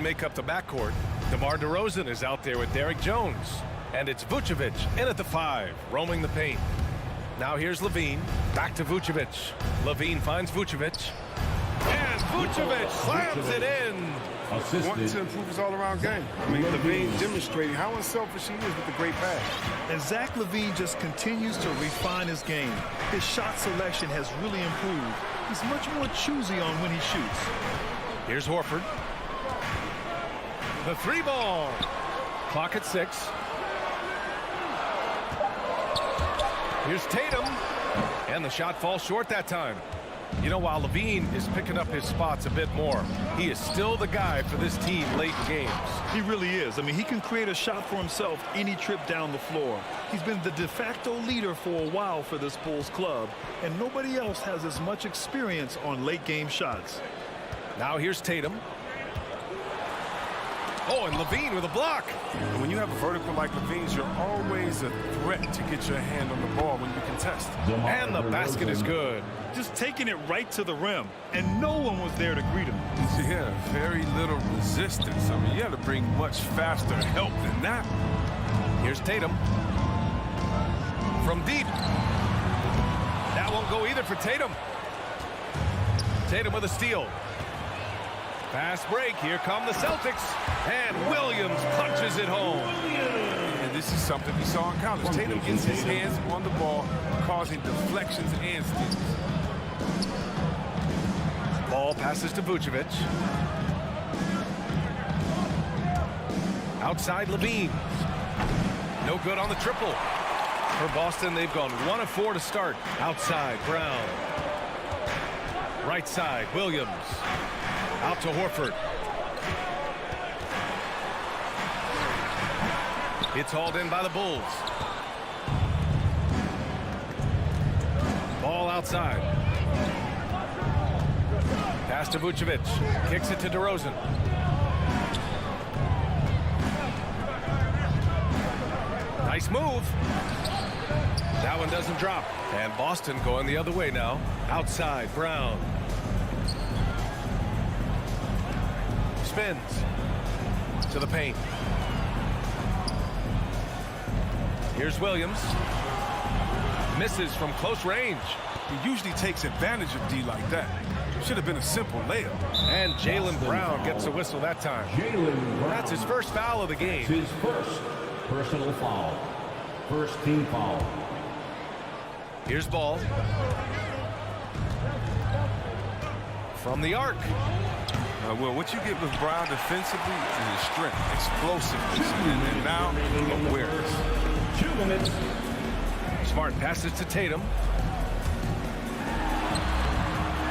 make up the backcourt. DeMar DeRozan is out there with Derrick Jones. And it's Vucevic in at the 5, roaming the paint. Now here's Levine. Back to Vucevic. Levine finds Vucevic. And Vucevic slams it in. Wanting to improve his all-around game. I mean, Levine demonstrating how unselfish he is with the great pass. And Zach LaVine just continues to refine his game. His shot selection has really improved. He's much more choosy on when he shoots. Here's Horford. The 3-ball. Clock at 6. Here's Tatum. And the shot falls short that time. You know, while Levine is picking up his spots a bit more, he is still the guy for this team late in games. He really is. I mean, he can create a shot for himself any trip down the floor. He's been the de facto leader for a while for this Bulls club, and nobody else has as much experience on late game shots. Now here's Tatum. Oh, and Levine with a block. And when you have a vertical like Levine's, you're always a threat to get your hand on the ball when you contest. And the basket is good. Just taking it right to the rim, and no one was there to greet him. Yeah, very little resistance. I mean, you got to bring much faster help than that. Here's Tatum. From deep. That won't go either for Tatum. Tatum with a steal. Fast break. Here come the Celtics. And Williams punches it home. And this is something we saw in college. Tatum gets his hands on the ball, causing deflections and steals. Ball passes to Vucevic. Outside Levine. No good on the triple. For Boston, they've gone 1 of 4 to start. Outside, Brown. Right side, Williams. Out to Horford. It's hauled in by the Bulls. Ball outside. Pass to Vucevic. Kicks it to DeRozan. Nice move. That one doesn't drop. And Boston going the other way now. Outside, Brown. Spins to the paint. Here's Williams. Misses from close range. He usually takes advantage of D like that. Should have been a simple layup. And Jalen Brown gets a whistle that time. That's his first foul of the game. His first personal foul. First team foul. Here's Ball. From the arc. Well, what you get with Brown defensively is his strength, explosiveness, and then now awareness. 2 minutes. Smart passes to Tatum.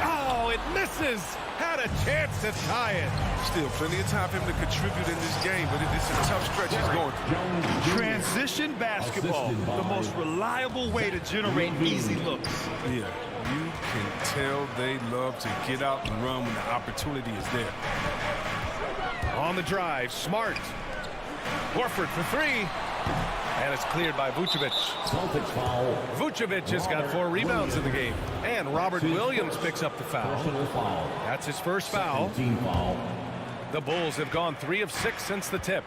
Oh, it misses. Had a chance to tie it. Still plenty of time for him to contribute in this game, but it's a tough stretch he's going through. Transition basketball, the most reliable way to generate easy looks. Yeah, you can tell they love to get out and run when the opportunity is there. On the drive, Smart. Horford for 3. And it's cleared by Vucevic. Celtics foul. Vucevic has got 4 rebounds in the game. And Robert Williams picks up the foul. Personal foul. That's his first foul. Team foul. The Bulls have gone 3 of 6 since the tip.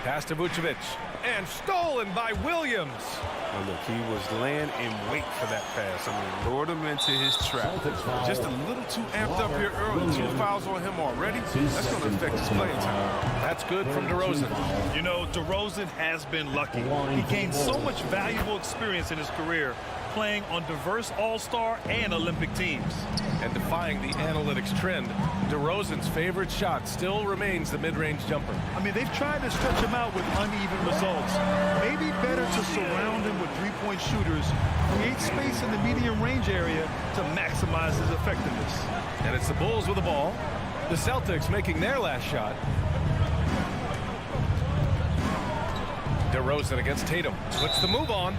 Pass to Vucevic. And stolen by Williams. Oh, look, he was laying in wait for that pass. I mean, lured him into his trap. Just a little too amped up here early. 2 fouls on him already. That's going to affect his playing time. That's good from DeRozan. You know, DeRozan has been lucky. He gained so much valuable experience in his career playing on diverse all-star and Olympic teams. And defying the analytics trend, DeRozan's favorite shot still remains the mid-range jumper. I mean, they've tried to stretch him out with uneven results. Maybe better to surround him with three-point shooters, create space in the medium range area to maximize his effectiveness. And it's the Bulls with the ball. The Celtics making their last shot. DeRozan against Tatum. Puts the move on.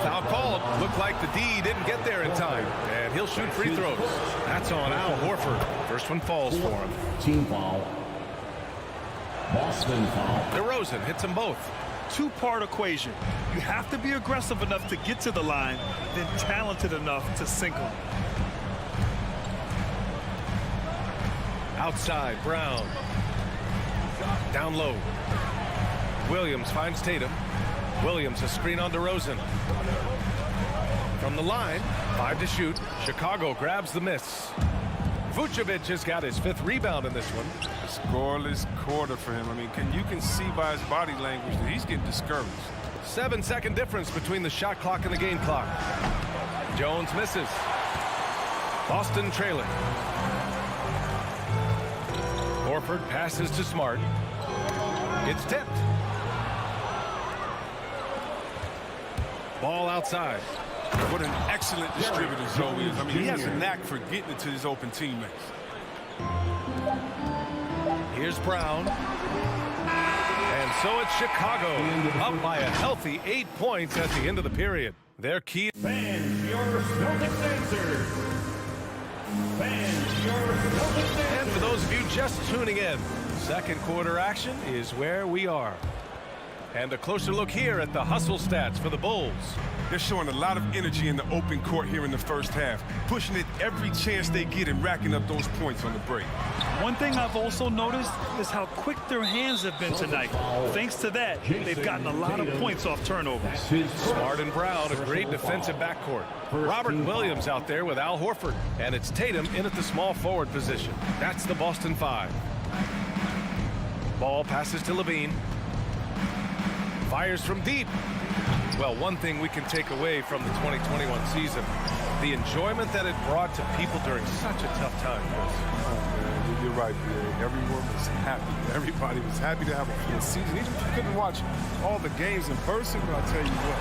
Foul called. Looked like the D didn't get there in time. And he'll shoot free throws. That's on Al Horford. First one falls for him. Team foul. Boston foul. DeRozan hits them both. Two-part equation. You have to be aggressive enough to get to the line, then talented enough to sink them. Outside, Brown. Down low. Williams finds Tatum. Williams, a screen on DeRozan. From the line, 5 to shoot. Chicago grabs the miss. Vucevic has got his 5th rebound in this one. A scoreless quarter for him. I mean, you can see by his body language that he's getting discouraged. 7-second difference between the shot clock and the game clock. Jones misses. Boston trailing. Horford passes to Smart. It's tipped. Ball outside. What an excellent distributor Zoe is. I mean, he has a knack for getting it to his open teammates. Here's Brown. And so it's Chicago, up by a healthy 8 points at the end of the period. Their key. Fans, your Celtics answer. Fans, your Celtics answer. And for those of you just tuning in, second quarter action is where we are. And a closer look here at the hustle stats for the Bulls. They're showing a lot of energy in the open court here in the first half, pushing it every chance they get and racking up those points on the break. One thing I've also noticed is how quick their hands have been tonight. Thanks to that, they've gotten a lot of points off turnovers. Smart and Brown, a great defensive backcourt. Robert Williams out there with Al Horford. And it's Tatum in at the small forward position. That's the Boston 5. Ball passes to Levine. Fires from deep. Well, one thing we can take away from the 2021 season, the enjoyment that it brought to people during such a tough time. Oh, man, you're right, BA. Everyone was happy. Everybody was happy to have a full season. Even if you couldn't watch all the games in person, but I'll tell you what,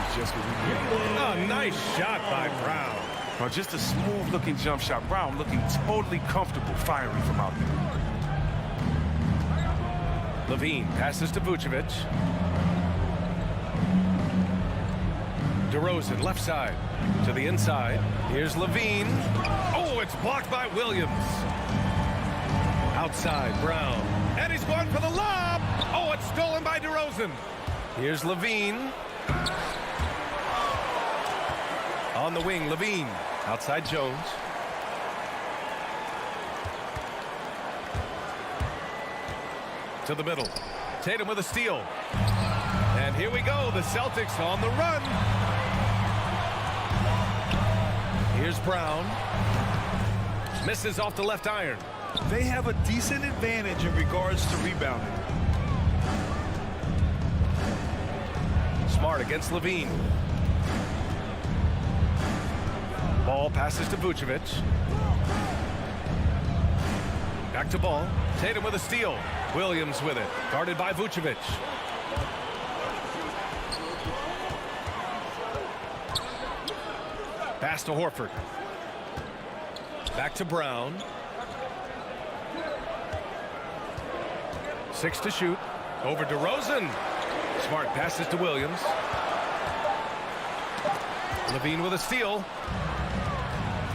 it's just what we did. A nice shot by Brown. Well, just a smooth-looking jump shot. Brown looking totally comfortable firing from out there. Levine passes to Vucevic. DeRozan left side to the inside. Here's Levine. Oh, it's blocked by Williams. Outside, Brown. And he's going for the lob. Oh, it's stolen by DeRozan. Here's Levine. On the wing, Levine. Outside, Jones. To the middle. Tatum with a steal. And here we go. The Celtics on the run. Here's Brown. Misses off the left iron. They have a decent advantage in regards to rebounding. Smart against Levine. Ball passes to Vucevic. Back to ball. Tatum with a steal. Williams with it. Guarded by Vucevic. Pass to Horford. Back to Brown. 6 to shoot. Over DeRozan. Smart passes to Williams. Levine with a steal.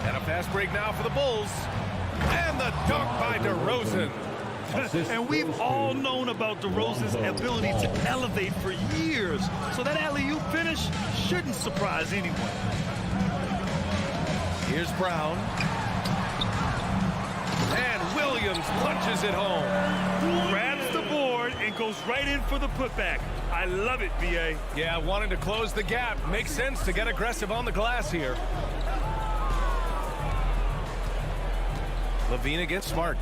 And a fast break now for the Bulls. And the dunk by DeRozan. And we've all known about DeRozan's ability to elevate for years. So that alley-oop finish shouldn't surprise anyone. Here's Brown. And Williams punches it home. Grabs the board and goes right in for the putback. I love it, B.A. Yeah, wanting to close the gap. Makes sense to get aggressive on the glass here. Levine against Smart.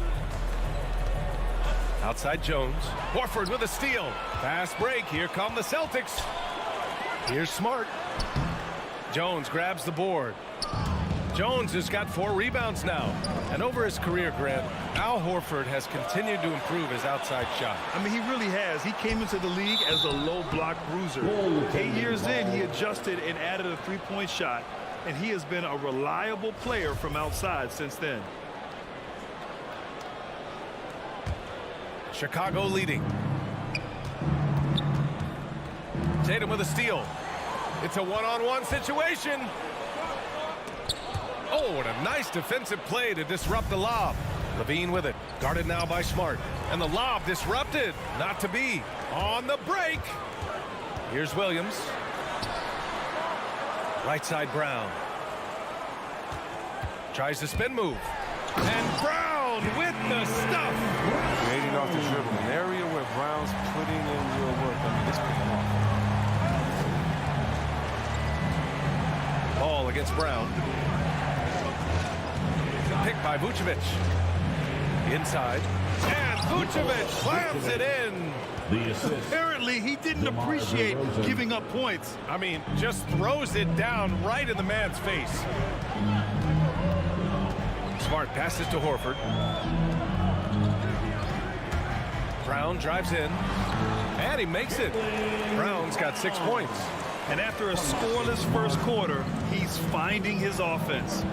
Outside Jones. Horford with a steal. Fast break. Here come the Celtics. Here's Smart. Jones grabs the board. Jones has got 4 rebounds now. And over his career, Grant, Al Horford has continued to improve his outside shot. I mean, he really has. He came into the league as a low block bruiser. 8 years in, he adjusted and added a three-point shot. And he has been a reliable player from outside since then. Chicago leading. Tatum with a steal. It's a one-on-one situation. Oh, what a nice defensive play to disrupt the lob. Levine with it. Guarded now by Smart. And the lob disrupted. Not to be. On the break. Here's Williams. Right side Brown. Tries the spin move. And Brown Brown with the stuff. Creating off the dribble. An area where Brown's putting in real work. I mean, it's picking off. Ball against Brown. Picked by Vucevic. Inside. And Vucevic slams it in. The assist. Apparently, he didn't appreciate giving up points. I mean, just throws it down right in the man's face. Smart passes to Horford. Brown drives in. And he makes it. Brown's got 6 points. And after a scoreless first quarter, he's finding his offense.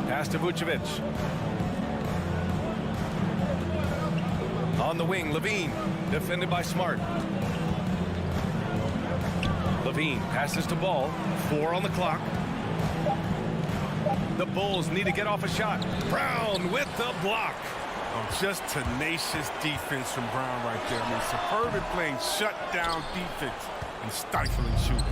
Pass to Vucevic. On the wing, Levine, defended by Smart. Levine passes to Ball. 4 on the clock. The Bulls need to get off a shot. Brown with the block. Oh, just tenacious defense from Brown right there. I mean, superb at playing shutdown defense and stifling shooting.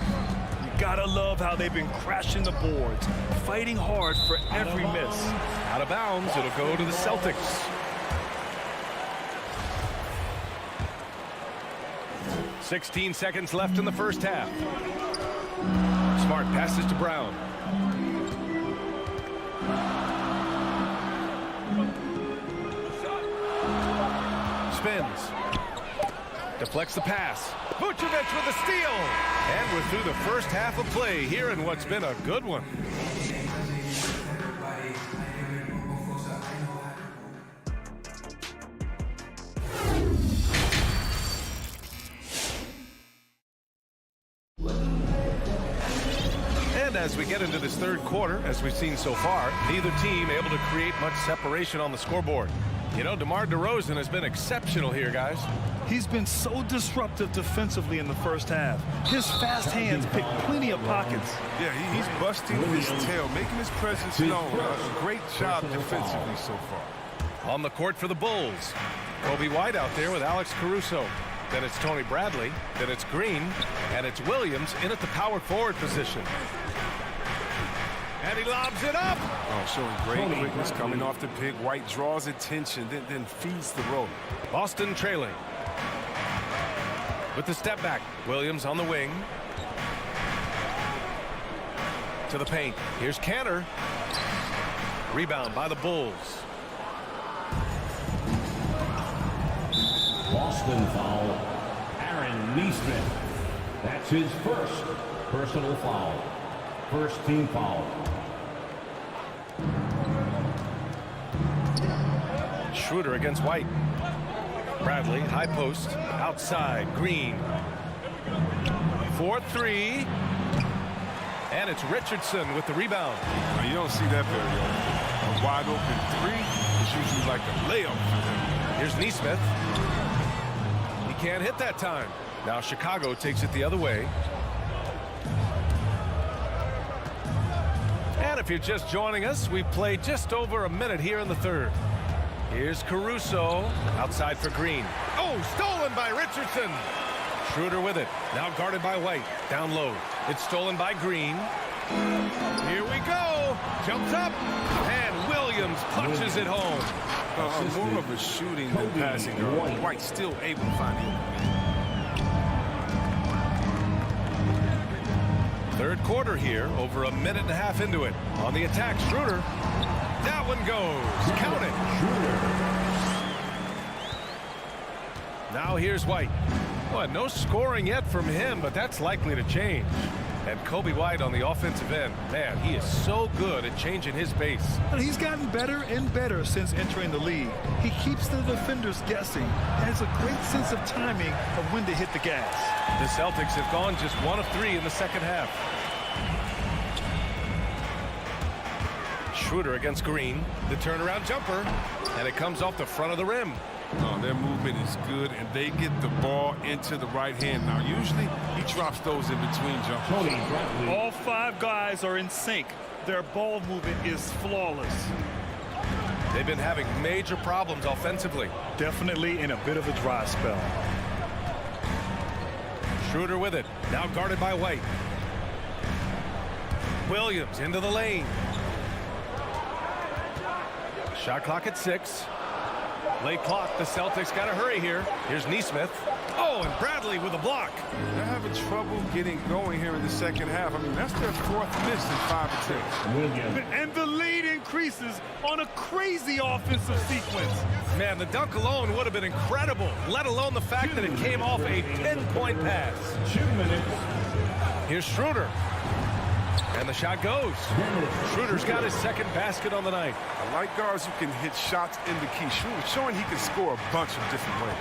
You gotta love how they've been crashing the boards, fighting hard for every miss. Out of bounds, it'll go to the Celtics. 16 seconds left in the first half. Smart passes to Brown. Spins. Deflects the pass. Vucevic with a steal. And we're through the first half of play here in what's been a good one. And as we get into this third quarter, as we've seen so far, neither team able to create much separation on the scoreboard. You know, DeMar DeRozan has been exceptional here, guys. He's been so disruptive defensively in the first half. His fast hands pick plenty of pockets. Yeah, he's busting his tail, making his presence known. Great job defensively so far. On the court for the Bulls. Kobe White out there with Alex Caruso. Then it's Tony Bradley. Then it's Green. And it's Williams in at the power forward position. And he lobs it up. Oh, showing great quickness coming off the pick. White draws attention, then feeds the roll. Boston trailing. With the step back. Williams on the wing. To the paint. Here's Cantor. Rebound by the Bulls. Boston foul. Aaron Nesmith. That's his first personal foul. First team foul. Schroeder against White. Bradley, high post, outside, Green. 4-3. And it's Richardson with the rebound. Now, you don't see that very often. A wide open three is usually like a layup for him. Here's Nesmith. He can't hit that time. Now Chicago takes it the other way. And if you're just joining us, we've played just over a minute here in the third. Here's Caruso, outside for Green. Oh, stolen by Richardson. Schroeder with it, now guarded by White, down low. It's stolen by Green. Here we go, jumps up, and Williams punches it home. More of a shooting than passing guard. White still able to find the opening. Third quarter here, over a minute and a half into it. On the attack, Schroeder. That one goes. Count it. Now here's White. Well, no scoring yet from him, but that's likely to change. And Kobe White on the offensive end. Man, he is so good at changing his pace. And he's gotten better and better since entering the league. He keeps the defenders guessing, has a great sense of timing of when to hit the gas. The Celtics have gone just 1 of 3 in the second half. Schroeder against Green. The turnaround jumper. And it comes off the front of the rim. No, their movement is good, and they get the ball into the right hand. Now, usually he drops those in between jumpers. All 5 guys are in sync. Their ball movement is flawless. They've been having major problems offensively. Definitely in a bit of a dry spell. Schroeder with it. Now guarded by White. Williams into the lane. Shot clock at 6. Late clock. The Celtics got to hurry here. Here's Neesmith. Oh, and Bradley with a block. They're having trouble getting going here in the second half. I mean, that's their 4th miss in 5 attempts. And the lead increases on a crazy offensive sequence. Man, the dunk alone would have been incredible, let alone the fact that it came off a 10-point pass. 2 minutes. Here's Schroeder. And the shot goes. Schroeder's got his second basket on the night. I like guards who can hit shots in the key. Schroeder showing he can score a bunch of different ways.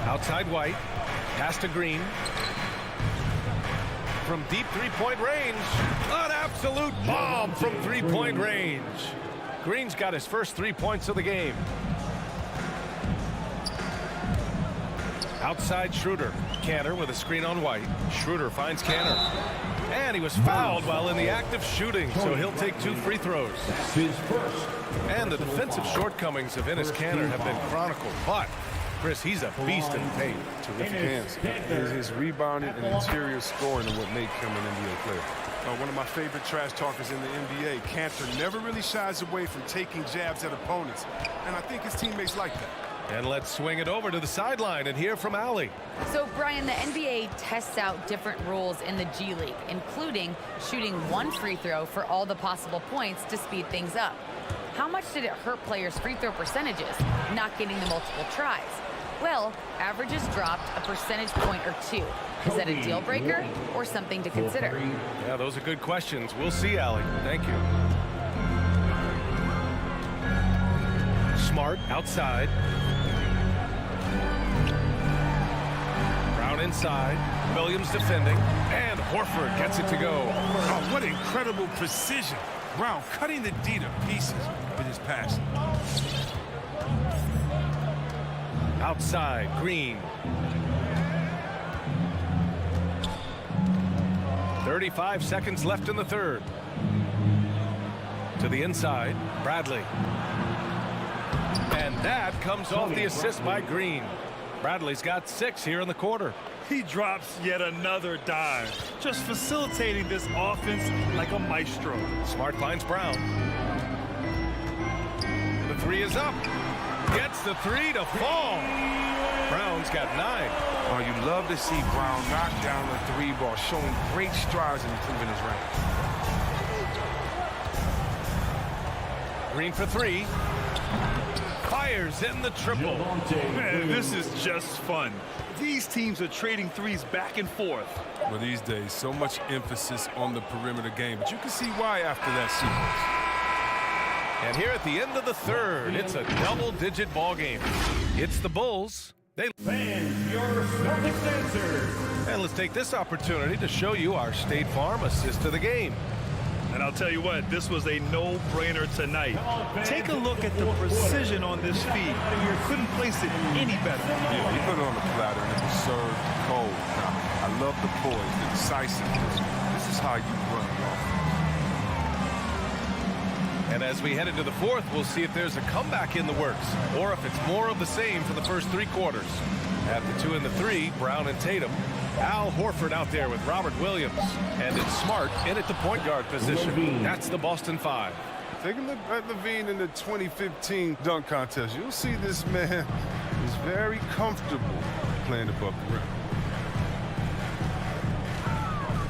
Outside White. Pass to Green. From deep three-point range. An absolute bomb from three-point range. Green's got his first 3 points of the game. Outside Schroeder. Cantor with a screen on White. Schroeder finds Cantor. And he was fouled while in the act of shooting, so he'll take 2 free throws. That's his first. And the defensive shortcomings of Enes Cantor have been chronicled. But, Chris, he's a beast in the paint. Terrific hands. His rebounding and interior scoring are what make him an NBA player. One of my favorite trash talkers in the NBA, Cantor never really shies away from taking jabs at opponents. And I think his teammates like that. And let's swing it over to the sideline and hear from Allie. So, Brian, the NBA tests out different rules in the G League, including shooting 1 free throw for all the possible points to speed things up. How much did it hurt players' free throw percentages, not getting the multiple tries? Well, averages dropped a percentage point or 2. Is that a deal breaker or something to consider? Yeah, those are good questions. We'll see, Allie. Thank you. Smart outside. Brown inside. Williams defending. And Horford gets it to go. Oh, what incredible precision. Brown cutting the D to pieces with his pass. Outside, Green. 35 seconds left in the third. To the inside, Bradley. And that comes off the assist by Green. Bradley's got 6 here in the quarter. He drops yet another dive, just facilitating this offense like a maestro. Smart finds Brown. The 3 is up. Gets the 3 to fall. Brown's got 9. Oh, you love to see Brown knock down the 3 ball, showing great strides in improving his range. Green for 3. Fires in the triple. Man, this is just fun. These teams are trading threes back and forth. Well, these days, so much emphasis on the perimeter game, but you can see why after that sequence. And here at the end of the third, it's a double-digit ball game. It's the Bulls. Fans, your Celtics answers. And let's take this opportunity to show you our State Farm assist of the game. And I'll tell you what, this was a no-brainer tonight. Take a look at the precision on this feed. You couldn't place it any better. Yeah, he put it on the platter and it was served cold. Now, I love the poise, the decisiveness. This is how you run it off. And as we head into the fourth, we'll see if there's a comeback in the works or if it's more of the same for the first 3 quarters. At the 2 and the 3, Brown and Tatum. Al Horford out there with Robert Williams. And it's Smart in at the point guard position. That's the Boston 5. Take a look at Levine in the 2015 dunk contest. You'll see this man is very comfortable playing above the rim.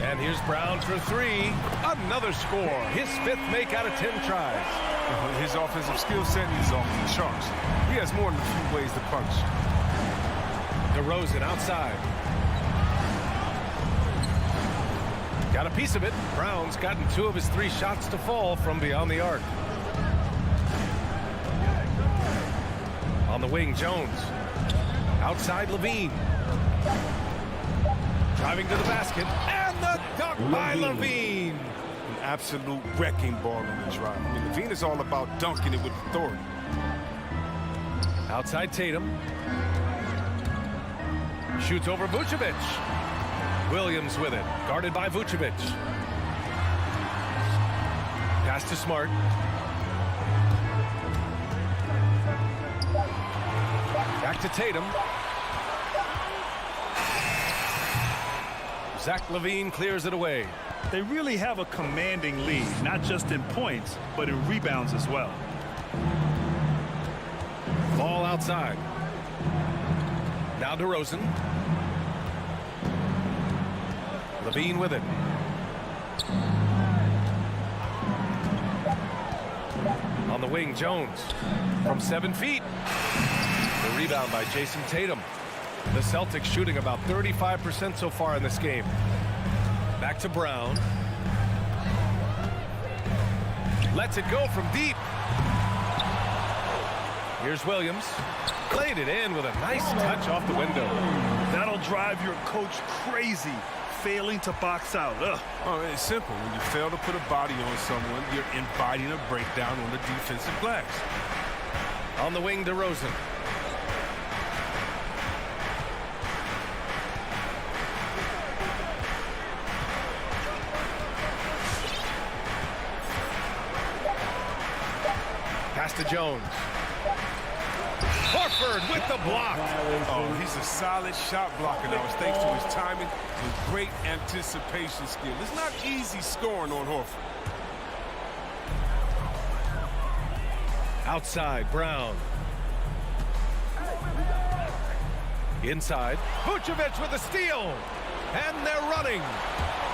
And here's Brown for 3. Another score. His 5th make out of 10 tries. His offensive skill set is off the charts. He has more than a few ways to punch. DeRozan outside. Got a piece of it. Brown's gotten 2 of his 3 shots to fall from beyond the arc. On the wing, Jones. Outside, Levine. Driving to the basket. And the dunk by Levine. An absolute wrecking ball on the drive. I mean, Levine is all about dunking it with authority. Outside Tatum. Shoots over Vucevic. Williams with it. Guarded by Vucevic. Pass to Smart. Back to Tatum. Zach LaVine clears it away. They really have a commanding lead, not just in points, but in rebounds as well. Ball outside. Now DeRozan. LaVine with it. On the wing, Jones from 7 feet. The rebound by Jason Tatum. The Celtics shooting about 35% so far in this game. Back to Brown. Lets it go from deep. Here's Williams. Played it in with a nice touch off the window. That'll drive your coach crazy, failing to box out. Ugh. Oh, it's simple. When you fail to put a body on someone, you're inviting a breakdown on the defensive glass. On the wing, DeRozan. Pass to Jones. Horford with the block. Oh, he's a solid shot blocker now. It's thanks to his timing and great anticipation skill. It's not easy scoring on Horford. Outside, Brown. Inside, Vucevic with a steal. And they're running.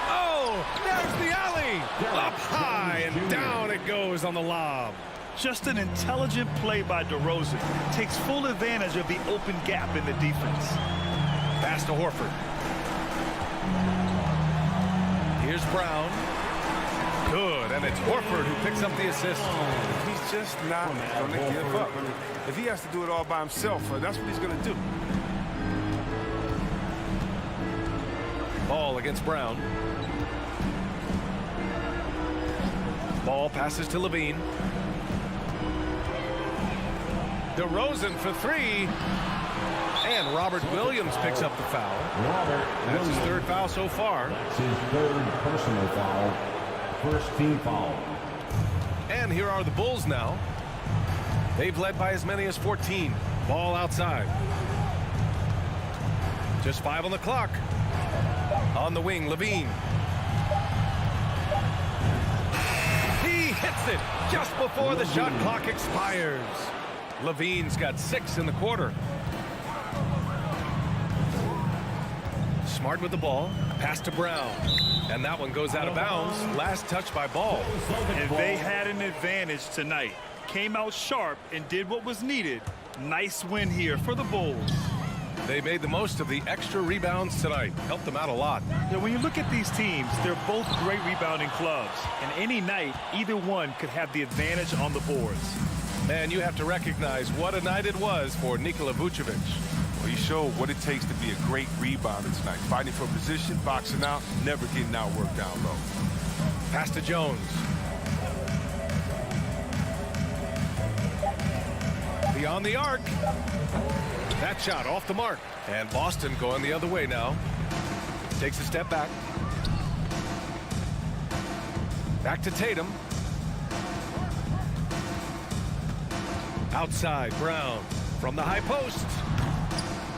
Oh, there's the alley. Up high and down it goes on the lob. Just an intelligent play by DeRozan. Takes full advantage of the open gap in the defense. Pass to Horford. Here's Brown. Good, and it's Horford who picks up the assist. He's just not going to give up. If he has to do it all by himself, that's what he's going to do. Ball against Brown. Ball passes to LaVine. DeRozan for 3. And Robert Williams picks up the foul. That's his 3rd foul so far. That's his 3rd personal foul. First team foul. And here are the Bulls now. They've led by as many as 14. Ball outside. Just 5 on the clock. On the wing, LaVine. He hits it just before the shot clock expires. LaVine's got 6 in the quarter. Smart with the ball. Pass to Brown. And that one goes out of bounds. Last touch by Ball. And they had an advantage tonight. Came out sharp and did what was needed. Nice win here for the Bulls. They made the most of the extra rebounds tonight. Helped them out a lot. Yeah, when you look at these teams, they're both great rebounding clubs. And any night, either one could have the advantage on the boards. And you have to recognize what a night it was for Nikola Vucevic. Well, he showed what it takes to be a great rebounder tonight. Fighting for position, boxing out, never getting outworked down low. Pass to Jones. Beyond the arc. That shot off the mark. And Boston going the other way now. Takes a step back. Back to Tatum. Outside, Brown from the high post.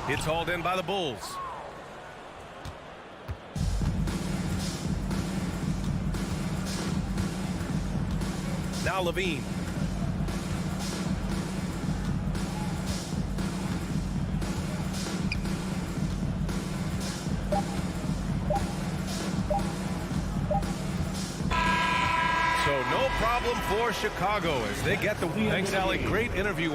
It's hauled in by the Bulls. Now LaVine. So no problem for Chicago as they get the win. Thanks, Alec. Great interview.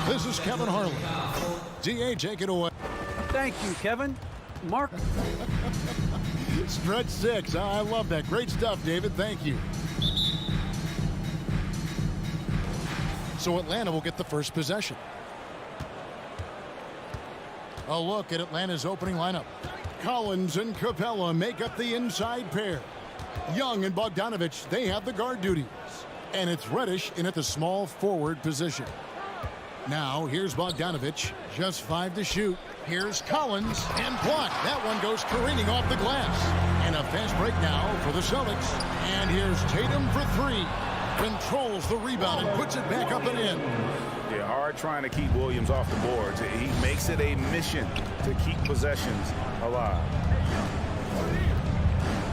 this is Kevin Harlan. DA, take it away. Thank you, Kevin. Mark. Stretch 6. I love that. Great stuff, David. Thank you. So Atlanta will get the first possession. A look at Atlanta's opening lineup. Collins and Capella make up the inside pair. Young and Bogdanovich, they have the guard duties. And it's Reddish in at the small forward position. Now, here's Bogdanovich. Just 5 to shoot. Here's Collins and blocked. That one goes careening off the glass. And a fast break now for the Celtics. And here's Tatum for 3. Controls the rebound and puts it back up and in. They're hard trying to keep Williams off the boards. He makes it a mission to keep possessions alive.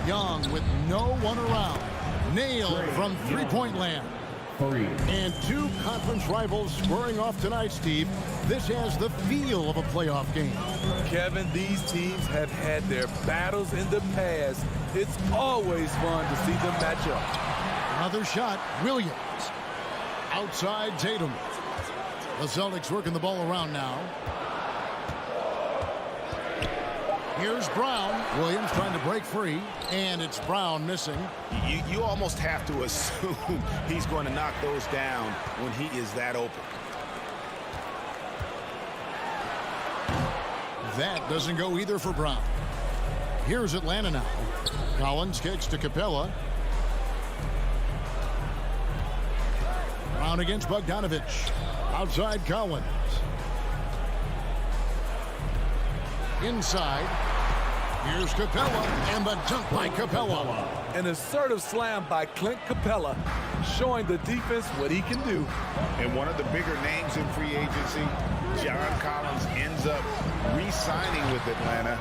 Young with no one around. Nailed from three-point land. And 2 conference rivals squaring off tonight, Steve. This has the feel of a playoff game. Kevin, these teams have had their battles in the past. It's always fun to see them match up. Another shot, Williams. Outside Tatum. The Celtics working the ball around now. Here's Brown. Williams trying to break free. And it's Brown missing. You almost have to assume he's going to knock those down when he is that open. That doesn't go either for Brown. Here's Atlanta now. Collins kicks to Capella. Brown against Bogdanovich. Outside Collins. Inside. Here's Capella, and the dunk by Capella. An assertive slam by Clint Capella, showing the defense what he can do. And one of the bigger names in free agency, John Collins, ends up re-signing with Atlanta.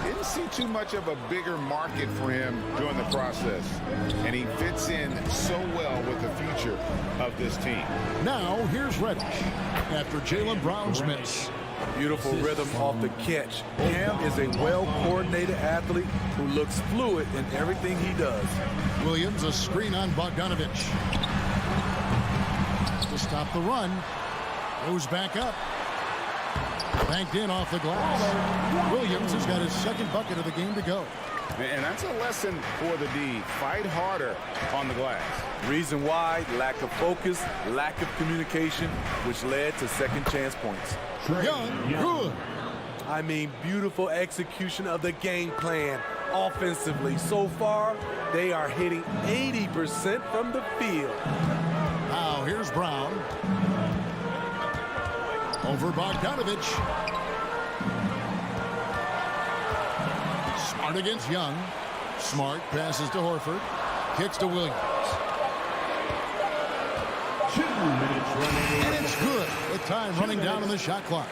Didn't see too much of a bigger market for him during the process. And he fits in so well with the future of this team. Now, here's Reddish after Jalen Brown's miss. Beautiful rhythm off the catch. Cam is a well-coordinated athlete who looks fluid in everything he does. Williams, a screen on Bogdanovich. To stop the run. Goes back up. Banked in off the glass. Williams has got his second bucket of the game to go. And that's a lesson for the D. Fight harder on the glass. Reason why, lack of focus, lack of communication, which led to second chance points. Young, good. I mean, beautiful execution of the game plan offensively. So far, they are hitting 80% from the field. Now, here's Brown. Over Bogdanovich. Smart against Young. Smart passes to Horford. Kicks to Williams. 2 minutes remaining. And it's good. With time running down on the shot clock.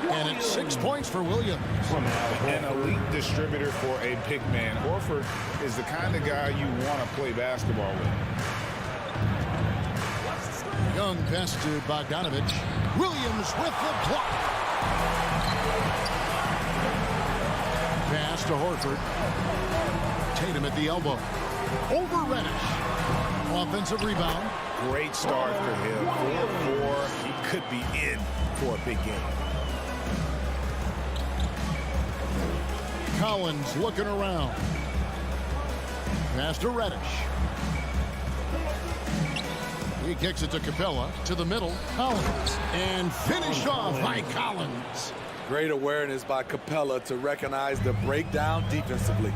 And it's 6 points for Williams. An elite distributor for a big man. Horford is the kind of guy you want to play basketball with. Young pass to Bogdanovich. Williams with the block. Pass to Horford. Tatum at the elbow. Over Reddish. Offensive rebound. Great start for him. 4-4. He could be in for a big game. Collins looking around. Pass to Reddish. He kicks it to Capella. To the middle. Collins. And finished off by Collins. Great awareness by Capella to recognize the breakdown defensively.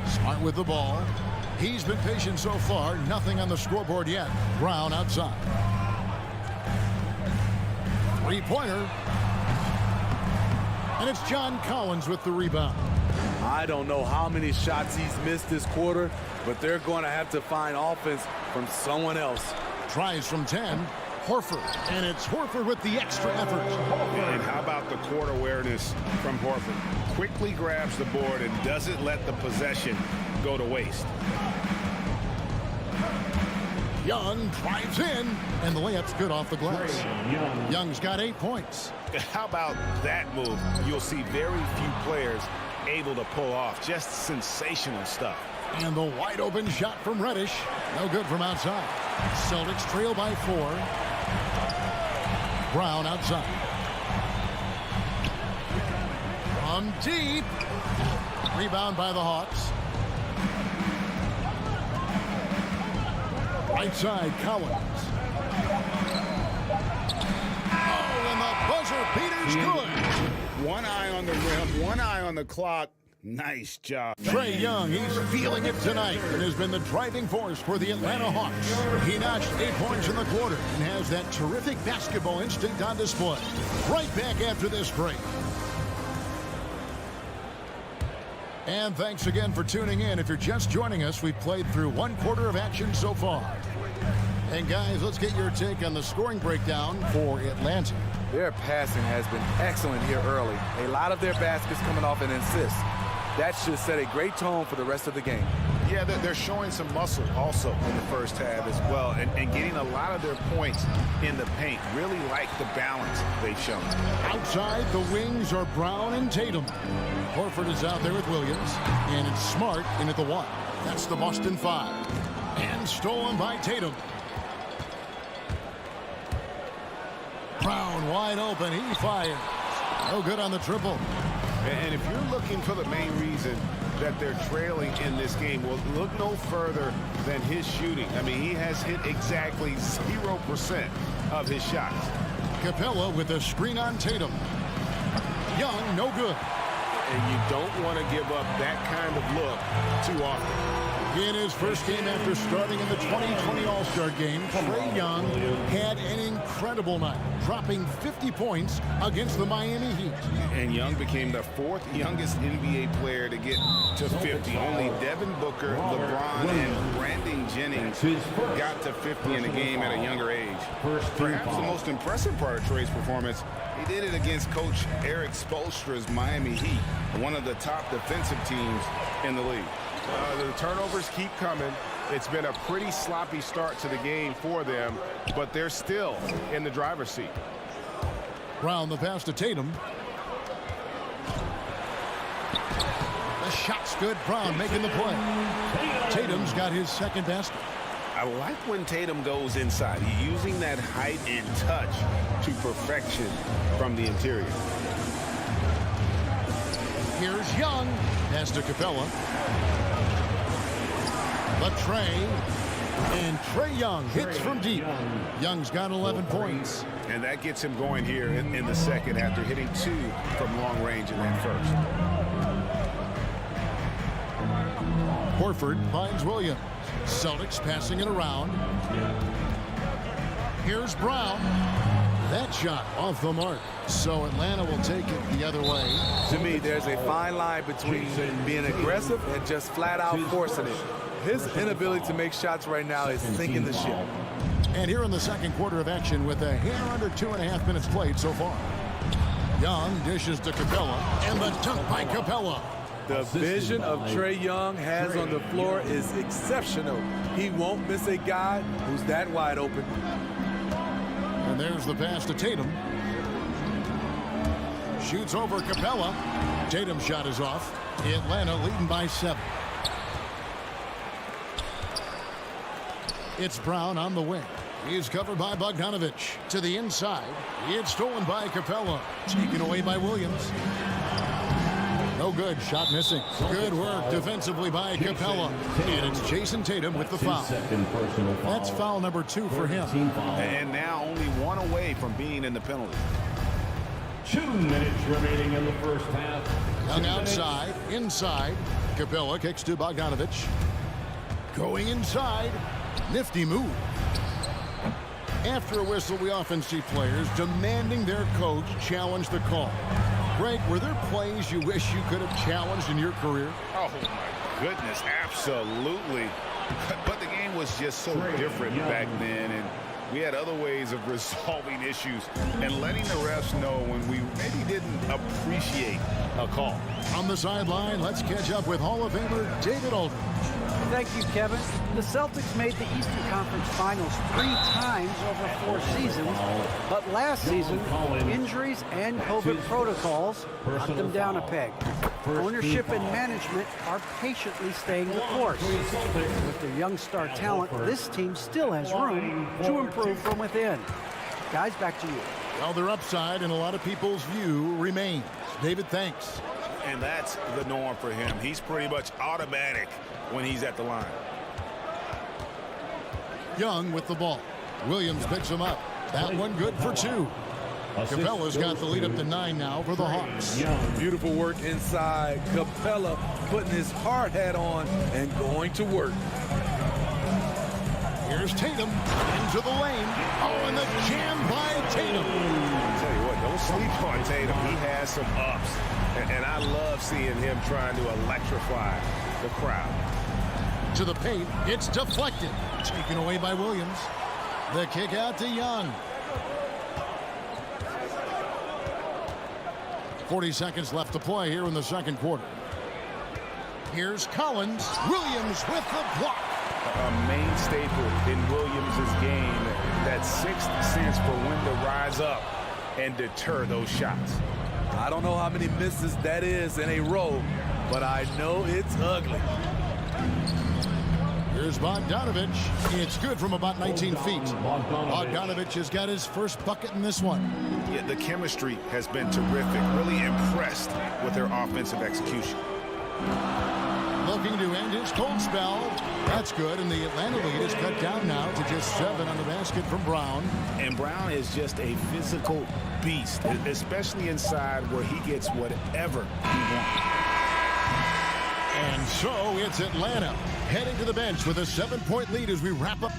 Smart with the ball. He's been patient so far. Nothing on the scoreboard yet. Brown outside. Three-pointer. And it's John Collins with the rebound. I don't know how many shots he's missed this quarter, but they're going to have to find offense from someone else. Tries from 10. Horford. And it's Horford with the extra effort. And how about the court awareness from Horford? Quickly grabs the board and doesn't let the possession go to waste. Young drives in, and the layup's good off the glass. Young's got 8 points. How about that move? You'll see very few players able to pull off. Just sensational stuff. And the wide open shot from Reddish. No good from outside. Celtics trail by 4. Brown outside. From deep. Rebound by the Hawks. Right side, Collins. Oh, and the buzzer beater's good. One eye on the rim, one eye on the clock. Nice job. Trae Young, he's feeling it tonight and has been the driving force for the Atlanta Hawks. He notched 8 points in the quarter and has that terrific basketball instinct on display. Right back after this break. And thanks again for tuning in. If you're just joining us, we've played through 1 quarter of action so far. And guys, let's get your take on the scoring breakdown for Atlanta. Their passing has been excellent here early. A lot of their baskets coming off an assist. That should set a great tone for the rest of the game. Yeah, they're showing some muscle also in the first half as well, and getting a lot of their points in the paint. Really like the balance they've shown. Outside, the wings are Brown and Tatum. Horford is out there with Williams, and it's Smart in at the 1. That's the Boston 5. And stolen by Tatum. Brown wide open. He fires. No good on the triple. And if you're looking for the main reason that they're trailing in this game, well, look no further than his shooting. I mean, he has hit exactly 0% of his shots. Capella with a screen on Tatum. Young, no good. And you don't want to give up that kind of look too often. In his first game after starting in the 2020 All-Star game, Trae Young had an incredible night, dropping 50 points against the Miami Heat. And Young became the 4th youngest NBA player to get to 50. Only Devin Booker, LeBron, and Brandon Jennings got to 50 in a game at a younger age. Perhaps the most impressive part of Trae's performance, he did it against Coach Eric Spoelstra's Miami Heat, one of the top defensive teams in the league. The turnovers keep coming. It's been a pretty sloppy start to the game for them, but they're still in the driver's seat. Brown the pass to Tatum. The shot's good. Brown making the play. Tatum's got his second basket. I like when Tatum goes inside. He's using that height and touch to perfection from the interior. Here's Young. Pass to Capella. But Trae. And Trae Young hits from deep. Young's got 11 points. And that gets him going here in the second after hitting 2 from long range in that first. Horford finds Williams. Celtics passing it around. Here's Brown. That shot off the mark. So Atlanta will take it the other way. To me, there's a fine line between being aggressive and just flat out forcing it. His inability to make shots right now is sinking the ship. And here in the second quarter of action with a hair under 2.5 minutes played so far. Young dishes to Capella, and the dunk by Capella. The vision of Trae Young has on the floor is exceptional. He won't miss a guy who's that wide open. And there's the pass to Tatum. Shoots over Capella. Tatum's shot is off. Atlanta leading by 7. It's Brown on the wing. He's covered by Bogdanovich. To the inside. It's stolen by Capella. Taken away by Williams. No good. Shot missing. Good work defensively by Capella. And it's Jason Tatum with the foul. That's foul number 2 for him. And now only 1 away from being in the penalty. 2 minutes remaining in the first half. Young outside. Inside. Capella kicks to Bogdanovich. Going inside. Nifty move. After a whistle, we often see players demanding their coach challenge the call. Greg, were there plays you wish you could have challenged in your career? Oh, my goodness, absolutely. But the game was just so different back then, and we had other ways of resolving issues and letting the refs know when we maybe didn't appreciate a call. On the sideline, let's catch up with Hall of Famer David Aldridge. Thank you, Kevin. The Celtics made the Eastern Conference Finals 3 times over 4 seasons, but last season, injuries and COVID protocols knocked them down a peg. Ownership and management are patiently staying the course. With their young star talent, this team still has room to improve from within. Guys, back to you. Well, their upside in a lot of people's view remains. David, thanks. And that's the norm for him. He's pretty much automatic when he's at the line. Young with the ball. Williams picks him up. That one good for 2. Capella's got the lead up to 9 now for the Hawks. Beautiful work inside. Capella putting his hard hat on and going to work. Here's Tatum into the lane. Oh, and the jam by Tatum. I'll tell you what, don't sleep on Tatum. He has some ups. And I love seeing him trying to electrify the crowd. To the paint, it's deflected. Taken away by Williams. The kick out to Young. 40 seconds left to play here in the second quarter. Here's Collins. Williams with the block. A main staple in Williams' game, that sixth sense for when to rise up and deter those shots. I don't know how many misses that is in a row, but I know it's ugly. Here's Donovich. It's good from about 19 feet. Donovich has got his first bucket in this one. Yeah, the chemistry has been terrific. Really impressed with their offensive execution. Looking to end his cold spell. That's good, and the Atlanta lead is cut down now to just 7 on the basket from Brown. And Brown is just a physical beast, especially inside where he gets whatever he wants. And so it's Atlanta heading to the bench with a 7-point lead as we wrap up.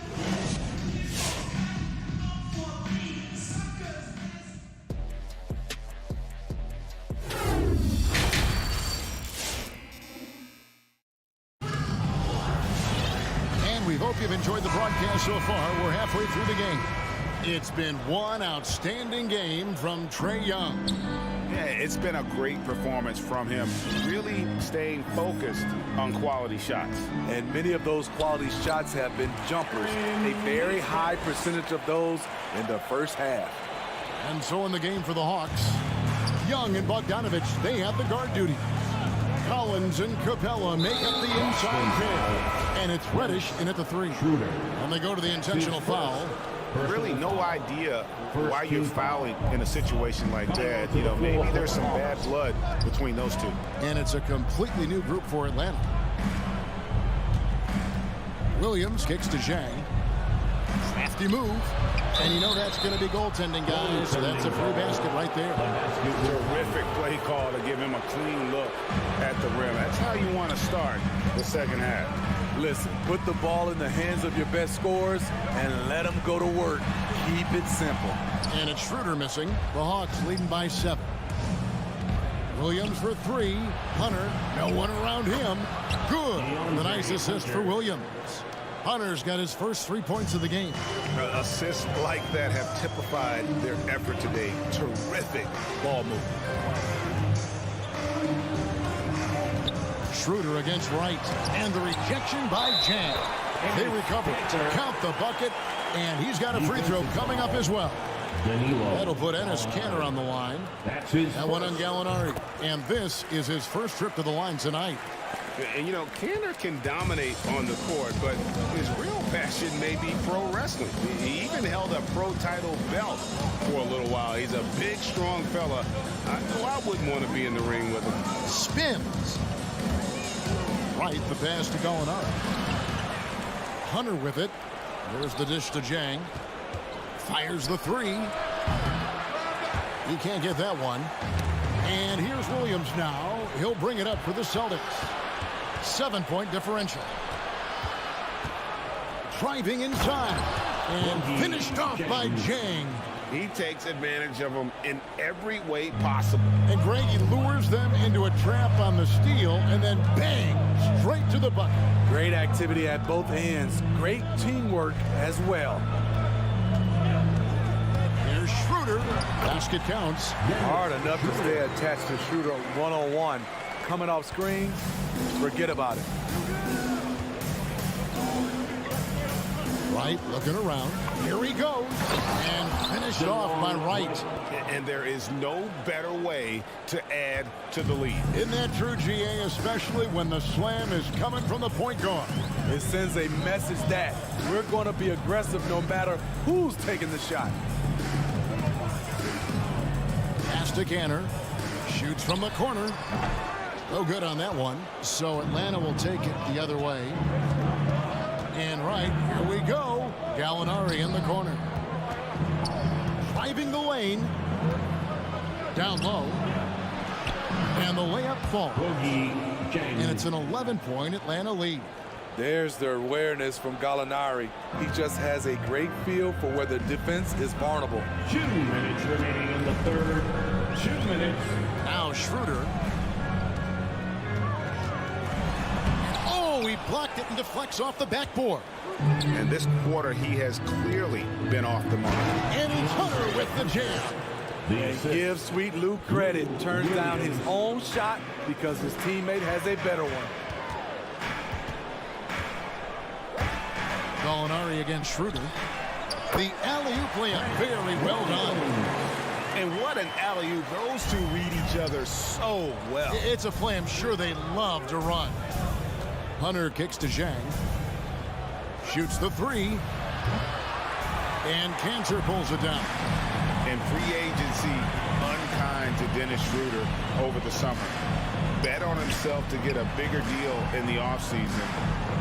We hope you've enjoyed the broadcast so far. We're halfway through the game. It's been one outstanding game from Trae Young. Yeah, it's been a great performance from him, really staying focused on quality shots. And many of those quality shots have been jumpers. A very high percentage of those in the first half. And so in the game for the Hawks, Young and Bogdanovich, they have the guard duty. Collins and Capella make up the inside pair. And it's Reddish in at the 3. And they go to the intentional foul. Really no idea why you're fouling in a situation like that. You know, maybe there's some bad blood between those two. And it's a completely new group for Atlanta. Williams kicks to Zhang. Crafty move. And you know that's going to be goaltending, guys. So that's a free basket right there. Terrific play call to give him a clean look at the rim. That's how you want to start the second half. Listen, put the ball in the hands of your best scorers and let them go to work. Keep it simple. And it's Schroeder missing. The Hawks leading by 7. Williams for 3. Hunter, no one around him. Good. The nice assist for Williams. Hunter's got his first 3 points of the game. Assists like that have typified their effort today. Terrific ball movement. Schroeder against Wright. And the rejection by Jan. They recover. Count the bucket. And he's got a free throw coming up as well. That'll put Enes Kanter on the line. That one on Gallinari. And this is his first trip to the line tonight. And, you know, Kanter can dominate on the court, but his real passion may be pro wrestling. He even held a pro title belt for a little while. He's a big, strong fella. I know I wouldn't want to be in the ring with him. Spins. Right, the pass to Gallinari. Hunter with it. There's the dish to Zhang. Fires the 3. He can't get that one. And here's Williams now. He'll bring it up for the Celtics. 7-point differential. Driving inside. And finished off by Zhang. He takes advantage of them in every way possible. And Greg, he lures them into a trap on the steal and then bang, straight to the bucket. Great activity at both ends. Great teamwork as well. Here's Schroeder. Basket counts. Hard enough to stay attached to Schroeder one-on-one. Coming off screen, forget about it. Wright looking around. Here he goes. And finished off by Wright. And there is no better way to add to the lead. Isn't that true, GA, especially when the slam is coming from the point guard? It sends a message that we're going to be aggressive no matter who's taking the shot. Pass to Canner. Shoots from the corner. No good on that one. So Atlanta will take it the other way. And right, here we go. Gallinari in the corner. Driving the lane. Down low. And the layup falls. And it's an 11-point Atlanta lead. There's the awareness from Gallinari. He just has a great feel for where the defense is vulnerable. 2 minutes remaining in the third. 2 minutes. Now Schroeder. Oh, he blocked it and deflects off the backboard. And this quarter, he has clearly been off the mark. And Hunter with the jam. And give Sweet Lou credit. Turns down his own shot because his teammate has a better one. Gallinari against Schroeder. The alley-oop layup, very well done. And what an alley-oop. Those two read each other so well. It's a play I'm sure they love to run. Hunter kicks to Zhang. Shoots the three. And Cantor pulls it down. And free agency unkind to Dennis Schroeder over the summer. Bet on himself to get a bigger deal in the offseason.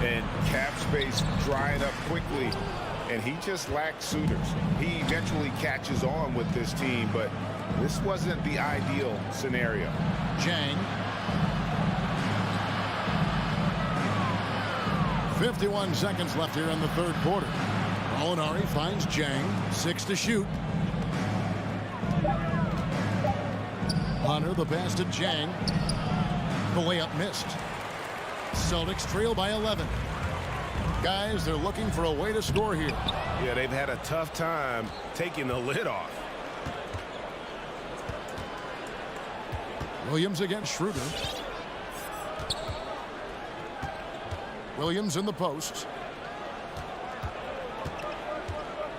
And cap space drying up quickly. And he just lacked suitors. He eventually catches on with this team, but this wasn't the ideal scenario. Zhang. 51 seconds left here in the third quarter. Gallinari finds Zhang. 6 to shoot. Hunter, the pass to Zhang. The layup missed. Celtics trail by 11. Guys, they're looking for a way to score here. Yeah, they've had a tough time taking the lid off. Williams against Schroeder. Williams in the post.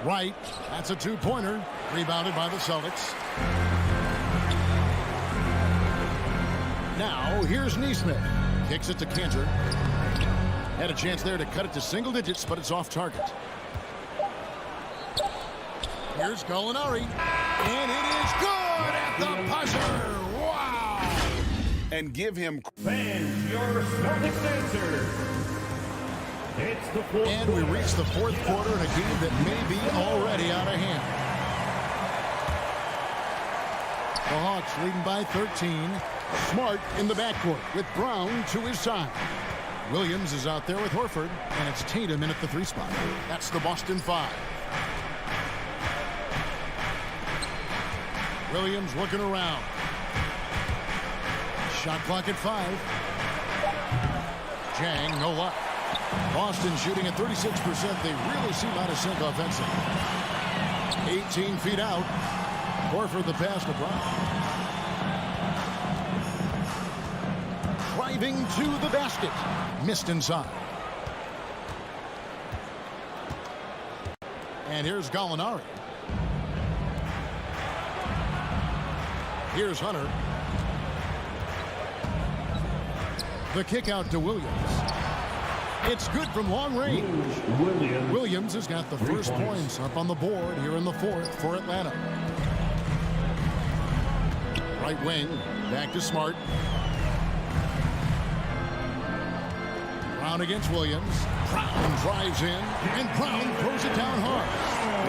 Wright, that's a two-pointer. Rebounded by the Celtics. Now, here's Neesmith. Kicks it to Cantor. Had a chance there to cut it to single digits, but it's off target. Here's Gallinari. And it is good at the buzzer. Wow! And give him... Fans, your Celtics answer. It's the fourth. And we reach the fourth quarter in a game that may be already out of hand. The Hawks leading by 13. Smart in the backcourt with Brown to his side. Williams is out there with Horford, and it's Tatum in at the 3 spot. That's the Boston 5. Williams looking around. Shot clock at 5. Zhang, no luck. Boston shooting at 36%. They really seem out of sync offensively. 18 feet out. Horford the pass to Brown. Driving to the basket. Missed inside. And here's Gallinari. Here's Hunter. The kick out to Williams. It's good from long range. Williams has got the first points up on the board here in the fourth for Atlanta. Right wing, back to Smart. Brown against Williams. Brown drives in, and Brown throws it down hard.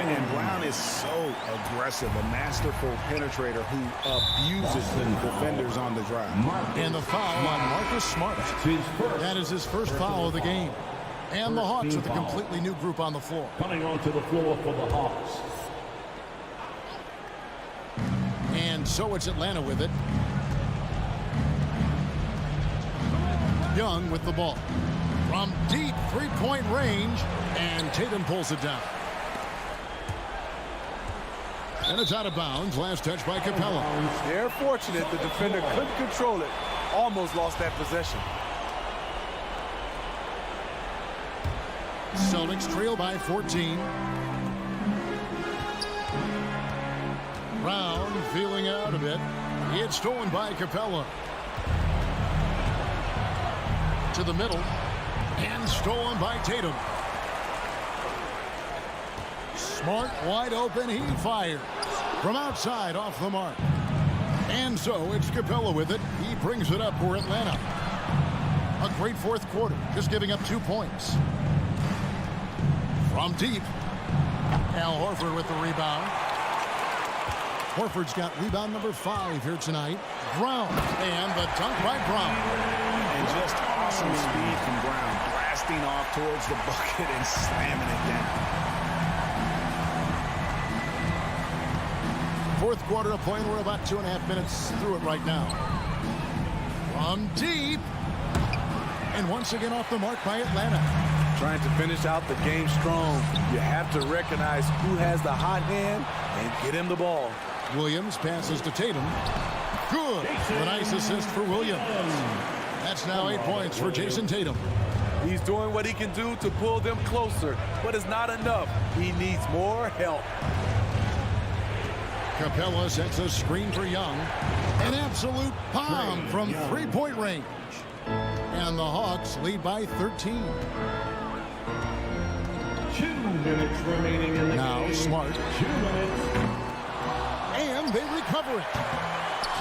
And Brown is so aggressive, a masterful penetrator who abuses the defenders on the drive. And the foul on Marcus Smart. That is his first foul of the game. And the Hawks with a completely new group on the floor. Coming onto the floor for the Hawks. And so it's Atlanta with it. Young with the ball. From deep three-point range, and Tatum pulls it down. And it's out of bounds. Last touch by Capella. They're fortunate the defender couldn't control it. Almost lost that possession. Celtics trail by 14. Brown feeling it out a bit. It's stolen by Capella. To the middle. And stolen by Tatum. Smart wide open. He fires. From outside off the mark. And so it's Capella with it. He brings it up for Atlanta. A great fourth quarter. Just giving up 2 points. From deep. Al Horford with the rebound. Horford's got rebound number 5 here tonight. Brown. And the dunk by Brown. And just awesome speed from Brown. Blasting off towards the bucket and slamming it down. Fourth quarter of play. We're about 2.5 minutes through it right now. From deep. And once again off the mark by Atlanta. Trying to finish out the game strong. You have to recognize who has the hot hand and get him the ball. Williams passes to Tatum. Good. A nice assist for Williams. That's now 8 points for Jason Tatum. He's doing what he can do to pull them closer, but it's not enough. He needs more help. Capella sets a screen for Young. An absolute bomb from three-point range. And the Hawks lead by 13. 2 minutes remaining in the now game. Smart. 2 minutes. And they recover it.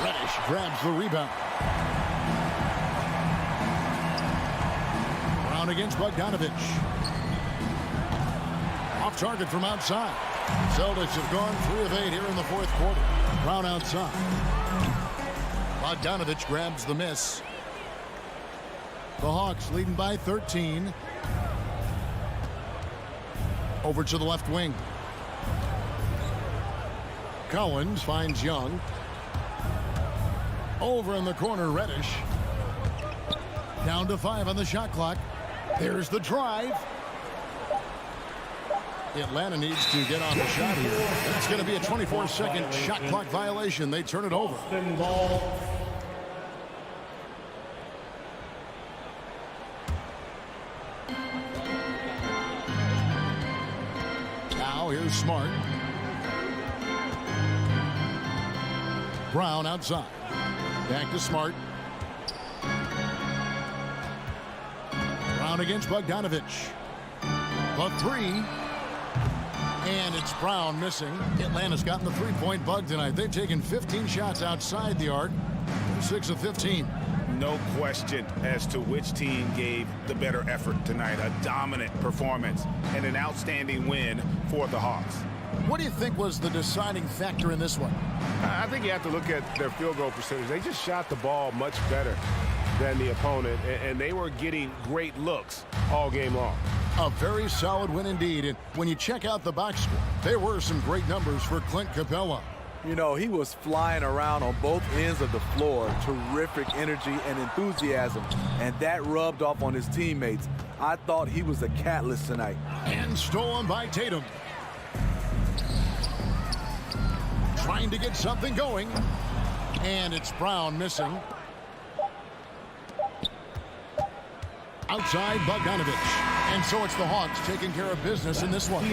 Reddish grabs the rebound. Brown against Bogdanovich. Off target from outside. Celtics have gone 3 of 8 here in the fourth quarter. Brown outside. Bogdanovich grabs the miss. The Hawks leading by 13. Over to the left wing. Collins finds Young. Over in the corner, Reddish. Down to 5 on the shot clock. There's the drive. Atlanta needs to get on the shot here. That's going to be a 24-second shot clock violation. They turn it over. Now here's Smart. Brown outside. Back to Smart. Brown against Bogdanovich. The 3. And it's Brown missing. Atlanta's gotten the three-point bug tonight. They've taken 15 shots outside the arc. 6 of 15. No question as to which team gave the better effort tonight. A dominant performance and an outstanding win for the Hawks. What do you think was the deciding factor in this one? I think you have to look at their field goal percentage. They just shot the ball much better than the opponent, and they were getting great looks all game long. A very solid win indeed. And when you check out the box score, there were some great numbers for Clint Capella. You know, he was flying around on both ends of the floor. Terrific energy and enthusiasm. And that rubbed off on his teammates. I thought he was a catalyst tonight. And stolen by Tatum. Trying to get something going. And it's Brown missing. Outside Bogdanovich. And so it's the Hawks taking care of business in this one.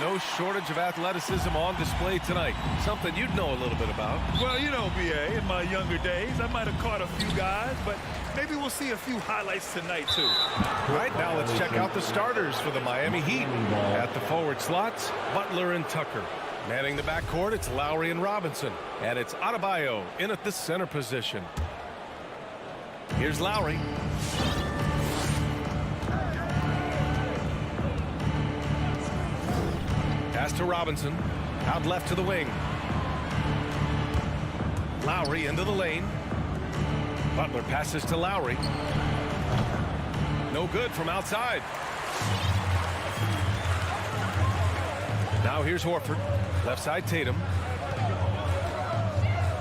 no shortage of athleticism on display tonight. Something you'd know a little bit about. Well, you know, BA, in my younger days, I might have caught a few guys, but maybe we'll see a few highlights tonight, too. All right, now let's check out the starters for the Miami Heat. At the forward slots, Butler and Tucker. Manning the backcourt, it's Lowry and Robinson. And it's Adebayo in at the center position. Here's Lowry. Pass to Robinson. Out left to the wing. Lowry into the lane. Butler passes to Lowry. No good from outside. Now here's Horford. Left side Tatum.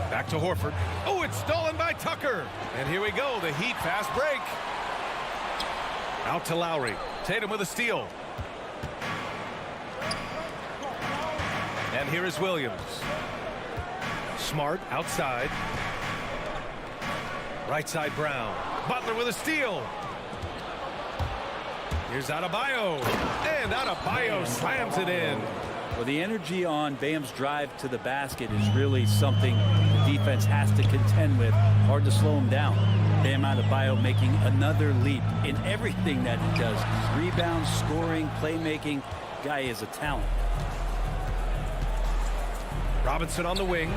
Back to Horford. Oh, it's stolen by Tucker. And here we go. The Heat fast break. Out to Lowry. Tatum with a steal. And here is Williams. Smart outside. Right side Brown. Butler with a steal. Here's Adebayo. And Adebayo slams it in. Well, the energy on Bam's drive to the basket is really something the defense has to contend with. Hard to slow him down. Bam Adebayo making another leap in everything that he does. Rebounds, scoring, playmaking. Guy is a talent. Robinson on the wing.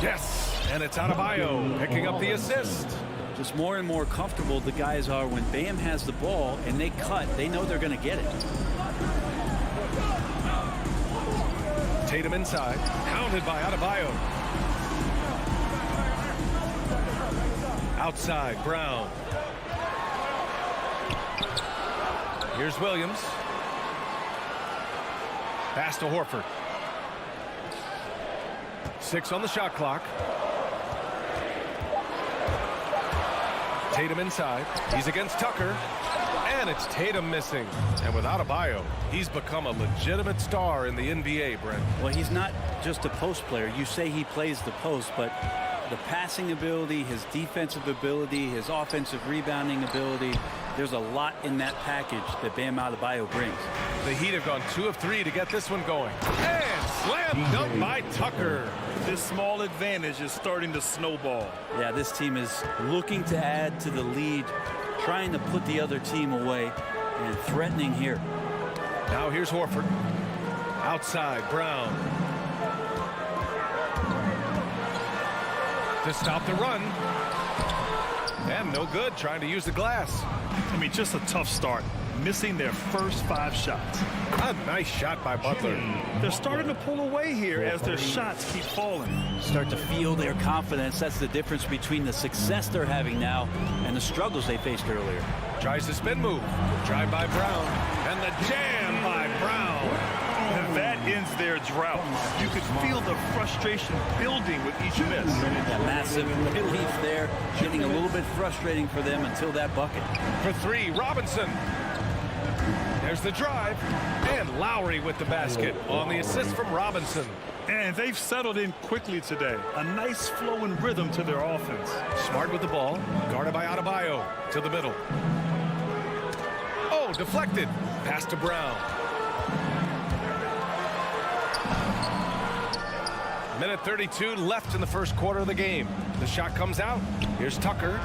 Yes, and it's Adebayo picking up the assist. Just more and more comfortable the guys are when Bam has the ball and they cut. They know they're going to get it. Tatum inside, pounded by Adebayo. Outside, Brown. Here's Williams. Pass to Horford. 6 on the shot clock. Tatum inside. He's against Tucker. And it's Tatum missing. And with Adebayo, he's become a legitimate star in the NBA, Brent. Well, he's not just a post player. You say he plays the post, but the passing ability, his defensive ability, his offensive rebounding ability, there's a lot in that package that Bam Adebayo brings. The Heat have gone 2 of 3 to get this one going. And slam dunk by Tucker. This small advantage is starting to snowball. Yeah, this team is looking to add to the lead, trying to put the other team away, and threatening here. Now here's Horford. Outside, Brown. To stop the run. And no good, trying to use the glass. I mean, just a tough start. Missing their first 5 shots. A nice shot by Butler. They're starting to pull away here as their shots keep falling. Start to feel their confidence. That's the difference between the success they're having now and the struggles they faced earlier. Tries to spin move. Drive by Brown. And the jam by Brown. And that ends their drought. You could feel the frustration building with each miss. Yeah, massive relief there. Getting a little bit frustrating for them until that bucket. For 3, Robinson. There's the drive. And Lowry with the basket on the assist from Robinson. And they've settled in quickly today. A nice flow and rhythm to their offense. Smart with the ball. Guarded by Adebayo. To the middle. Oh, deflected. Pass to Brown. Minute 32 left in the first quarter of the game. The shot comes out. Here's Tucker.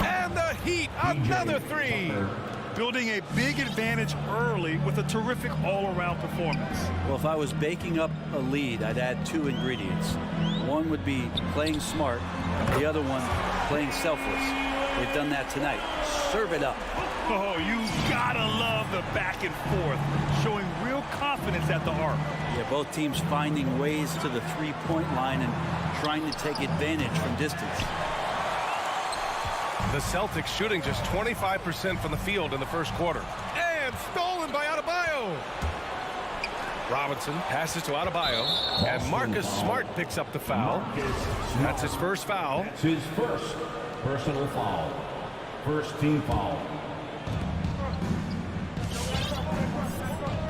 And the Heat, another 3. Building a big advantage early with a terrific all-around performance. Well, if I was baking up a lead, I'd add 2 ingredients. One would be playing smart. The other one, playing selfless. They've done that tonight. Serve it up. Oh, you gotta love the back and forth, showing real confidence at the arc. Yeah, both teams finding ways to the three-point line and trying to take advantage from distance. The Celtics shooting just 25% from the field in the first quarter. And stolen by Adebayo. Robinson passes to Adebayo. And Marcus Smart picks up the foul. That's his first foul. That's his first personal foul. First team foul.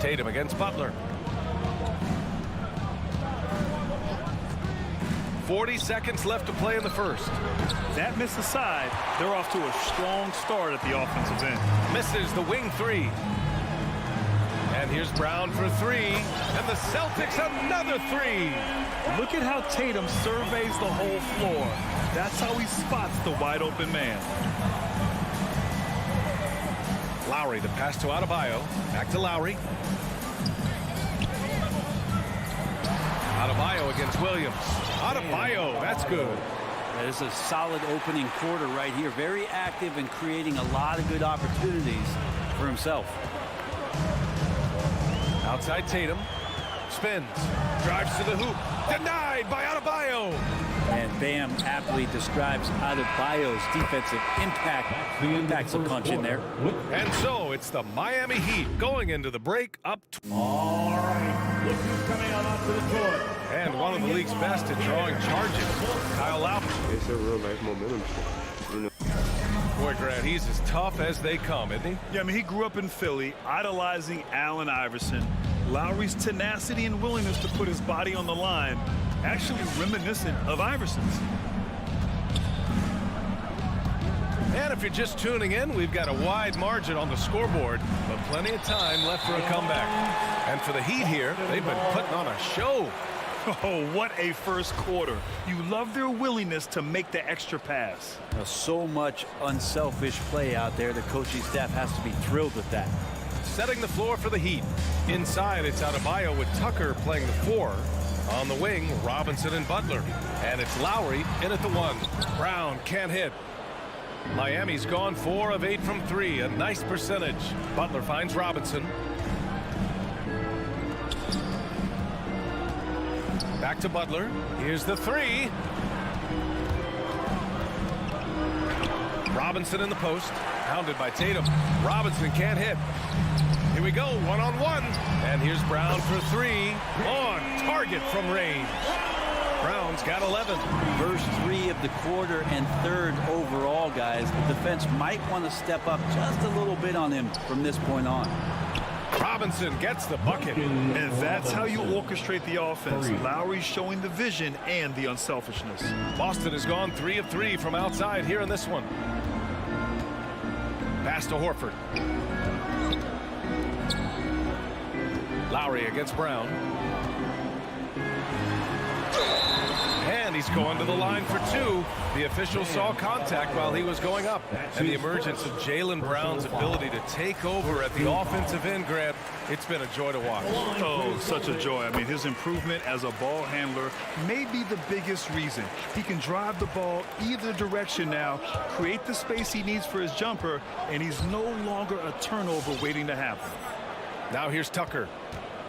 Tatum against Butler. 40 seconds left to play in the first. That miss aside, they're off to a strong start at the offensive end. Misses the wing 3. And And here's Brown for three. And the Celtics another three. Look at how Tatum surveys the whole floor. That's how he spots the wide open man. Lowry, the pass to Adebayo. Back to Lowry. Adebayo against Williams. Adebayo, that's good. That is a solid opening quarter right here. Very active and creating a lot of good opportunities for himself. Outside Tatum. Spins. Drives to the hoop. Denied by Adebayo. And Bam aptly describes Adebayo's defensive impact. That's a punch in there. And so it's the Miami Heat going into the break up. All right, look who's coming out onto the court. And one of the league's best at drawing charges, Kyle Lowry. It's a real life momentum. Boy, Grant, he's as tough as they come, isn't he? Yeah, I mean, he grew up in Philly, idolizing Allen Iverson. Lowry's tenacity and willingness to put his body on the line, actually reminiscent of Iverson's. And if you're just tuning in, we've got a wide margin on the scoreboard, but plenty of time left for a comeback. And for the Heat here, they've been putting on a show. Oh, what a first quarter. You love their willingness to make the extra pass. So much unselfish play out there. The coaching staff has to be thrilled with that. Setting the floor for the Heat. Inside, it's Adebayo with Tucker playing the 4. On the wing, Robinson and Butler. And it's Lowry in at the 1. Brown can't hit. Miami's gone 4 of 8 from 3. A nice percentage. Butler finds Robinson. Back to Butler. Here's the 3. Robinson in the post. Hounded by Tatum. Robinson can't hit. Here we go, one-on-one. And here's Brown for 3. On target from range. Brown's got 11. First 3 of the quarter and 3rd overall, guys. The defense might want to step up just a little bit on him from this point on. Robinson gets the bucket. And that's how you orchestrate the offense. Lowry showing the vision and the unselfishness. Boston has gone 3 of 3 from outside here in this one. Pass to Horford. Lowry against Brown. And he's going to the line for 2. The official saw contact while he was going up. And the emergence of Jalen Brown's ability to take over at the offensive end, Grant, it's been a joy to watch. Oh, such a joy. I mean, his improvement as a ball handler may be the biggest reason. He can drive the ball either direction now, create the space he needs for his jumper, and he's no longer a turnover waiting to happen. Now here's Tucker.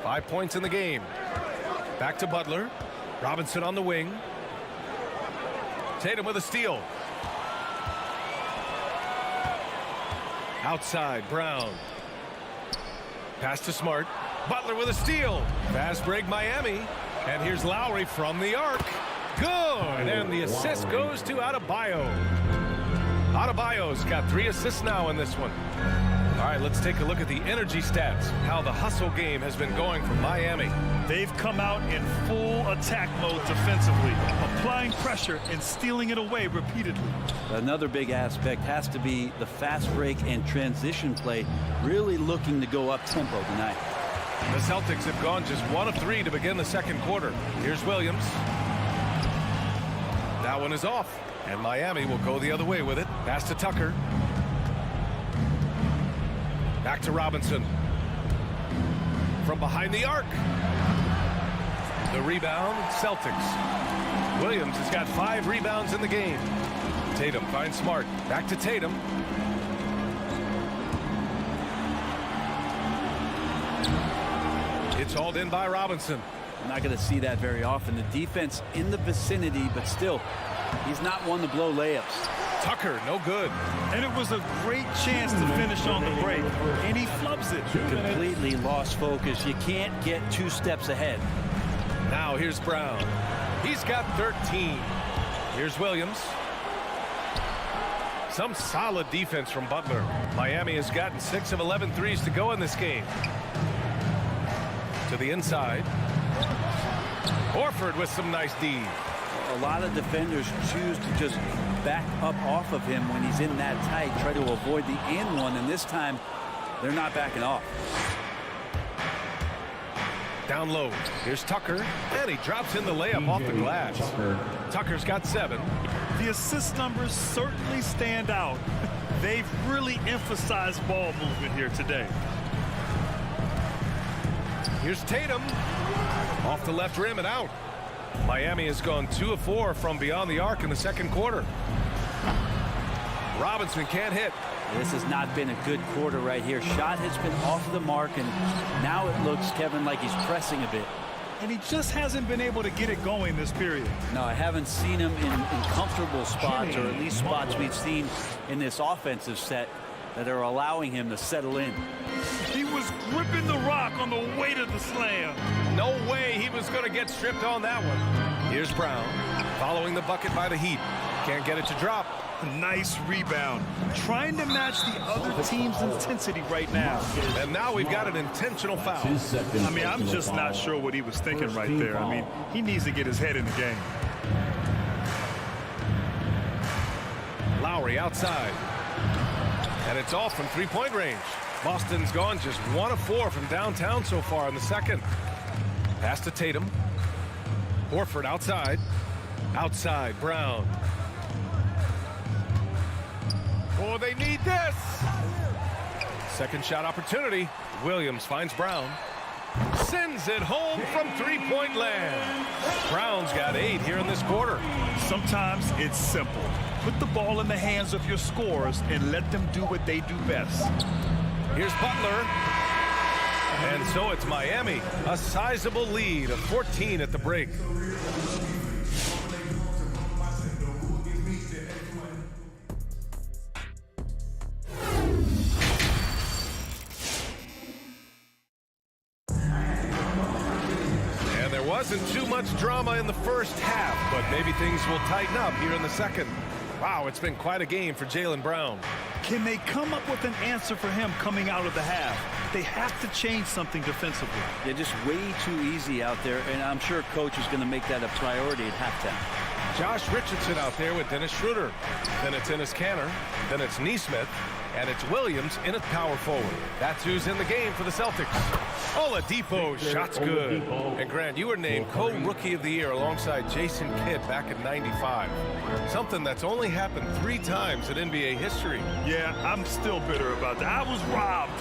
5 points in the game. Back to Butler. Robinson on the wing. Tatum with a steal. Outside, Brown. Pass to Smart. Butler with a steal. Fast break, Miami. And here's Lowry from the arc. Good. And the assist goes to Adebayo. Adebayo's got 3 assists now in this one. All right, let's take a look at the energy stats, how the hustle game has been going for Miami. They've come out in full attack mode defensively, applying pressure and stealing it away repeatedly. Another big aspect has to be the fast break and transition play, really looking to go up tempo tonight. The Celtics have gone just 1 of 3 to begin the second quarter. Here's Williams. That one is off, and Miami will go the other way with it. Pass to Tucker. Back to Robinson. From behind the arc. The rebound, Celtics. Williams has got 5 rebounds in the game. Tatum finds Smart. Back to Tatum. It's hauled in by Robinson. I'm not going to see that very often. The defense in the vicinity, but still, he's not one to blow layups. Tucker, no good. And it was a great chance to finish on the break, and he flubs it. Completely lost focus. You can't get 2 steps ahead. Now here's Brown. He's got 13. Here's Williams. Some solid defense from Butler. Miami has gotten 6 of 11 threes to go in this game. To the inside. Horford with some nice D. A lot of defenders choose to just back up off of him when he's in that tight, try to avoid the and one, and this time they're not backing off. Down low. Here's Tucker. And he drops in the layup off the glass. Tucker's got 7. The assist numbers certainly stand out. They've really emphasized ball movement here today. Here's Tatum. Off the left rim and out. Miami has gone 2 of 4 from beyond the arc in the second quarter. Robinson can't hit. This has not been a good quarter right here. Shot has been off the mark, and now it looks, Kevin, like he's pressing a bit. And he just hasn't been able to get it going this period. No, I haven't seen him in comfortable spots, or at least spots we've seen in this offensive set that are allowing him to settle in. He was gripping the rock on the way to the slam. No way he was going to get stripped on that one. Here's Brown following the bucket by the Heat. Can't get it to drop. Nice rebound. Trying to match the other team's intensity right now. And now we've got an intentional foul. I mean, I'm just not sure what he was thinking right there. I mean, he needs to get his head in the game. Lowry outside. And it's off from three-point range. Boston's gone just 1 of 4 from downtown so far in the second. Pass to Tatum. Horford outside. Outside, Brown. Oh, they need this. Second shot opportunity. Williams finds Brown. Sends it home from three-point land. Brown's got 8 here in this quarter. Sometimes it's simple. Put the ball in the hands of your scorers and let them do what they do best. Here's Butler. And so it's Miami. A sizable lead of 14 at the break. Wasn't too much drama in the first half, but maybe things will tighten up here in the second. Wow, it's been quite a game for Jalen Brown. Can they come up with an answer for him coming out of the half? They have to change something defensively. They're just way too easy out there, and I'm sure coach is going to make that a priority at halftime. Josh Richardson out there with Dennis Schroeder. Then it's Enes Kanter. Then it's Nesmith. And it's Williams in at power forward. That's who's in the game for the Celtics. Oladipo, shot's good. And Grant, you were named co-rookie of the year alongside Jason Kidd back in '95. Something that's only happened 3 times in NBA history. Yeah, I'm still bitter about that. I was robbed.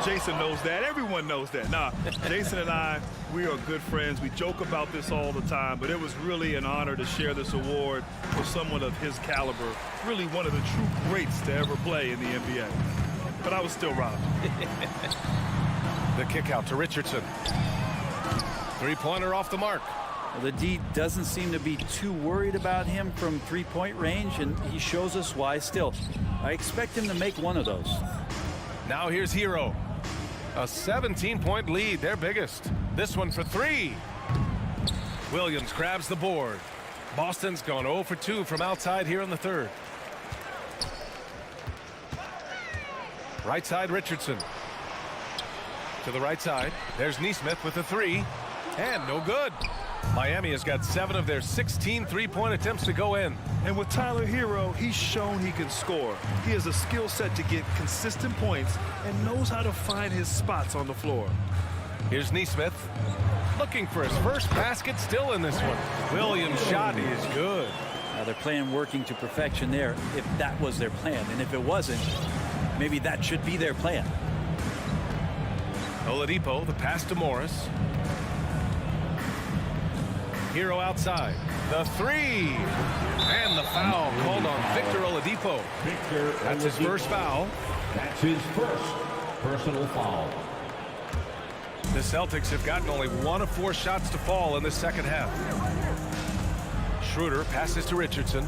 Jason knows that. Everyone knows that. Nah, Jason and I, we are good friends. We joke about this all the time, but it was really an honor to share this award with someone of his caliber. Really one of the true greats to ever play in the NBA. But I was still robbed. The kick out to Richardson. Three-pointer off the mark. Well, the D doesn't seem to be too worried about him from three-point range, and he shows us why still. I expect him to make one of those. Now here's Hero. A 17-point lead, their biggest. This one for 3. Williams grabs the board. Boston's gone 0 for 2 from outside here in the third. Right side, Richardson. To the right side. There's Nesmith with a 3. And no good. Miami has got 7 of their 16 three-point attempts to go in. And with Tyler Hero, he's shown he can score. He has a skill set to get consistent points and knows how to find his spots on the floor. Here's Nesmith. Looking for his first basket, still in this one. Williams' shot is good. Now they're playing working to perfection there, if that was their plan. And if it wasn't, maybe that should be their plan. Oladipo, the pass to Morris. Hero outside. The 3. And the foul called on Victor Oladipo. That's his first foul. That's his first personal foul. The Celtics have gotten only 1 of 4 shots to fall in the second half. Schroeder passes to Richardson.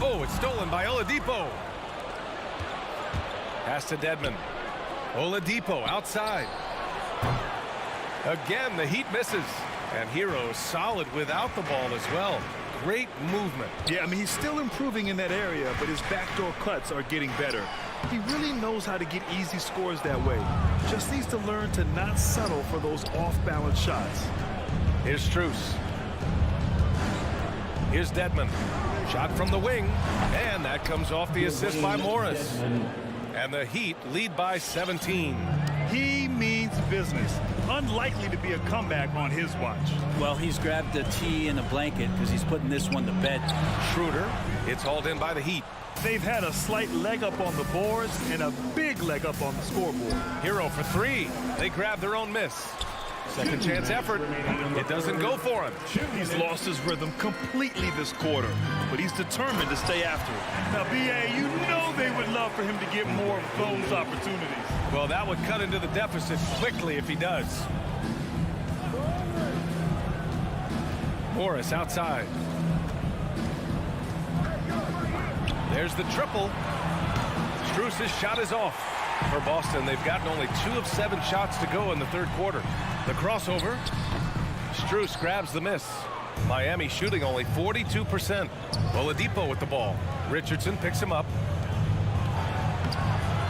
Oh, it's stolen by Oladipo. Pass to Dedmon. Oladipo outside. Again, the Heat misses. And Hero solid without the ball as well. Great movement. Yeah, I mean, he's still improving in that area, but his backdoor cuts are getting better. He really knows how to get easy scores that way. Just needs to learn to not settle for those off-balance shots. Here's Strus. Here's Dedmon. Shot from the wing. And that comes off the assist by Morris. And the Heat lead by 17. He means business. Unlikely to be a comeback on his watch. Well, he's grabbed a tee and a blanket because he's putting this one to bed. Schroeder, it's hauled in by the Heat. They've had a slight leg up on the boards and a big leg up on the scoreboard. Hero for three. They grab their own miss. Second chance effort. It doesn't go for him. He's lost his rhythm completely this quarter, but he's determined to stay after it. Now, B.A., you know they would love for him to get more of those opportunities. Well, that would cut into the deficit quickly if he does. Morris outside. There's the triple. Strus's shot is off. For Boston, they've gotten only 2 of 7 shots to go in the third quarter. The crossover. Strus grabs the miss. Miami shooting only 42%. Oladipo with the ball. Richardson picks him up.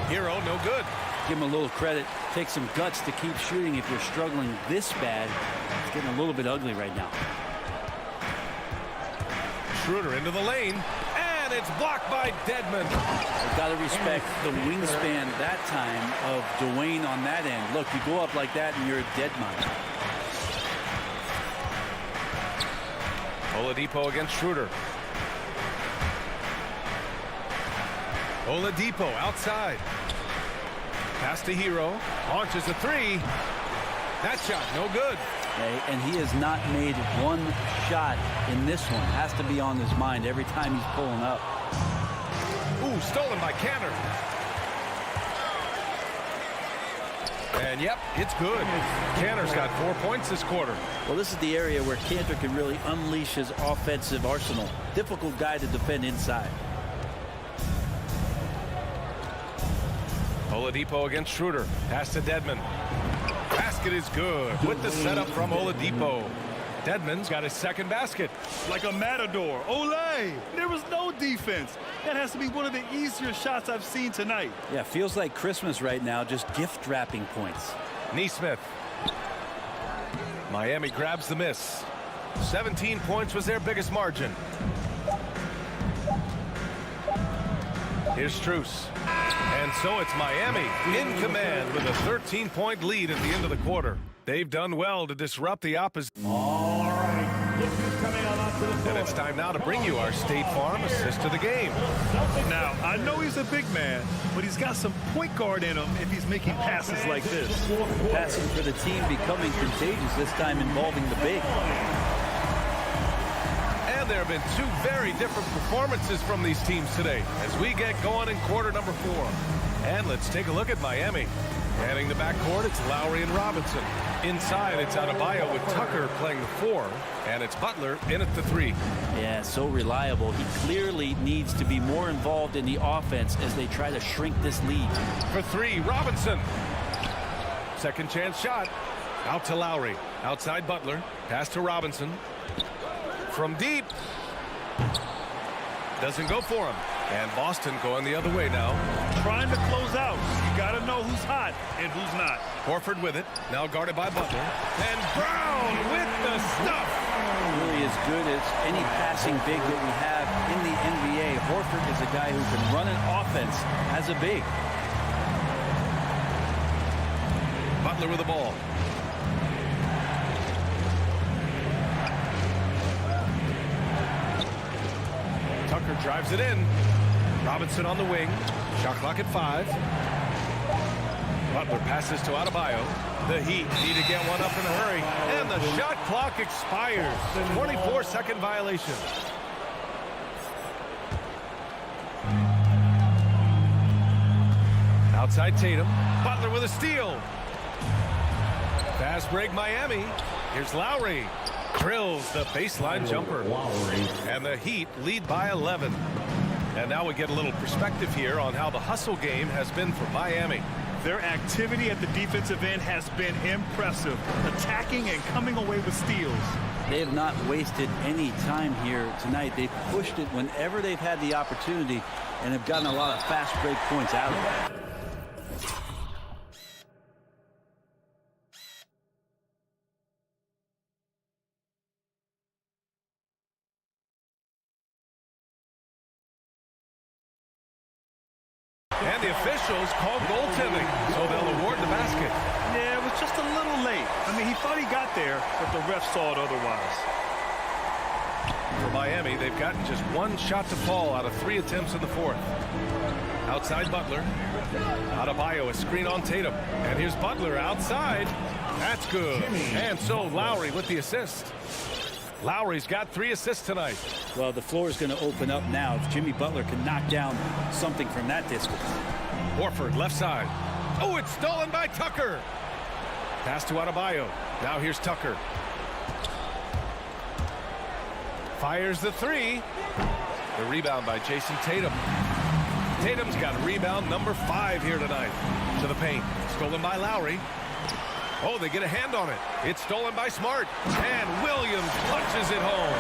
Hero, no good. Give him a little credit. Take some guts to keep shooting if you're struggling this bad. It's getting a little bit ugly right now. Schroeder into the lane. And it's blocked by Dedmon. You've got to respect the wingspan that time of Dwayne on that end. Look, you go up like that and you're a dead man. Oladipo against Schroeder. Oladipo outside. Pass to Hero. Launches a three. That shot no good. Okay, and he has not made one shot in this one. Has to be on his mind every time he's pulling up. Ooh, stolen by Cantor. And yep, it's good. Cantor's got 4 points this quarter. Well, this is the area where Cantor can really unleash his offensive arsenal. Difficult guy to defend inside. Oladipo against Schroeder. Pass to Dedmon. Basket is good with the setup from Oladipo. Dedmon's got his second basket. Like a matador. Olay! There was no defense. That has to be one of the easier shots I've seen tonight. Yeah, feels like Christmas right now, just gift wrapping points. Nesmith. Miami grabs the miss. 17 points was their biggest margin. Here's Strus. And so it's Miami in command with a 13-point lead at the end of the quarter. They've done well to disrupt the opposition. All right. Look who's coming on to the floor. And it's time now to bring you our State Farm assist to the game. Now, I know he's a big man, but he's got some point guard in him if he's making passes like this. Passing for the team becoming contagious, this time involving the big. And there have been 2 very different performances from these teams today as we get going in quarter number 4. And let's take a look at Miami. Manning the backcourt, it's Lowry and Robinson. Inside, it's Adebayo with Tucker playing the 4. And it's Butler in at the 3. Yeah, so reliable. He clearly needs to be more involved in the offense as they try to shrink this lead. For 3, Robinson. Second chance shot. Out to Lowry. Outside Butler. Pass to Robinson. From deep. Doesn't go for him. And Boston going the other way now. Trying to close out. You got to know who's hot and who's not. Horford with it. Now guarded by Butler. And Brown with the stuff. Really as good as any passing big that we have in the NBA. Horford is a guy who can run an offense as a big. Butler with the ball. Tucker drives it in. Robinson on the wing. Shot clock at 5. Butler passes to Adebayo. The Heat need to get one up in a hurry. And the shot clock expires. 24-second violation. Outside Tatum. Butler with a steal. Fast break Miami. Here's Lowry. Drills the baseline jumper. And the Heat lead by 11. And now we get a little perspective here on how the hustle game has been for Miami. Their activity at the defensive end has been impressive, attacking and coming away with steals. They have not wasted any time here tonight. They've pushed it whenever they've had the opportunity and have gotten a lot of fast break points out of it. And the officials called goaltending, so they'll award the basket. Yeah, it was just a He thought he got there, but the ref saw it otherwise. For Miami, they've gotten just one shot to fall out of 3 attempts in the fourth. Outside Butler. Adebayo, a screen on Tatum. And here's Butler outside. That's good. And so Lowry with the assist. Lowry's got 3 assists tonight. Well, the floor is going to open up now if Jimmy Butler can knock down something from that distance. Horford, left side. Oh, it's stolen by Tucker. Pass to Adebayo. Now here's Tucker. Fires the 3. The rebound by Jason Tatum. Tatum's got rebound number 5 here tonight. To the paint. Stolen by Lowry. Oh, they get a hand on it. It's stolen by Smart. And Williams punches it home.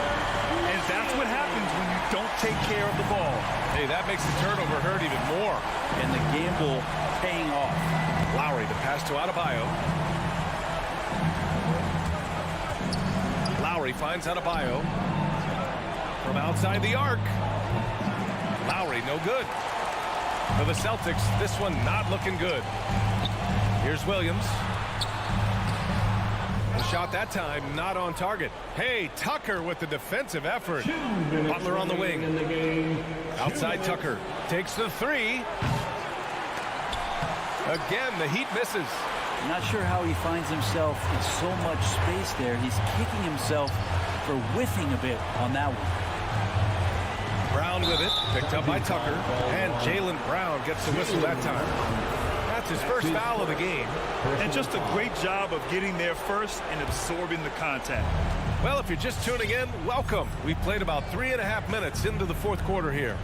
And that's what happens when you don't take care of the ball. Hey, that makes the turnover hurt even more. And the gamble paying off. Lowry, the pass to Adebayo. Lowry finds Adebayo. From outside the arc. Lowry, no good. For the Celtics, this one not looking good. Here's Williams. The shot that time not on target. Hey, Tucker with the defensive effort. Butler on the wing. Outside Tucker. Takes the 3. Again, the Heat misses. I'm not sure how he finds himself in so much space there. He's kicking himself for whiffing a bit on that one. Brown with it. Picked up by Tucker. And Jalen Brown gets the whistle that time. That's his first foul of the game. And just a great job of getting there first and absorbing the contact. Well, if you're just tuning in, welcome. We've played about 3.5 minutes into the fourth quarter here.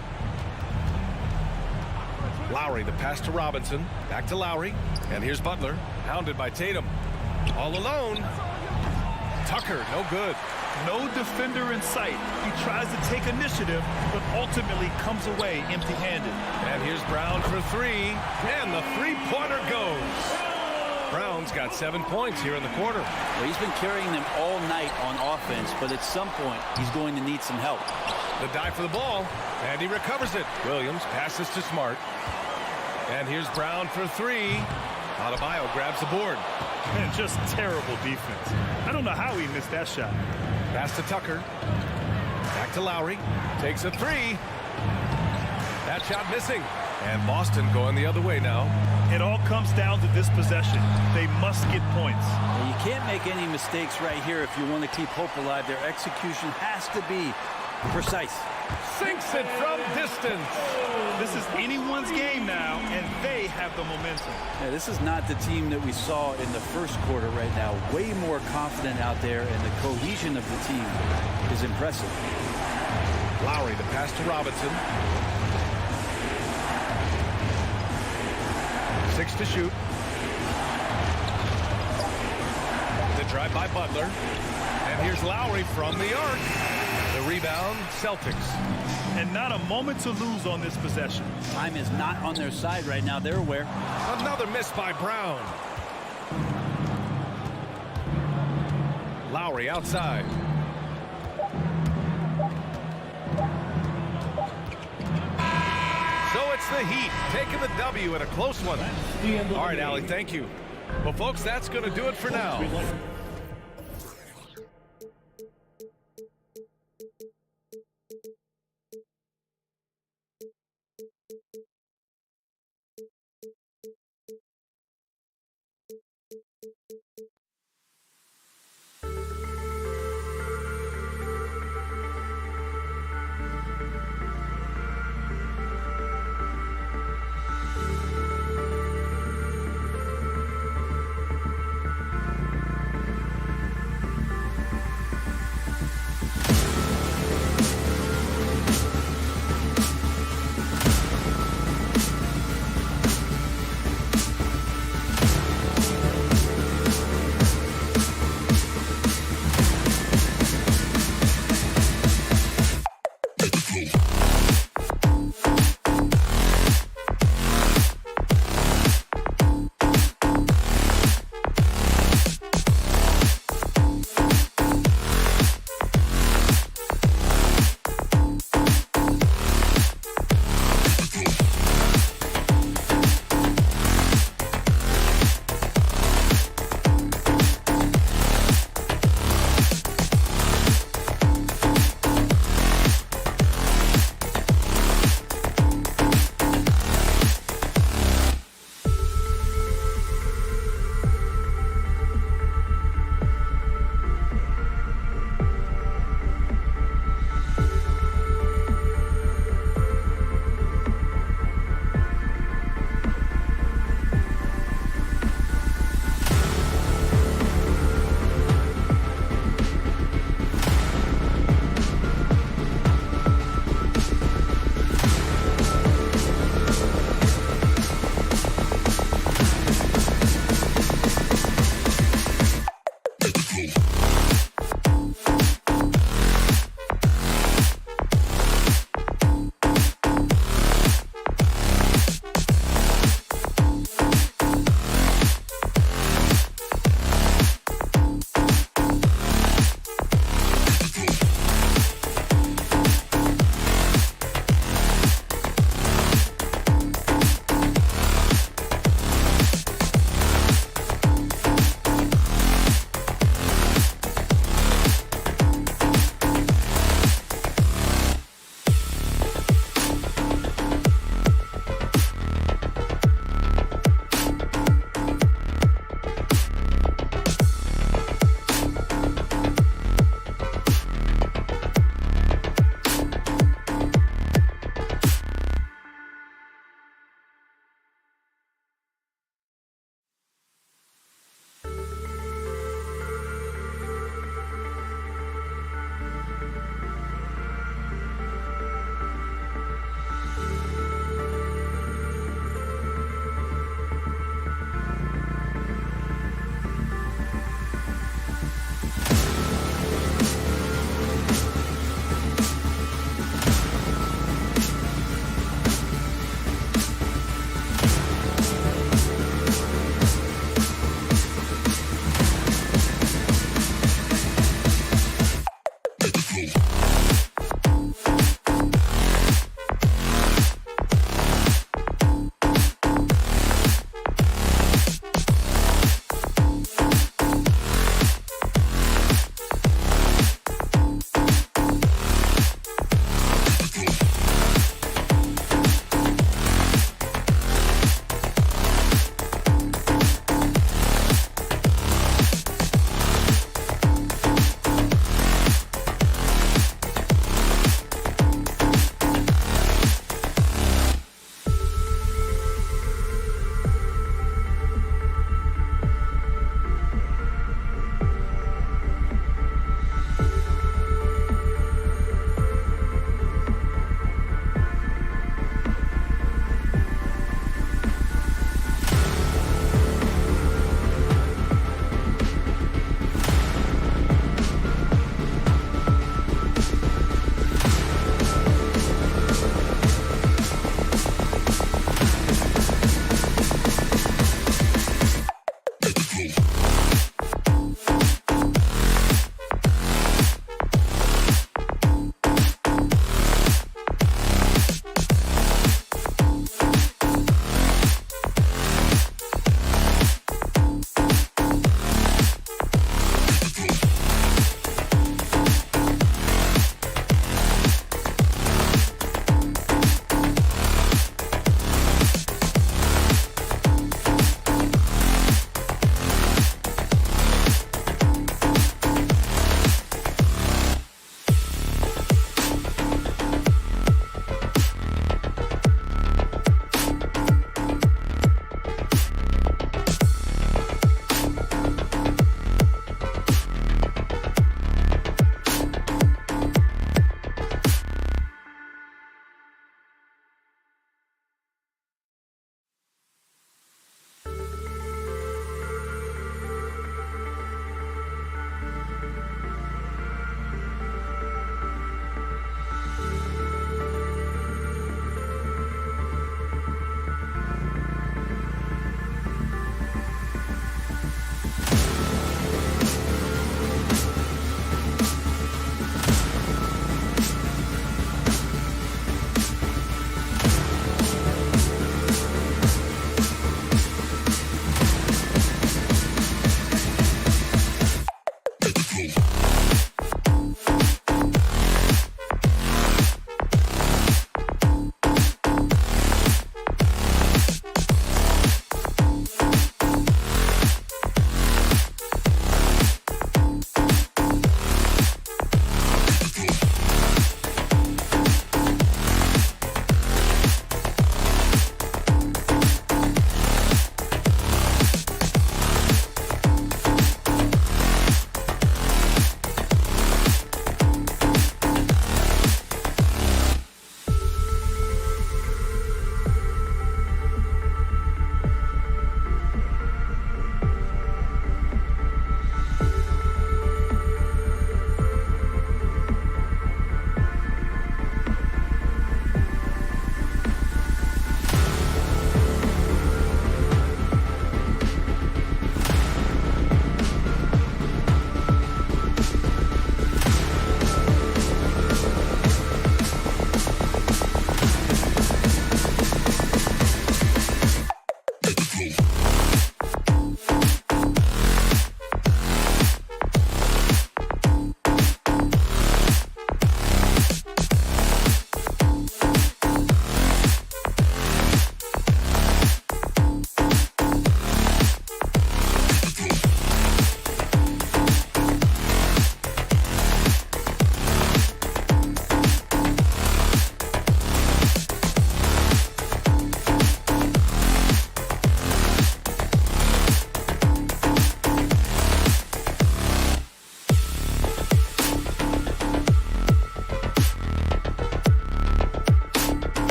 Lowry, the pass to Robinson. Back to Lowry. And here's Butler. Hounded by Tatum. All alone. Tucker, no good. No defender in sight. He tries to take initiative, but ultimately comes away empty-handed. And here's Brown for 3. And the 3-pointer goes. Brown's got 7 points here in the quarter. Well, he's been carrying them all night on offense, but at some point, he's going to need some help. The dive for the ball, and he recovers it. Williams passes to Smart. And here's Brown for 3. Adebayo grabs the board. And just terrible defense. I don't know how he missed that shot. Pass to Tucker. Back to Lowry. Takes a 3. That shot missing. And Boston going the other way now. It all comes down to this possession. They must get points. Well, you can't make any mistakes right here if you want to keep hope alive. Their execution has to be precise. Sinks it from distance. This is anyone's game now, and they have the momentum. Yeah, this is not the team that we saw in the first quarter right now. Way more confident out there, and the cohesion of the team is impressive. Lowry, the pass to Robinson. 6 to shoot. The drive by Butler. And here's Lowry from the arc. The rebound, Celtics. And not a moment to lose on this possession. Time is not on their side right now. They're aware. Another miss by Brown. Lowry outside. So it's the Heat taking the W in a close one. All right, Allie, thank you. Well, folks, that's going to do it for now.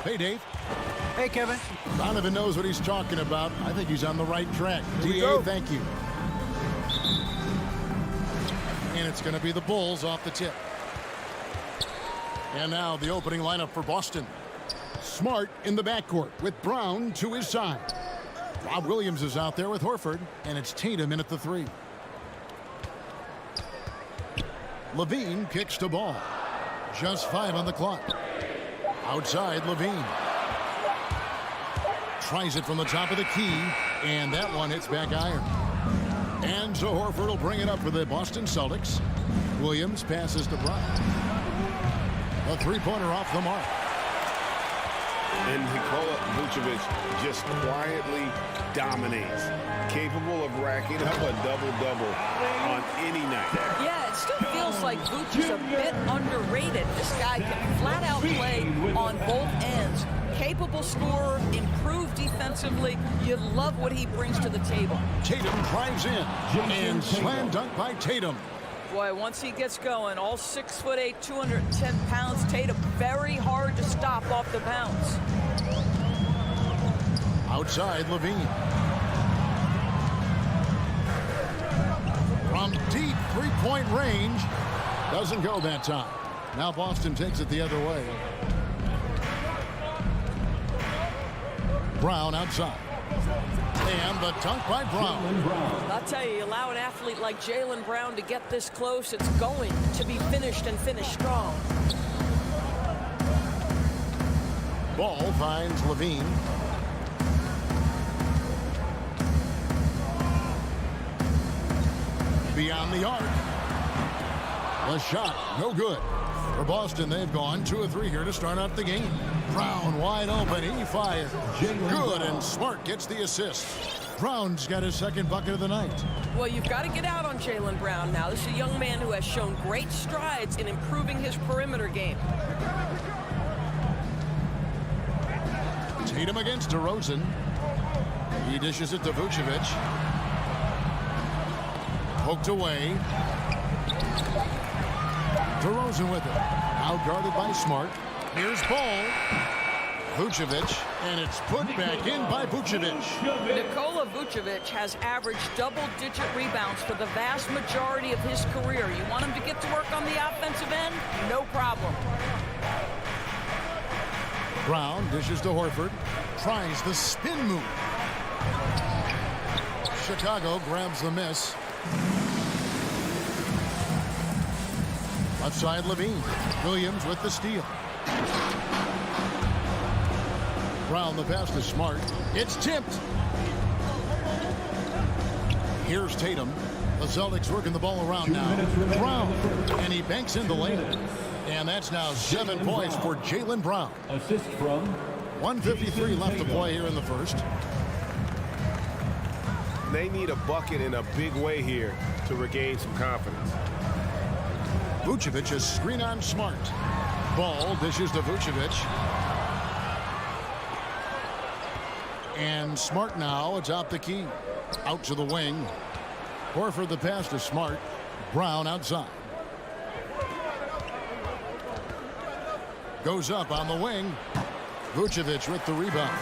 Hey, Dave. Hey, Kevin. Donovan knows what he's talking about. I think he's on the right track. DA, thank you. And it's going to be the Bulls off the tip. And now the opening lineup for Boston. Smart in the backcourt with Brown to his side. Rob Williams is out there with Horford, and it's Tatum in at the 3. Levine kicks to ball. Just 5 on the clock. Outside, Levine. Tries it from the top of the key, and that one hits back iron. And so Horford will bring it up for the Boston Celtics. Williams passes to Brown. A three-pointer off the mark. And Nikola Vucevic just quietly dominates. Capable of racking up a double-double on any night. Yeah, it still feels like Vuce is a bit underrated. This guy can flat out play on both ends. Capable scorer, improved defensively. You love what he brings to the table. Tatum drives in and slam dunk by Tatum. Boy, once he gets going, all 6'8", 210 pounds, Tatum very hard to stop off the bounce. Outside, Levine. From deep three-point range. Doesn't go that time. Now Boston takes it the other way. Brown outside. And the dunk by Brown. I'll tell you, allow an athlete like Jalen Brown to get this close, it's going to be finished and finished strong. Ball finds Levine. Beyond the arc. The shot, no good. For Boston, they've gone 2 of 3 here to start out the game. Brown wide open, he fires. Good, and Smart gets the assist. Brown's got his second bucket of the night. Well, you've got to get out on Jalen Brown now. This is a young man who has shown great strides in improving his perimeter game. Tatum against DeRozan. He dishes it to Vucevic. Poked away. DeRozan with it. Out guarded by Smart. Here's Ball. Vucevic, and it's put back in by Vucevic. Nikola Vucevic has averaged double-digit rebounds for the vast majority of his career. You want him to get to work on the offensive end? No problem. Brown dishes to Horford. Tries the spin move. Chicago grabs the miss. Left side Levine. Williams with the steal. Brown the pass to Smart. It's tipped. Here's Tatum. The Celtics working the ball around now. Brown. And he banks in the lane. And that's now 7 points for Jalen Brown. Assist from 1:53 left to play here in the first. They need a bucket in a big way here to regain some confidence. Vucevic is screen on Smart. Ball dishes to Vucevic. And Smart now atop the key. Out to the wing. Horford the pass to Smart. Brown outside. Goes up on the wing. Vucevic with the rebound.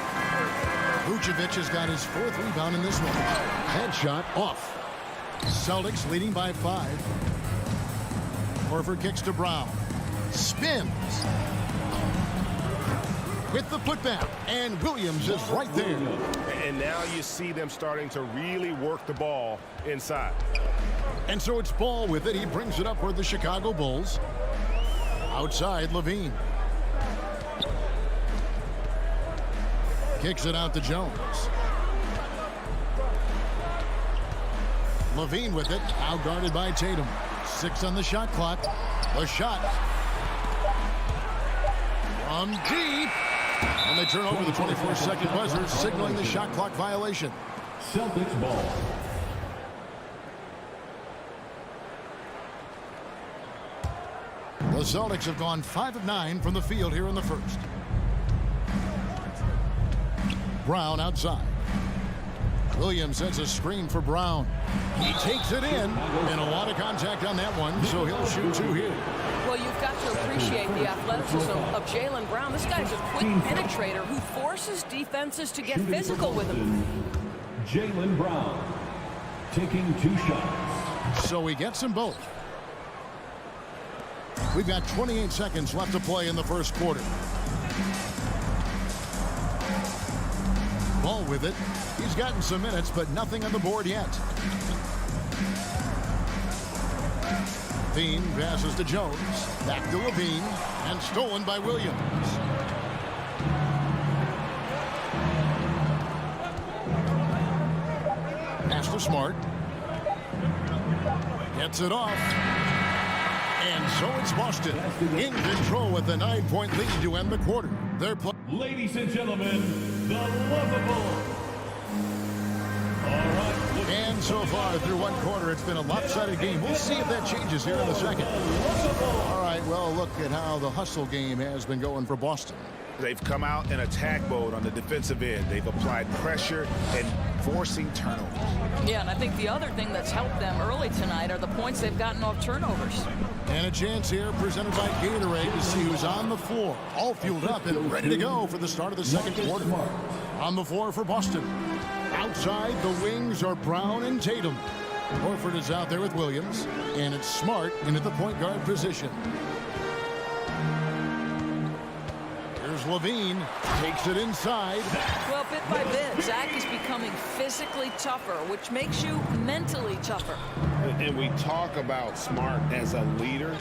Vucevic has got his 4th rebound in this one. Headshot off. Celtics leading by 5. Horford kicks to Brown. Spins. With the putback. And Williams is right there. And now you see them starting to really work the ball inside. And so it's Ball with it. He brings it up for the Chicago Bulls. Outside Levine. Kicks it out to Jones. Levine with it. Out guarded by Tatum. 6 on the shot clock. The shot. From deep. And they turn over the 24-second buzzer, signaling the shot clock violation. Celtics ball. The Celtics have gone 5 of 9 from the field here in the first. Brown outside. Williams sets a screen for Brown. He takes it in, and a lot of contact on that one, so he'll shoot 2 here. Well, you've got to appreciate the athleticism of Jalen Brown. This guy's a quick penetrator who forces defenses to get physical with him. Jalen Brown taking 2 shots. So he gets them both. We've got 28 seconds left to play in the first quarter. Ball with it. He's gotten some minutes, but nothing on the board yet. Levine passes to Jones. Back to Levine. And stolen by Williams. Pass to Smart. Gets it off. And so it's Boston in control with a 9-point lead to end the quarter. They're Ladies and gentlemen, the lovable. And so far through one quarter, it's been a lopsided game. We'll see if that changes here in the second. All right, well, look at how the hustle game has been going for Boston. They've come out in attack mode on the defensive end. They've applied pressure and forcing turnovers. Yeah, and I think the other thing that's helped them early tonight are the points they've gotten off turnovers. And a chance here presented by Gatorade to see who's on the floor. All fueled up and ready to go for the start of the second quarter. On the floor for Boston. Outside, the wings are Brown and Tatum. Horford is out there with Williams. And it's Smart into the point guard position. Here's Here's Levine. Takes it inside. Well, bit by bit, Zach is becoming physically tougher, which makes you mentally tougher. And we talk about Smart as a leader.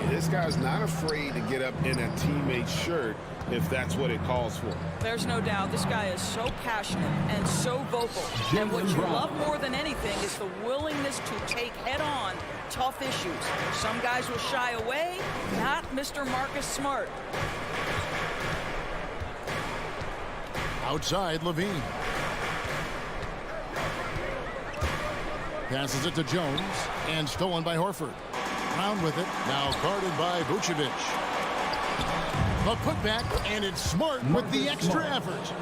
This guy's not afraid to get up in a teammate's shirt if that's what it calls for. There's no doubt this guy is so passionate and so vocal. And what you love more than anything is the willingness to take head-on tough issues. Some guys will shy away, not Mr. Marcus Smart. Outside, Levine. Passes it to Jones, and stolen by Horford. Brown with it, now guarded by Vucevic. The putback, and it's Smart with the extra effort.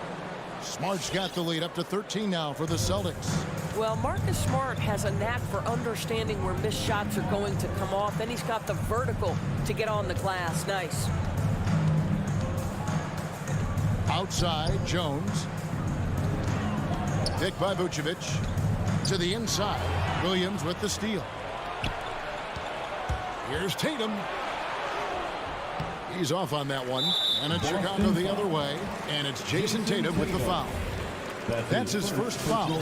Smart's got the lead up to 13 now for the Celtics. Well, Marcus Smart has a knack for understanding where missed shots are going to come off. Then he's got the vertical to get on the glass. Nice. Outside, Jones. Picked by Vucevic. To the inside. Williams with the steal. Here's Tatum. He's off on that one. And it's Chicago the other way. And it's Jason Tatum with the foul. That's his first foul.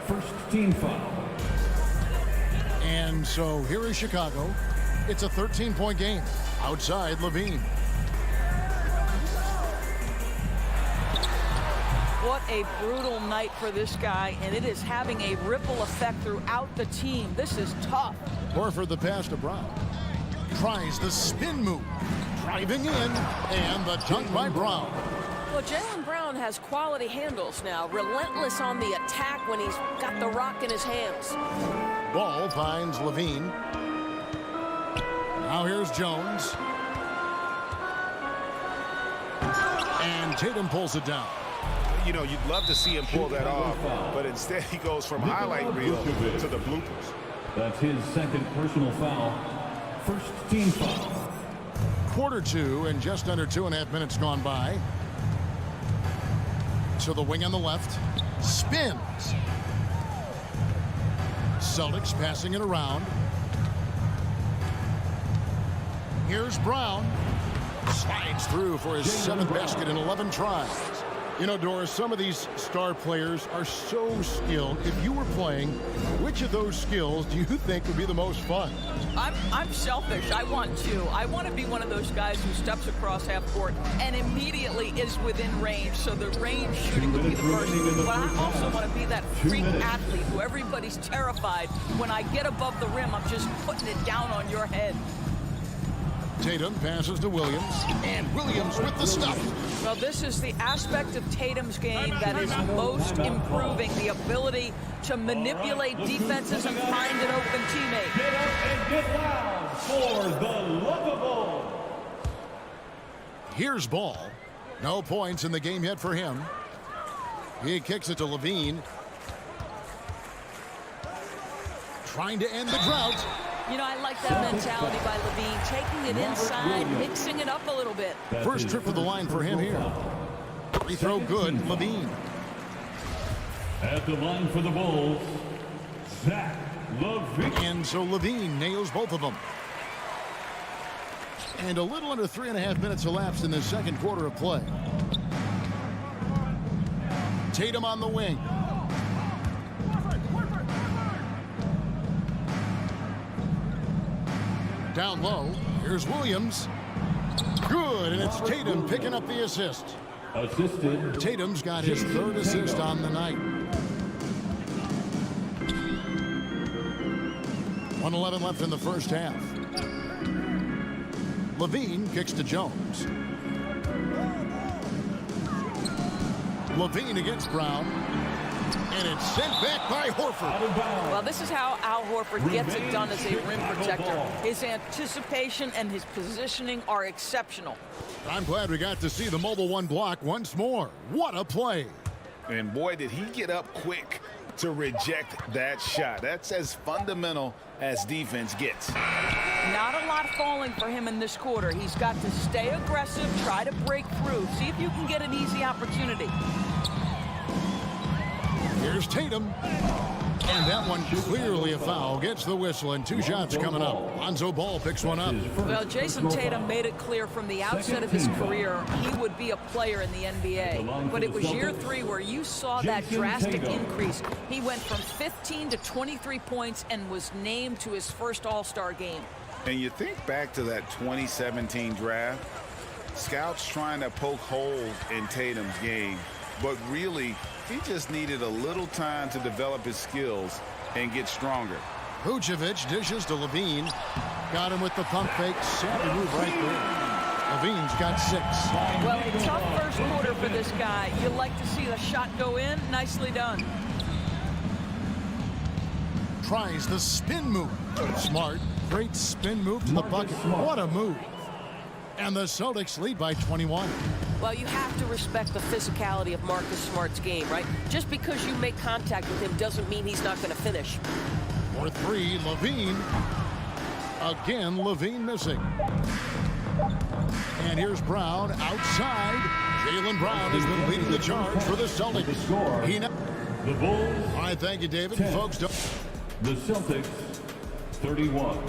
First team foul. And so here is Chicago. It's a 13-point game. Outside, Levine. What a brutal night for this guy, and it is having a ripple effect throughout the team. This is tough. Horford the pass to Brown. Tries the spin move. Driving in, and the dunk by Brown. Well, Jalen Brown has quality handles now. Relentless on the attack when he's got the rock in his hands. Ball finds Levine. Now here's Jones. And Tatum pulls it down. You know, you'd love to see him pull that off, but instead he goes from highlight reel to the bloopers. That's his second personal foul. First team foul. Quarter two, and just under 2.5 minutes gone by. To the wing on the left. Spins. Celtics passing it around. Here's Brown. Slides through for his 7th basket in 11 tries. You know, Doris, some of these star players are so skilled. If you were playing, which of those skills do you think would be the most fun? I'm selfish. I want to be one of those guys who steps across half court and immediately is within range. So the range shooting would be the first. But I also want to be that freak athlete who everybody's terrified. When I get above the rim, I'm just putting it down on your head. Tatum passes to Williams, and Williams with the stuff. Well, this is the aspect of Tatum's game that is most improving, the ability to manipulate defenses and find an open teammate. Get up and get loud for the lovable. Here's Ball. No points in the game yet for him. He kicks it to Levine. Trying to end the drought. You know, I like that mentality by Levine, taking it inside, mixing it up a little bit. First trip to the line for him here. Free throw good, Levine. At the line for the Bulls, Zach LaVine. And so Levine nails both of them. And a little under 3.5 minutes elapsed in the second quarter of play. Tatum on the wing. Down low, here's Williams. Good, and it's Tatum picking up the assist. Assisted. Tatum's got his 3rd assist on the night. 1:11 left in the first half. Levine kicks to Jones. Levine against Brown. And it's sent back by Horford. Well, this is how Al Horford gets it done as a rim protector. His anticipation and his positioning are exceptional. I'm glad we got to see the mobile one block once more. What a play. And boy, did he get up quick to reject that shot. That's as fundamental as defense gets. Not a lot falling for him in this quarter. He's got to stay aggressive, try to break through, see if you can get an easy opportunity. Here's Tatum. And that one clearly a foul. Gets the whistle, and 2 shots coming up. Lonzo Ball picks one up. Well, Jason Tatum made it clear from the outset of his career he would be a player in the NBA. But it was year 3 where you saw that drastic increase. He went from 15 to 23 points and was named to his first All-Star game. And you think back to that 2017 draft, scouts trying to poke holes in Tatum's game, but really he just needed a little time to develop his skills and get stronger. Vucevic dishes to Levine. Got him with the pump fake. Savvy move right there. Levine's got 6. Well, a tough first quarter for this guy. You like to see the shot go in. Nicely done. Tries the spin move. Smart. Great spin move to the bucket. What a move. And the Celtics lead by 21. Well, you have to respect the physicality of Marcus Smart's game, right? Just because you make contact with him doesn't mean he's not going to finish. For 3, Levine. Again, Levine missing. And here's Brown outside. Jalen Brown has been leading the charge for the Celtics. He The Bulls. All right, thank you, David. 10. Folks, don't. The Celtics 31.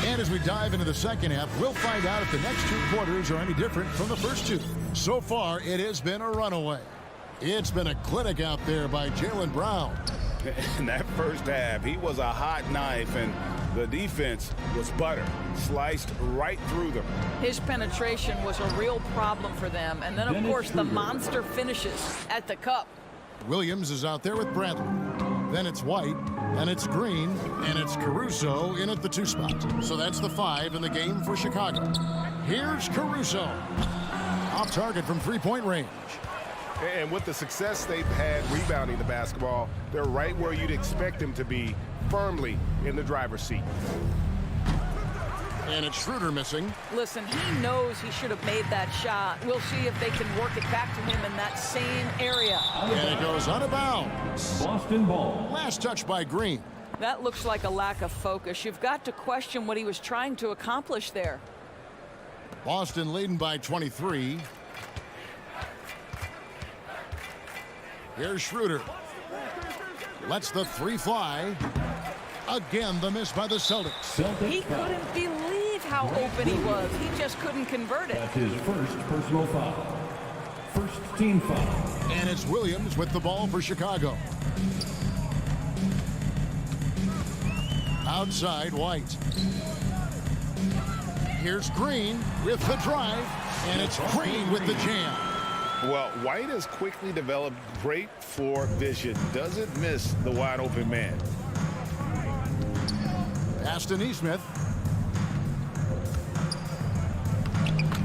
And as we dive into the second half, we'll find out if the next 2 quarters are any different from the first 2. So far, it has been a runaway. It's been a clinic out there by Jalen Brown. In that first half, he was a hot knife, and the defense was butter, sliced right through them. His penetration was a real problem for them. And then, of course, the monster finishes at the cup. Williams is out there with Bradley. Then it's White, then it's Green, and it's Caruso in at the 2 spot. So that's the 5 in the game for Chicago. Here's Caruso. Off target from 3-point range. And with the success they've had rebounding the basketball, they're right where you'd expect them to be, firmly in the driver's seat. And it's Schroeder missing. Listen, he knows he should have made that shot. We'll see if they can work it back to him in that same area. And it goes out of bounds. Boston ball. Last touch by Green. That looks like a lack of focus. You've got to question what he was trying to accomplish there. Boston leading by 23. Here's Schroeder. Lets the 3 fly. Again, the miss by the Celtics. He couldn't believe how open he was. He just couldn't convert it. That's his first personal foul. First team foul. And it's Williams with the ball for Chicago. Outside, White. Here's Green with the drive. And it's Green with the jam. Well, White has quickly developed great floor vision. Doesn't miss the wide open man. Pass to Neesmith.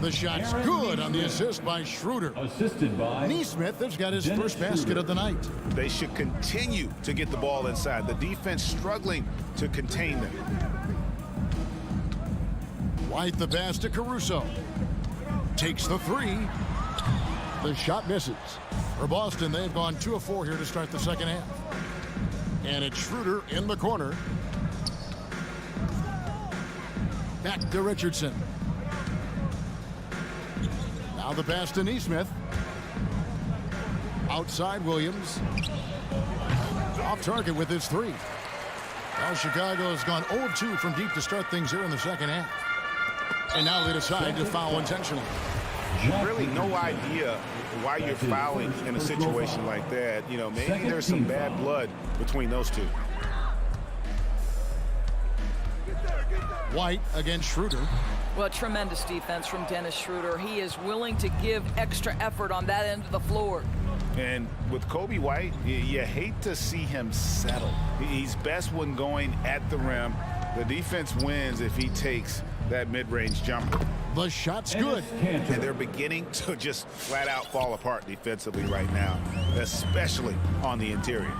The shot's good on the assist by Schroeder. Assisted by Neesmith has got his first basket of the night. They should continue to get the ball inside. The defense struggling to contain them. White the pass to Caruso. Takes the 3. The shot misses. For Boston, they've gone 2 of 4 here to start the second half. And it's Schroeder in the corner. Back to Richardson. Now the pass to Neesmith. Outside Williams. Off target with his 3. Well, Chicago has gone 0-2 from deep to start things here in the second half. And now they decide to foul intentionally. Really no idea why you're fouling in a situation like that. You know, maybe there's some bad blood between those two. White against Schroeder. Well, tremendous defense from Dennis Schroeder. He is willing to give extra effort on that end of the floor. And with Kobe White, you hate to see him settle. He's best when going at the rim. The defense wins if he takes that mid-range jumper. The shot's good. And they're beginning to just flat out fall apart defensively right now, especially on the interior.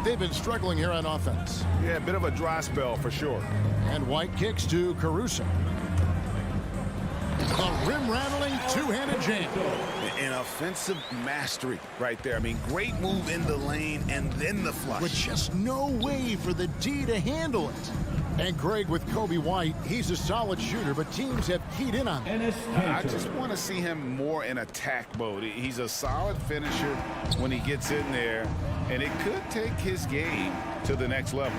They've been struggling here on offense. Yeah, a bit of a dry spell for sure. And White kicks to Caruso. The rim-rattling two-handed jam. An offensive mastery right there. I mean, great move in the lane and then the flush. With just no way for the D to handle it. And Greg, with Kobe White, he's a solid shooter, but teams have keyed in on him. I just want to see him more in attack mode. He's a solid finisher when he gets in there, and it could take his game to the next level.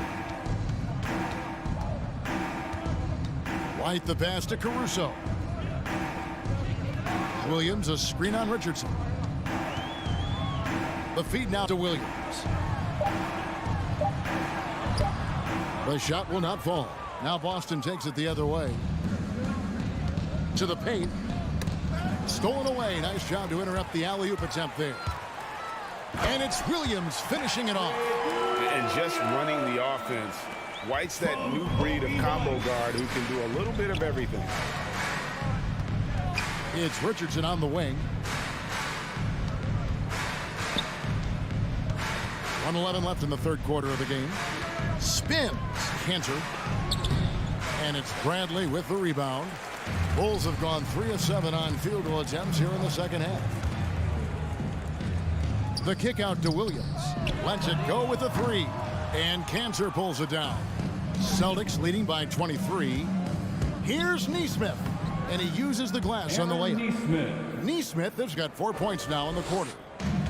White the pass to Caruso. Williams a screen on Richardson. The feed now to Williams. The shot will not fall. Now Boston takes it the other way. To the paint. Stolen away. Nice job to interrupt the alley-oop attempt there. And it's Williams finishing it off. And just running the offense. White's that new breed of combo guard who can do a little bit of everything. It's Richardson on the wing. 1:11 left in the third quarter of the game. Spins. Cantor. And it's Bradley with the rebound. Bulls have gone 3 of 7 on field goal attempts here in the second half. The kick out to Williams. Lets it go with the 3. And Cantor pulls it down. Celtics leading by 23. Here's Nesmith. And he uses the glass on the layup. Nesmith has got 4 points now in the quarter.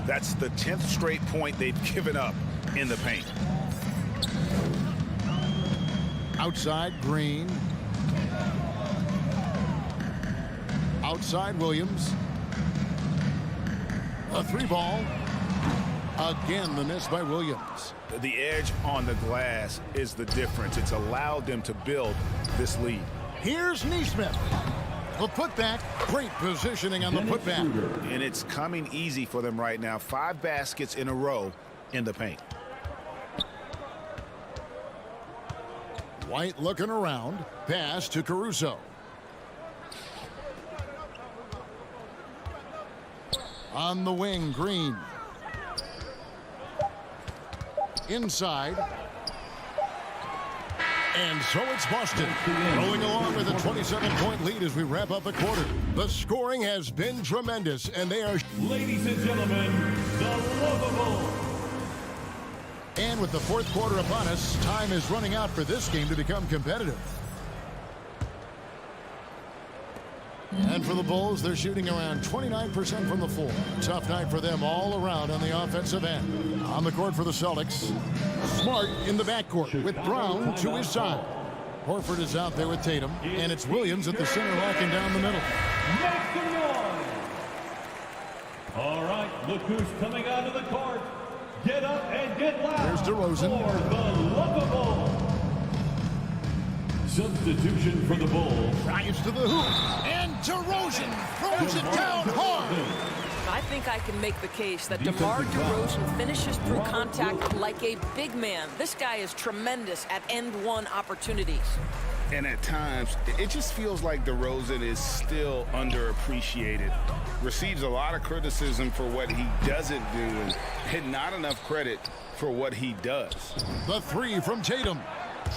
That's the 10th straight point they've given up in the paint. Outside Green. Outside Williams. A 3-ball. Again, the miss by Williams. The edge on the glass is the difference. It's allowed them to build this lead. Here's Nesmith. The putback. Great positioning on the putback. And it's coming easy for them right now. 5 baskets in a row in the paint. White looking around. Pass to Caruso. On the wing, Green. Inside. And so it's Boston rolling along with a 27-point lead as we wrap up the quarter. The scoring has been tremendous, and they are... Ladies and gentlemen, the lovable. And with the fourth quarter upon us, time is running out for this game to become competitive. And for the Bulls, they're shooting around 29% from the floor. Tough night for them all around on the offensive end. On the court for the Celtics, Smart in the backcourt with Brown to his side. Horford is out there with Tatum, and it's Williams at the center locking down the middle. Make some noise. All right, look who's coming out of the court. Get up and get loud. There's DeRozan. For the lovable. Substitution for the Bulls. Drives to the hoop. And DeRozan throws it down hard. I think I can make the case that DeMar DeRozan finishes through contact like a big man. This guy is tremendous at end-one opportunities. And at times, it just feels like DeRozan is still underappreciated. Receives a lot of criticism for what he doesn't do and not enough credit for what he does. The 3 from Tatum.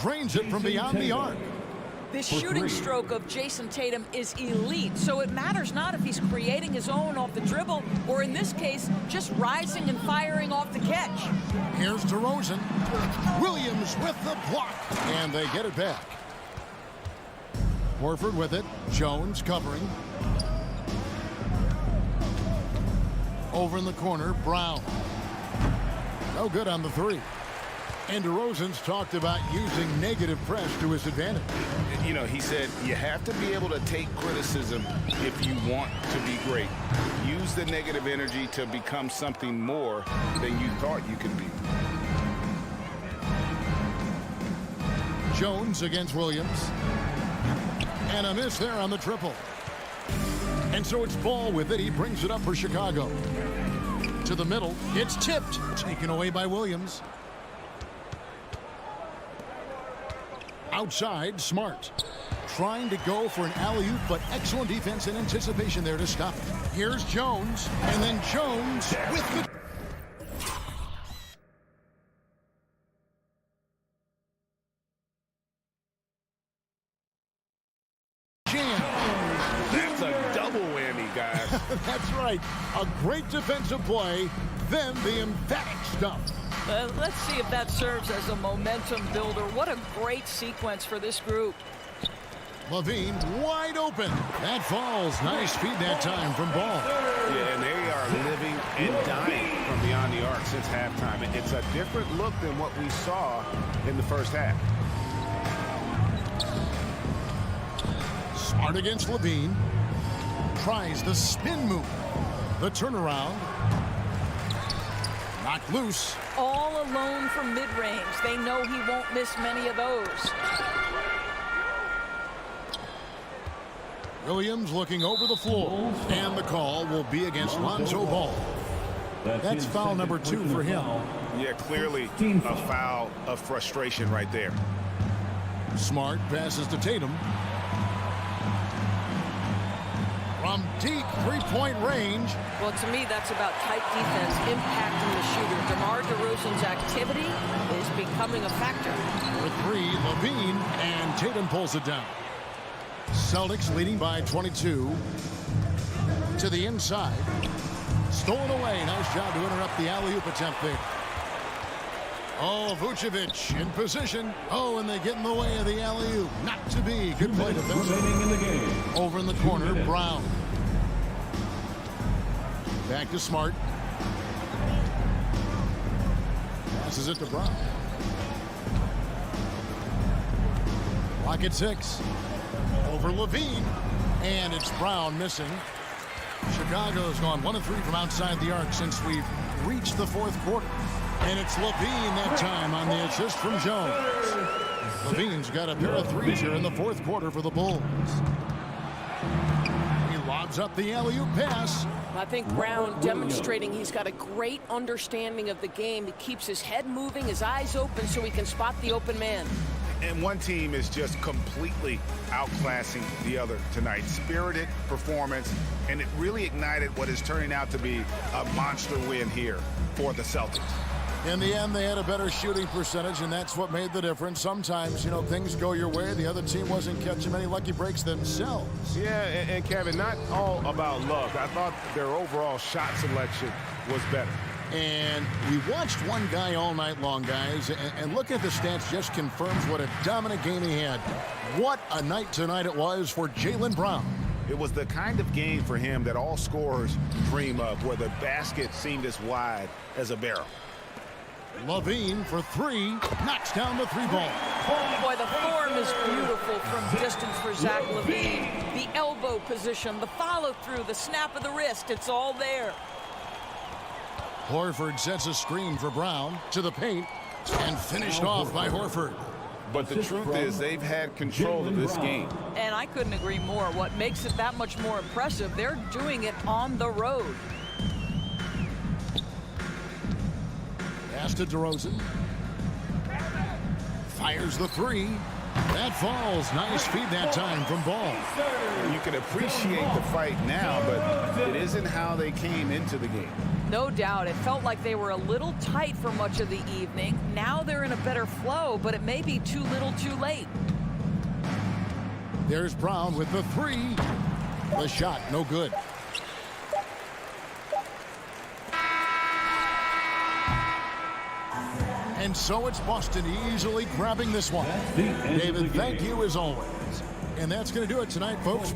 Drains it from beyond the arc. This shooting stroke of Jason Tatum is elite, so it matters not if he's creating his own off the dribble or, in this case, just rising and firing off the catch. Here's DeRozan. Williams with the block. And they get it back. Horford with it. Jones covering. Over in the corner, Brown. No good on the 3. And DeRozan's talked about using negative press to his advantage. You know, he said you have to be able to take criticism if you want to be great. Use the negative energy to become something more than you thought you could be. Jones against Williams. And a miss there on the triple. And so it's Ball with it. He brings it up for Chicago. To the middle. It's tipped. Taken away by Williams. Outside, Smart. Trying to go for an alley-oop, but excellent defense and anticipation there to stop it. Here's Jones. And then Jones with the... That's a double whammy, guys. That's right. A great defensive play, then the emphatic stuff. Let's see if that serves as a momentum builder. What a great sequence for this group. Levine wide open. That falls. Nice feed that time from Ball. Yeah, and they are living and dying from beyond the arc since halftime. It's a different look than what we saw in the first half. Smart against Levine. Tries the spin move. The turnaround. Knocked loose. All alone from mid-range. They know he won't miss many of those. Williams looking over the floor. And the call will be against Lonzo Ball. That's foul number 2 for him. Yeah, clearly a foul of frustration right there. Smart passes to Tatum. From deep three-point range. Well, to me, that's about tight defense impacting the shooter. DeMar DeRozan's activity is becoming a factor. For 3, Levine, and Tatum pulls it down. Celtics leading by 22. To the inside. Stolen away. Nice job to interrupt the alley-oop attempt there. Oh, Vucevic in position. Oh, and they get in the way of the alley-oop. Not to be. Good play defensively. Over in the corner, Brown. Back to Smart. Passes it to Brown. Clock at 6. Over Levine. And it's Brown missing. Chicago's gone 1 of 3 from outside the arc since we've reached the 4th quarter. And it's Levine that time on the assist from Jones. Levine's got a pair of threes here in the 4th quarter for the Bulls. He lobs up the alley-oop pass. I think Brown demonstrating he's got a great understanding of the game. He keeps his head moving, his eyes open so he can spot the open man. And one team is just completely outclassing the other tonight. Spirited performance, and it really ignited what is turning out to be a monster win here for the Celtics. In the end, they had a better shooting percentage, and that's what made the difference. Sometimes, you know, things go your way. The other team wasn't catching many lucky breaks themselves. Yeah, and Kevin, not all about luck. I thought their overall shot selection was better. And we watched one guy all night long, guys, and looking at the stats just confirms what a dominant game he had. What a night tonight it was for Jalen Brown. It was the kind of game for him that all scorers dream of, where the basket seemed as wide as a barrel. Levine for 3, knocks down the 3-ball. Boy, the form is beautiful from distance for Zach Levine. The elbow position, the follow-through, the snap of the wrist, it's all there. Horford sets a screen for Brown to the paint and finished off by Horford. But the truth is they've had control of this game. And I couldn't agree more. What makes it that much more impressive, they're doing it on the road. Pass to DeRozan. Fires the 3. That falls. Nice feed that time from Ball. You can appreciate the fight now, but it isn't how they came into the game. No doubt. It felt like they were a little tight for much of the evening. Now they're in a better flow, but it may be too little too late. There's Brown with the 3. The shot, no good. And so it's Boston easily grabbing this one. David, thank you as always. And that's going to do it tonight, folks.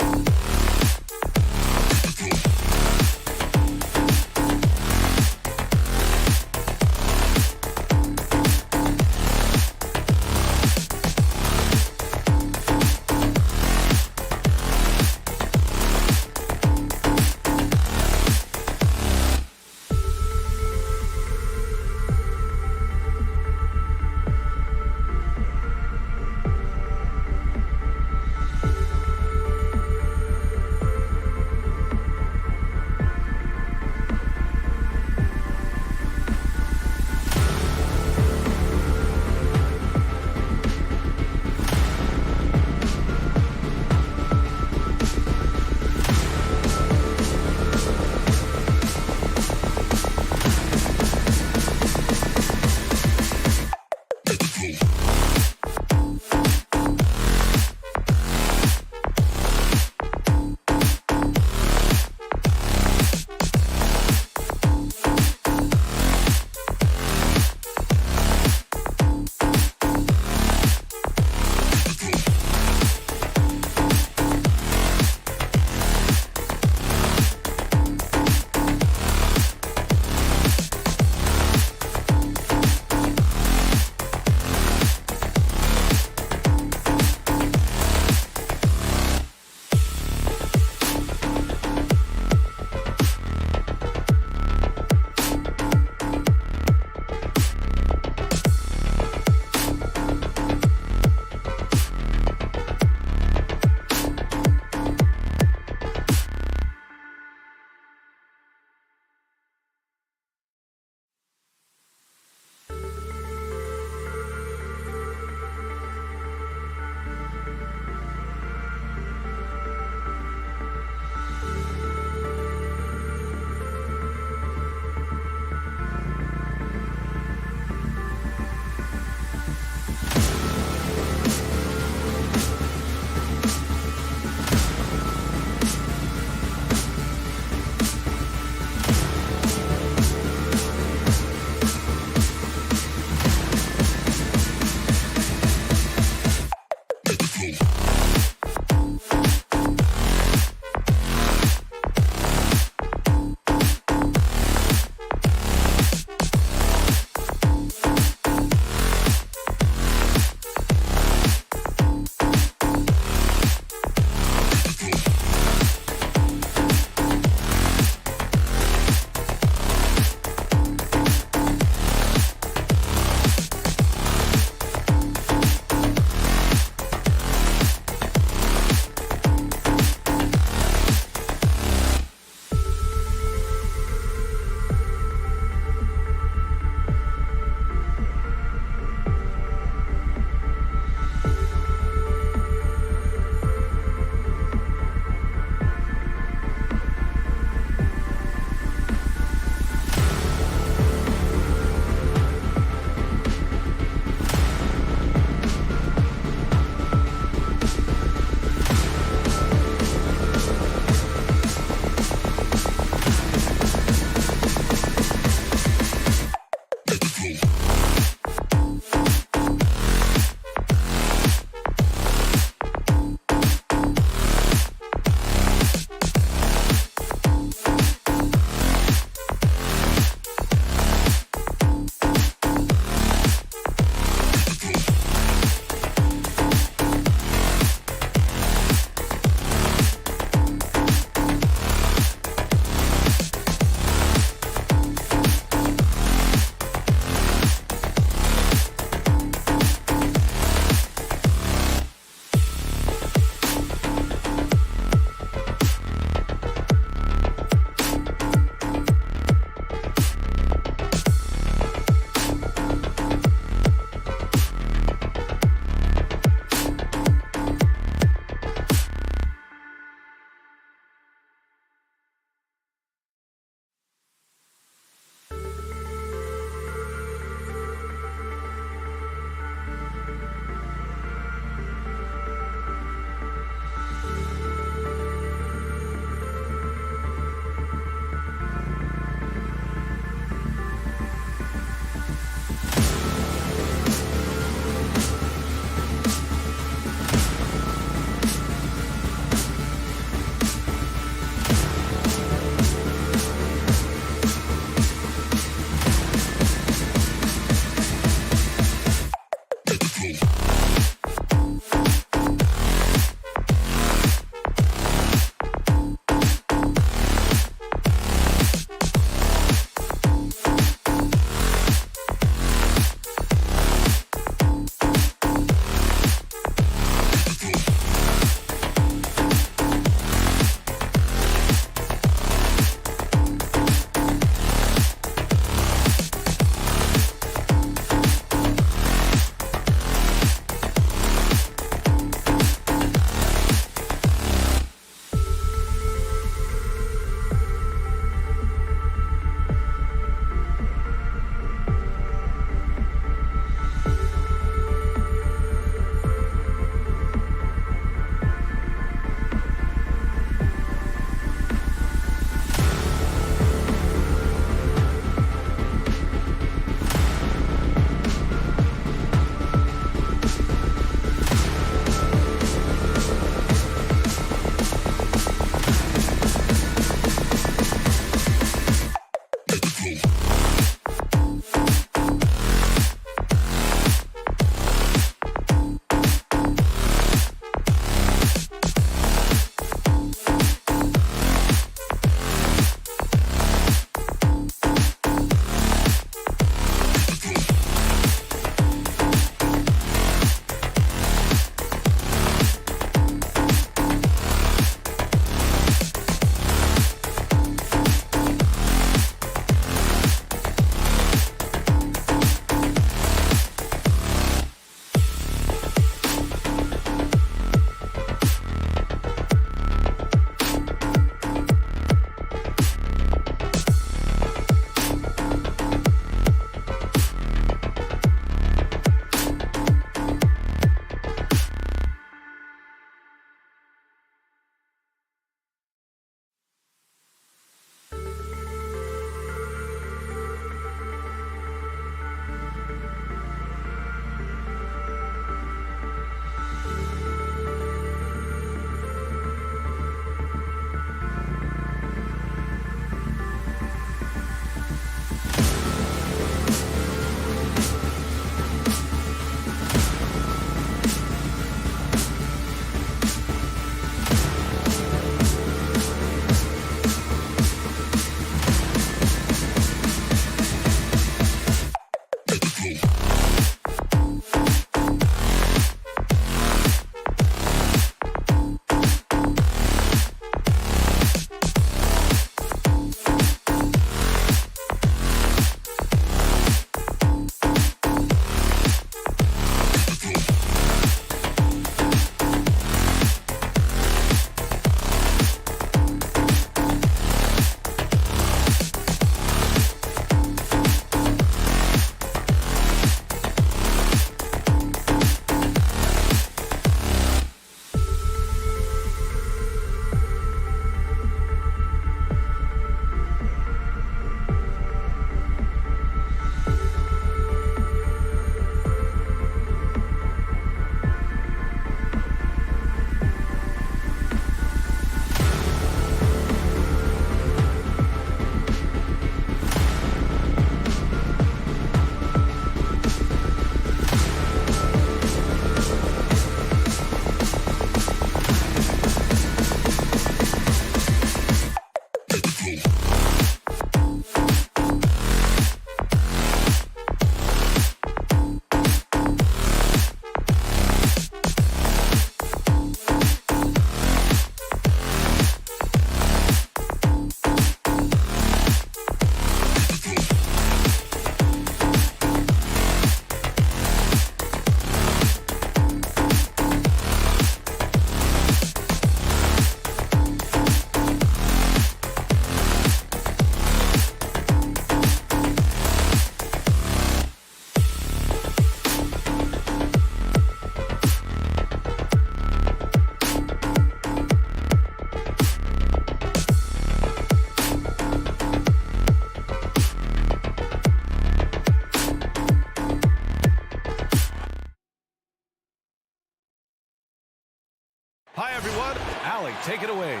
Hi, everyone. Allie, take it away.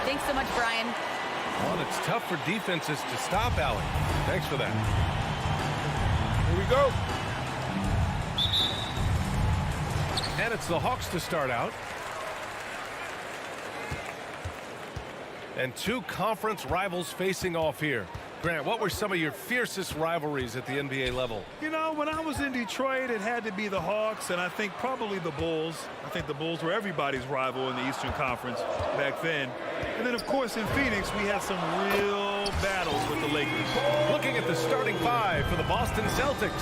Thanks so much, Brian. Well, it's tough for defenses to stop Allie. Thanks for that. Here we go. And it's the Hawks to start out. And two conference rivals facing off here. Grant, what were some of your fiercest rivalries at the NBA level? You know, when I was in Detroit, it had to be the Hawks, and I think probably the Bulls. I think the Bulls were everybody's rival in the Eastern Conference back then. And then, of course, in Phoenix, we had some real battles with the Lakers. Looking at the starting five for the Boston Celtics.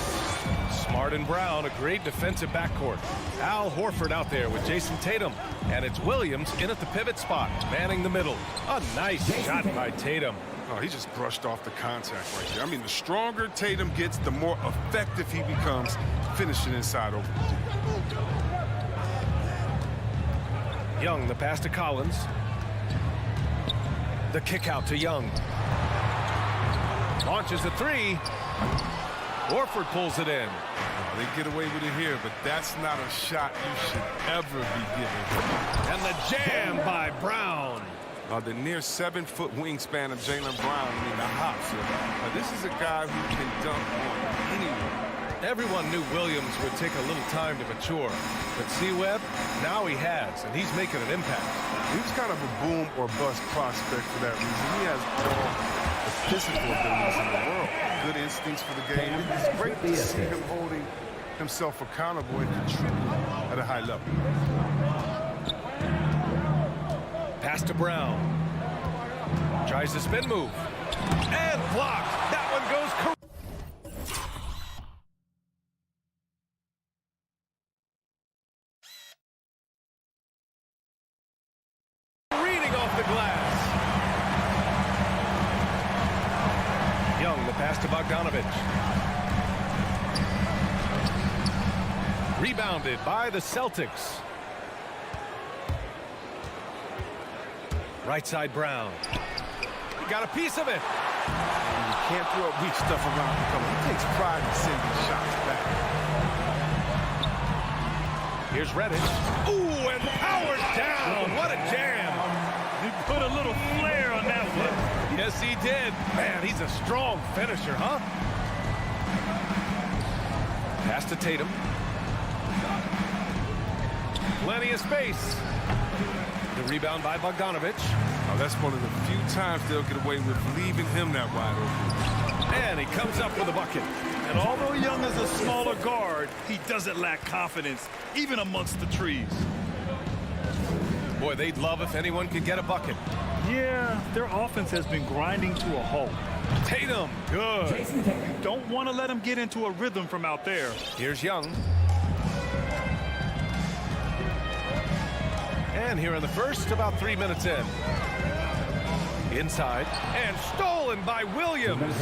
Smart and Brown, a great defensive backcourt. Al Horford out there with Jason Tatum. And it's Williams in at the pivot spot, manning the middle. A nice shot by Tatum. Oh, he just brushed off the contact right there. I mean, the stronger Tatum gets, the more effective he becomes finishing inside over. Young, the pass to Collins. The kick out to Young. Launches a three. Horford pulls it in. Oh, they get away with it here, but that's not a shot you should ever be giving. And the jam by Brown. The near 7-foot wingspan of Jalen Brown, I mean, the hops. This is a guy who can dunk on anyone. Everyone knew Williams would take a little time to mature. But C-Webb, now he has, and he's making an impact. He was kind of a boom or bust prospect for that reason. He has all the physical abilities in the world. Good instincts for the game. It's great to see him holding himself accountable and contributing at a high level. Pass to Brown. Tries the spin move. And blocked. That one goes careening off the glass. Young, the pass to Bogdanovich. Rebounded by the Celtics. Right side Brown. He got a piece of it. You can't throw weak stuff around because he takes pride in sending shots back. Here's Reddish. Ooh, and powered down. What a jam. He put a little flair on that one. Yes, he did. Man, he's a strong finisher, huh? Pass to Tatum. Plenty of space. The rebound by Bogdanovich. Oh, that's one of the few times they'll get away with leaving him that wide open. And he comes up with a bucket. And although Young is a smaller guard, he doesn't lack confidence, even amongst the trees. Boy, they'd love if anyone could get a bucket. Yeah, their offense has been grinding to a halt. Tatum, good. Don't want to let him get into a rhythm from out there. Here's Young. And here in the first, about 3 minutes in. Inside, and stolen by Williams.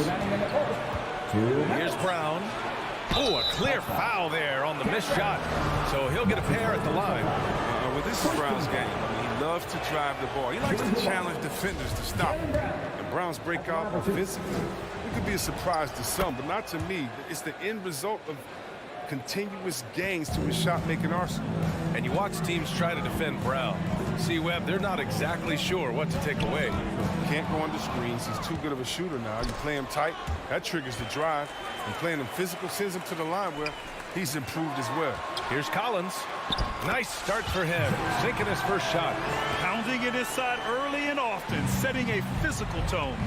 Here's Brown. Oh, a clear foul there on the missed shot. So he'll get a pair at the line. Well, this is Brown's game. I mean, he loves to drive the ball. He likes to challenge defenders to stop him. And Brown's breakout offensively, it could be a surprise to some, but not to me. It's the end result of continuous gains to his shot-making arsenal. And you watch teams try to defend Brown. See, Webb, they're not exactly sure what to take away. Can't go under screens. He's too good of a shooter now. You play him tight, that triggers the drive. And playing him physical sends him to the line where he's improved as well. Here's Collins. Nice start for him. Sinking his first shot. Pounding it inside early and often, setting a physical tone.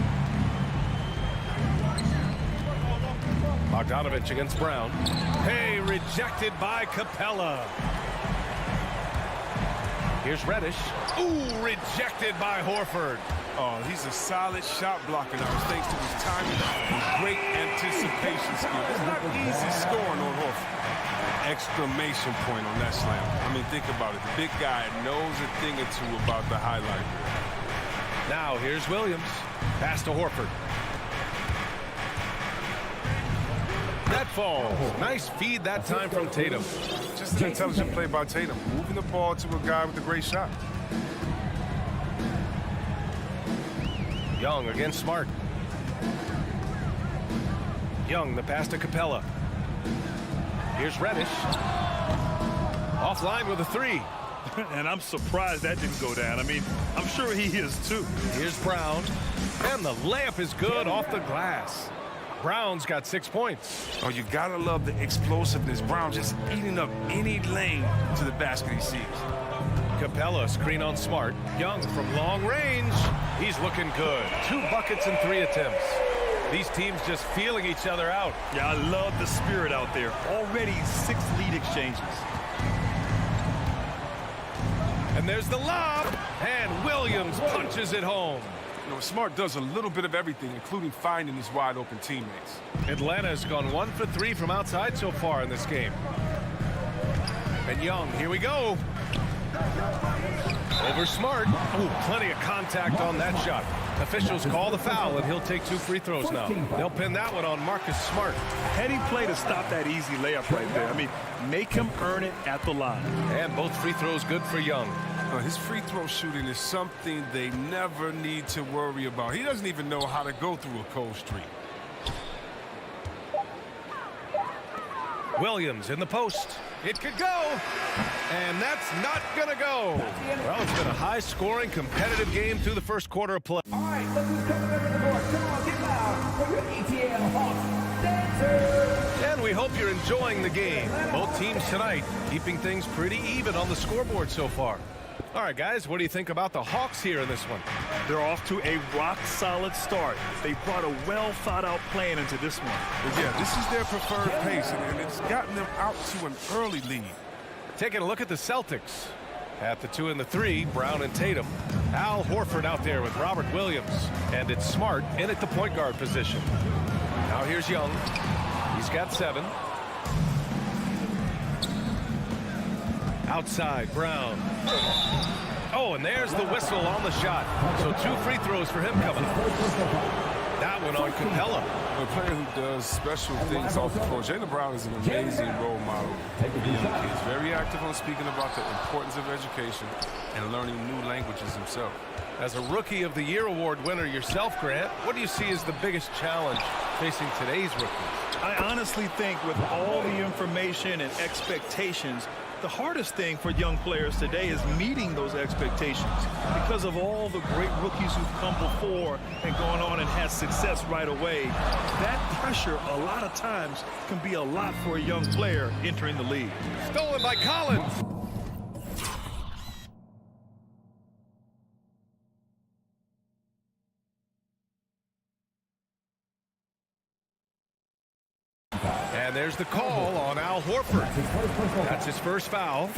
Bogdanovich against Brown. Hey, rejected by Capella. Here's Reddish. Ooh, rejected by Horford. Oh, he's a solid shot blocker now, thanks to his timing and great anticipation skill. It's not easy scoring on Horford. Exclamation point on that slam. I mean, think about it. The big guy knows a thing or two about the highlight. Now here's Williams. Pass to Horford. That falls. Nice feed that time from Tatum. Just an intelligent play by Tatum. Moving the ball to a guy with a great shot. Young against Smart. Young, the pass to Capella. Here's Reddish. Offline with a three. And I'm surprised that didn't go down. I mean, I'm sure he is too. Here's Brown. And the layup is good off the glass. Brown's got 6 points. Oh, you gotta love the explosiveness. Brown just eating up any lane to the basket he sees. Capella screen on Smart. Young from long range. He's looking good. 2 buckets and 3 attempts. These teams just feeling each other out. Yeah, I love the spirit out there. Already 6 lead exchanges. And there's the lob. And Williams punches it home. You know, Smart does a little bit of everything, including finding his wide open teammates. Atlanta's gone 1 for 3 from outside so far in this game. And Young, here we go. Over Smart. Ooh, plenty of contact on that shot. Officials call the foul, and he'll take 2 free throws now. They'll pin that one on Marcus Smart. Heading play to stop that easy layup right there. I mean, make him earn it at the line. And both free throws good for Young. His free throw shooting is something they never need to worry about. He doesn't even know how to go through a cold streak. Williams in the post. It could go. And that's not going to go. Well, it's been a high-scoring, competitive game through the first quarter of play. All right, look who's coming into the court. Come on, get loud for your ATL Hawks dancers. And we hope you're enjoying the game. Both teams tonight keeping things pretty even on the scoreboard so far. All right, guys, what do you think about the Hawks here in this one? They're off to a rock-solid start. They brought a well-thought-out plan into this one. Yeah, this is their preferred pace, and it's gotten them out to an early lead. Taking a look at the Celtics. At the 2 and the 3, Brown and Tatum. Al Horford out there with Robert Williams. And it's Smart in at the point guard position. Now here's Young. He's got 7. Outside, Brown. Oh, and there's the whistle on the shot. So 2 free throws for him coming. That one on Capella. A player who does special things off the floor. Jalen Brown is an amazing role model for young kids. Very active on speaking about the importance of education and learning new languages himself. As a Rookie of the Year award winner yourself, Grant, what do you see as the biggest challenge facing today's rookies? I honestly think with all the information and expectations, the hardest thing for young players today is meeting those expectations because of all the great rookies who've come before and gone on and had success right away. That pressure a lot of times can be a lot for a young player entering the league. Stolen by Collins. And there's the call on Al Horford. That's his first foul.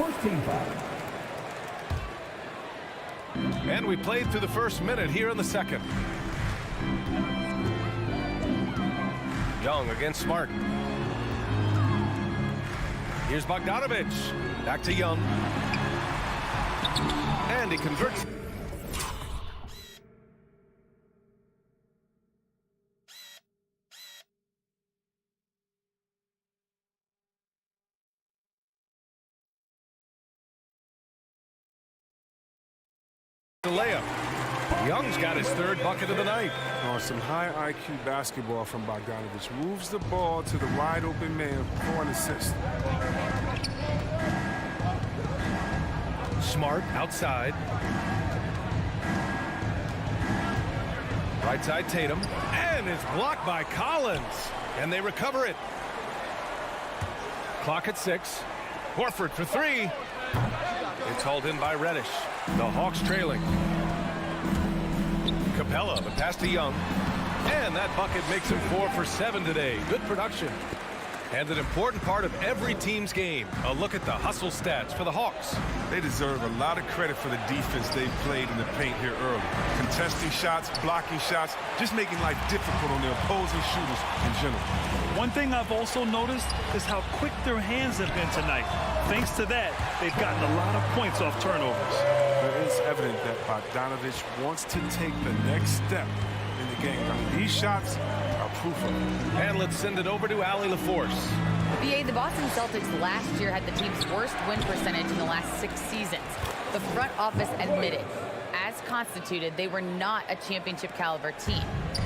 And we played through the first minute here in the second. Young against Smart. Here's Bogdanovich. Back to Young. And he converts. The layup. Young's got his 3rd bucket of the night. Oh, some high IQ basketball from Bogdanovich. Moves the ball to the wide open man for an assist. Smart outside. Right side Tatum. And it's blocked by Collins. And they recover it. Clock at 6. Horford for 3. It's hauled in by Reddish. The Hawks trailing. Capella, the pass to Young. And that bucket makes him 4 for 7 today. Good production. And an important part of every team's game. A look at the hustle stats for the Hawks. They deserve a lot of credit for the defense they've played in the paint here early. Contesting shots, blocking shots, just making life difficult on their opposing shooters in general. One thing I've also noticed is how quick their hands have been tonight. Thanks to that, they've gotten a lot of points off turnovers. It is evident that Bogdanovich wants to take the next step in the game. I mean, these shots are proof of it. And let's send it over to Allie LaForce. BA, the Boston Celtics last year had the team's worst win percentage in the last 6 seasons. The front office admitted, as constituted, they were not a championship caliber team.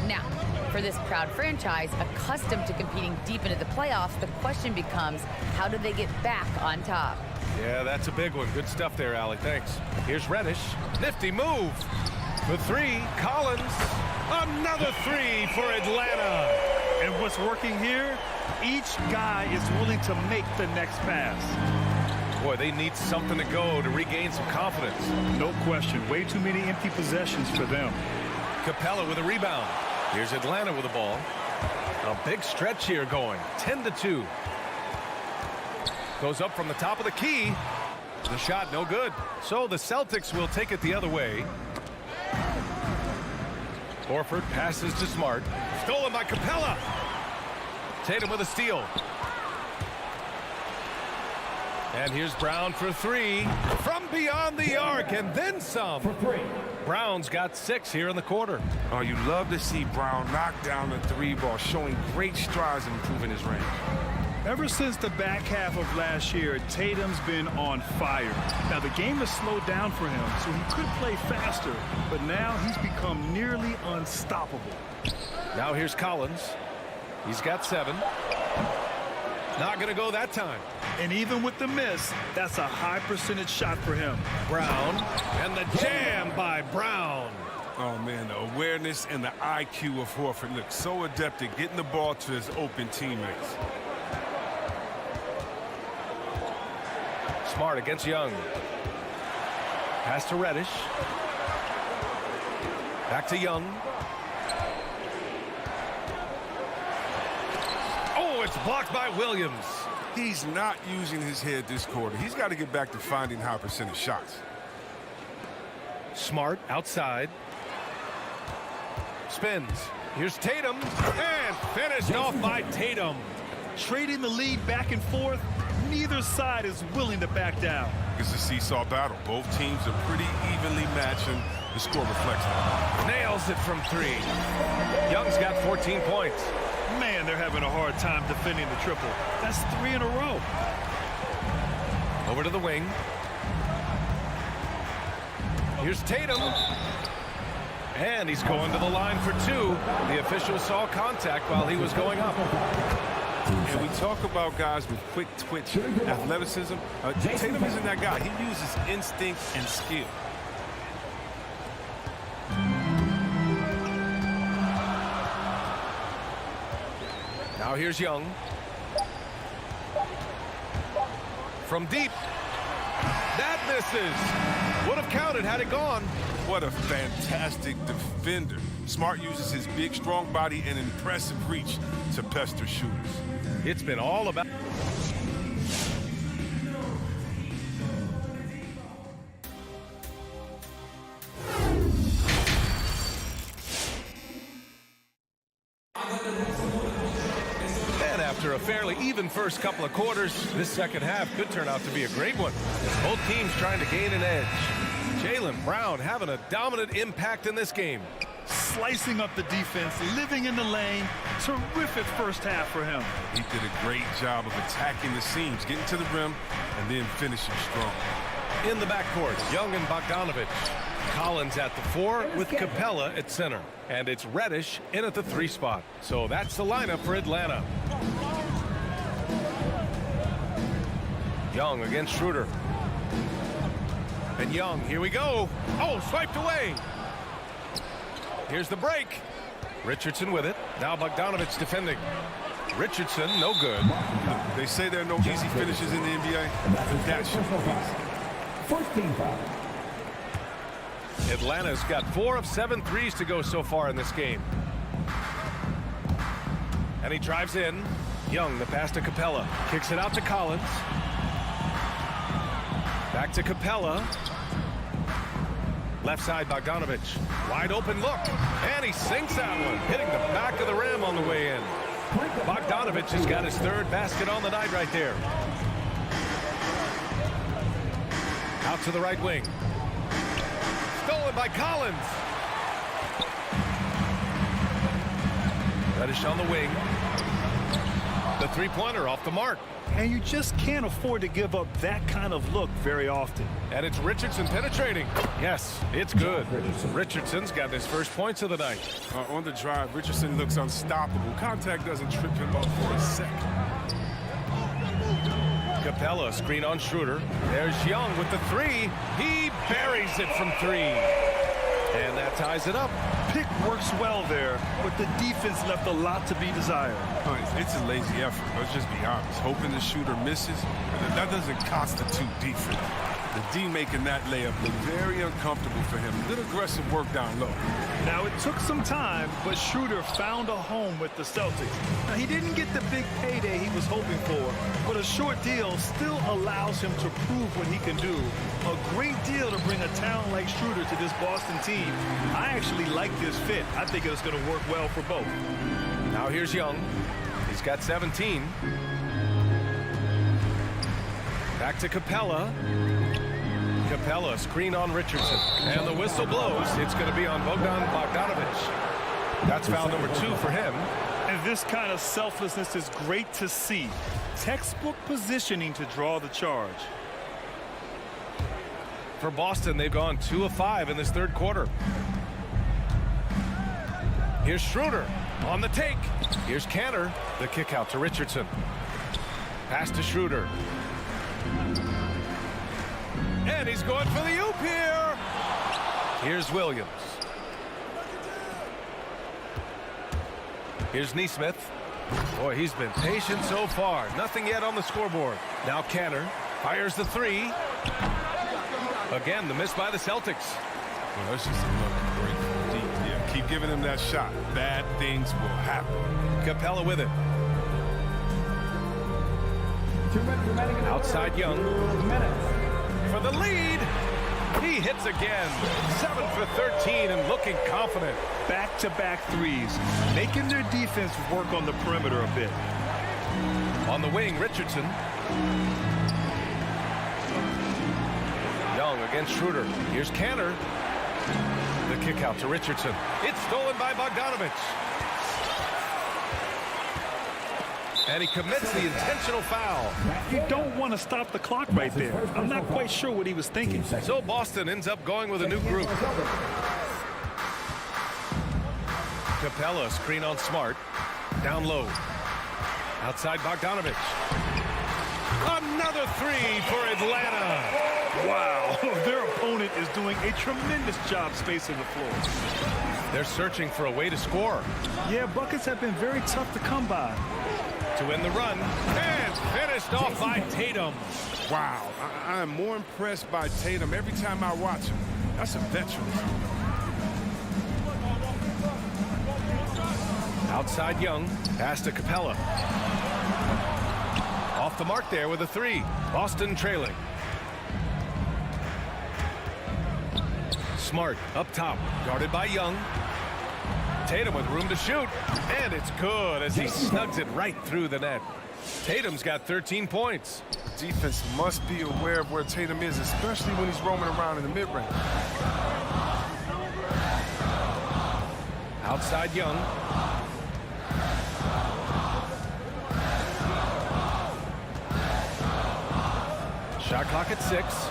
Now, for this proud franchise, accustomed to competing deep into the playoffs, the question becomes, how do they get back on top? Yeah, that's a big one. Good stuff there, Allie. Thanks. Here's Reddish. Nifty move. For three, Collins. Another three for Atlanta. And what's working here, each guy is willing to make the next pass. Boy, they need something to go to regain some confidence. No question. Way too many empty possessions for them. Capella with a rebound. Here's Atlanta with the ball. A big stretch here going. 10-2. Goes up from the top of the key. The shot no good. So the Celtics will take it the other way. Horford passes to Smart. Stolen by Capella. Tatum with a steal. And here's Brown for three. From beyond the arc and then some. Brown's got 6 here in the quarter. Oh, you love to see Brown knock down the 3-ball, showing great strides in improving his range. Ever since the back half of last year, Tatum's been on fire. Now, the game has slowed down for him, so he could play faster, but now he's become nearly unstoppable. Now here's Collins. He's got 7. Not going to go that time. And even with the miss, that's a high percentage shot for him. Brown, and the jam by Brown. Oh, man, the awareness and the IQ of Horford looks so adept at getting the ball to his open teammates. Smart against Young. Pass to Reddish. Back to Young. Oh, it's blocked by Williams. He's not using his head this quarter. He's got to get back to finding high percentage shots. Smart outside. Spins. Here's Tatum. And finished off by Tatum. Trading the lead back and forth, neither side is willing to back down. It's a seesaw battle. Both teams are pretty evenly matched, and the score reflects that. Nails it from 3. Young's got 14 points. Man, they're having a hard time defending the triple. That's 3 in a row. Over to the wing. Here's Tatum. And he's going to the line for 2. The official saw contact while he was going up. And we talk about guys with quick twitch athleticism. Tatum isn't that guy. He uses instinct and skill. Now here's Young. From deep. That misses. Would have counted had it gone. What a fantastic defender. Smart uses his big, strong body and impressive reach to pester shooters. It's been all about... And after a fairly even first couple of quarters, this second half could turn out to be a great one. Both teams trying to gain an edge. Jalen Brown having a dominant impact in this game. Slicing up the defense, living in the lane. Terrific first half for him. He did a great job of attacking the seams, getting to the rim, and then finishing strong. In the backcourt, Young and Bogdanovich. Collins at the 4 with Capella at center. And it's Reddish in at the 3 spot. So that's the lineup for Atlanta. Young against Schroeder. And Young, here we go. Oh, swiped away. Here's the break. Richardson with it. Now Bogdanovich defending. Richardson, no good. They say there are no easy finishes in the NBA. That should be easy. 14 foul. Atlanta's got 4 of 7 threes to go so far in this game. And he drives in. Young, the pass to Capella. Kicks it out to Collins. Back to Capella. Left side, Bogdanovich. Wide open look. And he sinks that one, hitting the back of the rim on the way in. Bogdanovich has got his 3rd basket on the night right there. Out to the right wing. Stolen by Collins. Reddish on the wing. The 3-pointer off the mark. And you just can't afford to give up that kind of look very often. And it's Richardson penetrating. Yes, it's good. Richardson's got his first points of the night. On the drive, Richardson looks unstoppable. Contact doesn't trip him up for a second. Capella, screen on Schroeder. There's Young with the three. He buries it from three. And that ties it up. Pick works well there, but the defense left a lot to be desired. It's a lazy effort. Let's just be honest. Hoping the shooter misses, that doesn't constitute defense. The D making that layup look very uncomfortable for him. Little aggressive work down low. Now, it took some time, but Schroeder found a home with the Celtics. Now, he didn't get the big payday he was hoping for, but a short deal still allows him to prove what he can do. A great deal to bring a talent like Schroeder to this Boston team. I actually like this fit. I think it's going to work well for both. Now here's Young. He's got 17. Back to Capella. Capella, screen on Richardson. And the whistle blows. It's going to be on Bogdanovich. That's foul number 2 for him. And this kind of selflessness is great to see. Textbook positioning to draw the charge. For Boston, they've gone 2 of 5 in this third quarter. Here's Schroeder on the take. Here's Cantor. The kick out to Richardson. Pass to Schroeder. And he's going for the oop here. Here's Williams. Here's Nesmith. Boy, he's been patient so far. Nothing yet on the scoreboard. Now Cantor fires the three. Again, the miss by the Celtics. Well, that's just a look great deep. Yeah, keep giving him that shot. Bad things will happen. Capella with it. Outside Young. For the lead. He hits again. 7 for 13 and looking confident. Back-to-back threes, making their defense work on the perimeter a bit. On the wing, Richardson. Young against Schroeder. Here's Cantor. The kick out to Richardson. It's stolen by Bogdanovich. And he commits the intentional foul. You don't want to stop the clock right there. I'm not quite sure what he was thinking. So Boston ends up going with a new group. Capella, screen on Smart. Down low. Outside Bogdanovich. Another three for Atlanta. Wow, their opponent is doing a tremendous job spacing the floor. They're searching for a way to score. Yeah, buckets have been very tough to come by. To win the run, and finished off by Tatum. Wow, I am more impressed by Tatum every time I watch him. That's a veteran. Outside Young, pass to Capella. Off the mark there with a three. Boston trailing. Smart up top, guarded by Young. Tatum with room to shoot, and it's good as he snugs it right through the net. Tatum's got 13 points. Defense must be aware of where Tatum is, especially when he's roaming around in the mid-range. Outside Young. Shot clock at 6.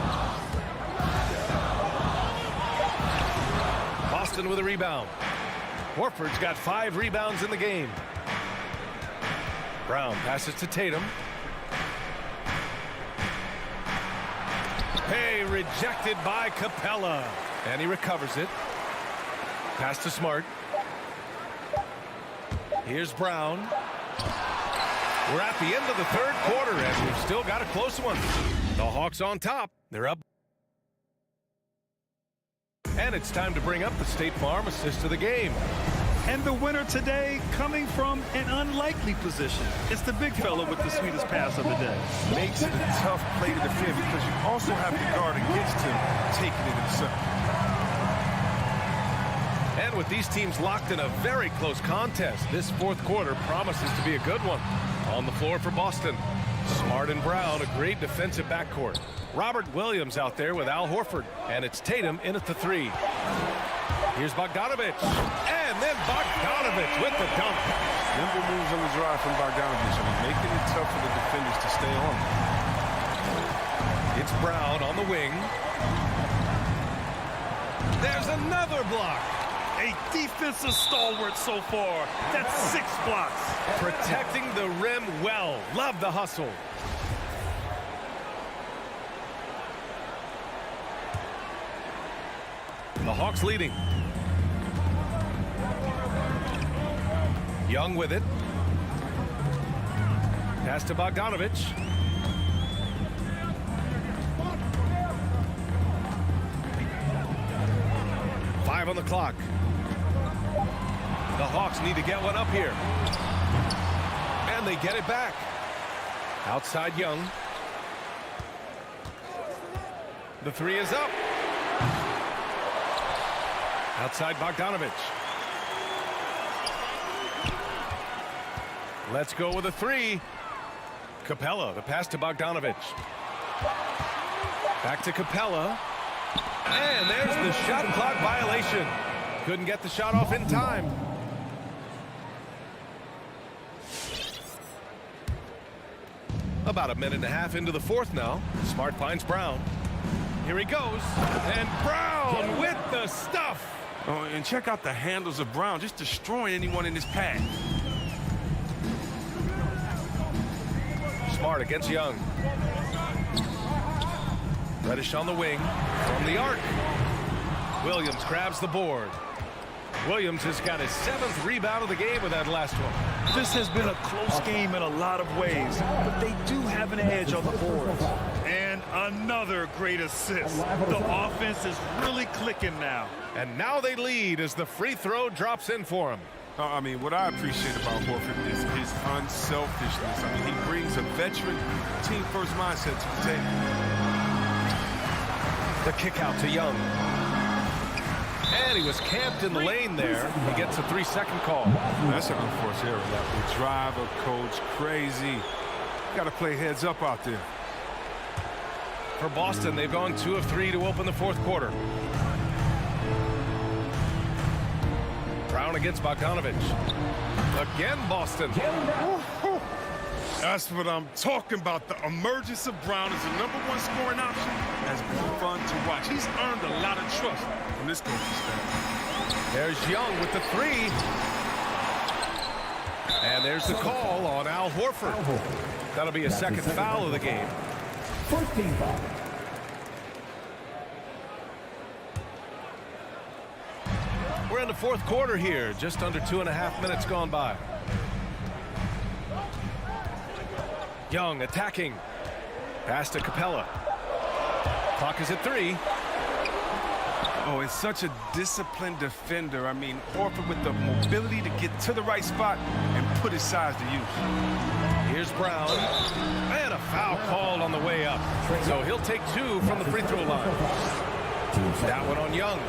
Boston with a rebound. Horford's got 5 rebounds in the game. Brown passes to Tatum. Hey, rejected by Capella. And he recovers it. Pass to Smart. Here's Brown. We're at the end of the third quarter, and we've still got a close one. The Hawks on top. They're up. And it's time to bring up the State Farm assist of the game. And the winner today coming from an unlikely position. It's the big fella with the sweetest pass of the day. Makes it a tough play to defend because you also have to guard against him taking it himself. And with these teams locked in a very close contest, this fourth quarter promises to be a good one. On the floor for Boston, Smart and Brown, a great defensive backcourt. Robert Williams out there with Al Horford, and it's Tatum in at the 3. Here's Bogdanovich, and then Bogdanovich with the dunk. Nimble moves on the drive from Bogdanovich, and making it tough for the defenders to stay on. It's Brown on the wing. There's another block. A defensive stalwart so far. That's 6 blocks. Protecting the rim well. Love the hustle. The Hawks leading. Young with it. Pass to Bogdanovich. Five on the clock. The Hawks need to get one up here. And they get it back. Outside Young. The three is up. Outside Bogdanovich. Let's go with a three. Capella, the pass to Bogdanovich. Back to Capella. And there's the shot clock violation. Couldn't get the shot off in time. About a minute and a half into the fourth now. Smart finds Brown. Here he goes. And Brown with the stuff. Oh, and check out the handles of Brown, just destroying anyone in his path. Smart against Young. Reddish on the wing from the arc. Williams grabs the board. Williams has got his 7th rebound of the game with that last one. This has been a close game in a lot of ways, but they do have an edge on the boards. And another great assist. The offense is really clicking now. And now they lead as the free throw drops in for him. I mean, what I appreciate about Horford is his unselfishness. I mean, he brings a veteran team-first mindset to the table. The kick out to Young. And he was camped in the lane there. He gets a 3-second call. That's an unforced error. That will drive a coach crazy. Got to play heads up out there. For Boston, they've gone 2 of 3 to open the fourth quarter. Brown against Bogdanovich. Again, Boston. That's what I'm talking about. The emergence of Brown as the #1 scoring option has been fun to watch. He's earned a lot of trust from this coaching staff. There's Young with the three. And there's the call on Al Horford. That'll be a second foul of the game. 14 foul. We're in the fourth quarter here. Just under 2.5 minutes gone by. Young attacking. Pass to Capella. Clock is at 3. Oh, it's such a disciplined defender. I mean, Horford with the mobility to get to the right spot and put his size to use. Here's Brown. And a foul called on the way up. So he'll take 2 from the free throw line. That one on Young.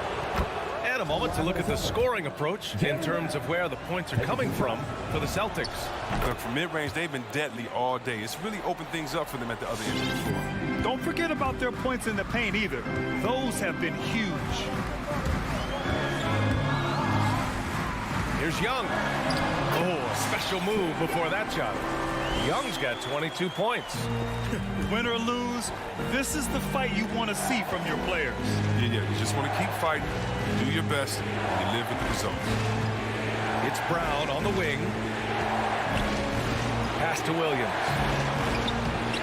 And a moment to look at the scoring approach in terms of where the points are coming from for the Celtics. Look, from mid-range, they've been deadly all day. It's really opened things up for them at the other end of the floor. Don't forget about their points in the paint either. Those have been huge. Here's Young. Oh, a special move before that shot. Young's got 22 points. Win or lose, this is the fight you want to see from your players. Yeah, you just want to keep fighting, do your best, and live with the results. It's Brown on the wing. Pass to Williams.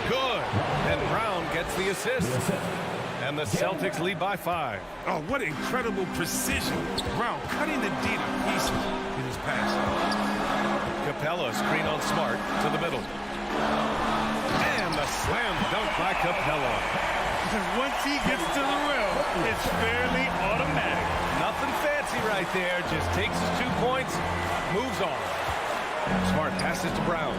Good. And Brown gets the assist. And the Celtics lead by 5. Oh, what incredible precision. Brown cutting the D to pieces in his pass. Capella screen on Smart to the middle. And the slam dunk by Capella. Once he gets to the rim, it's fairly automatic. Nothing fancy right there. Just takes his 2 points, moves on. Smart passes to Brown.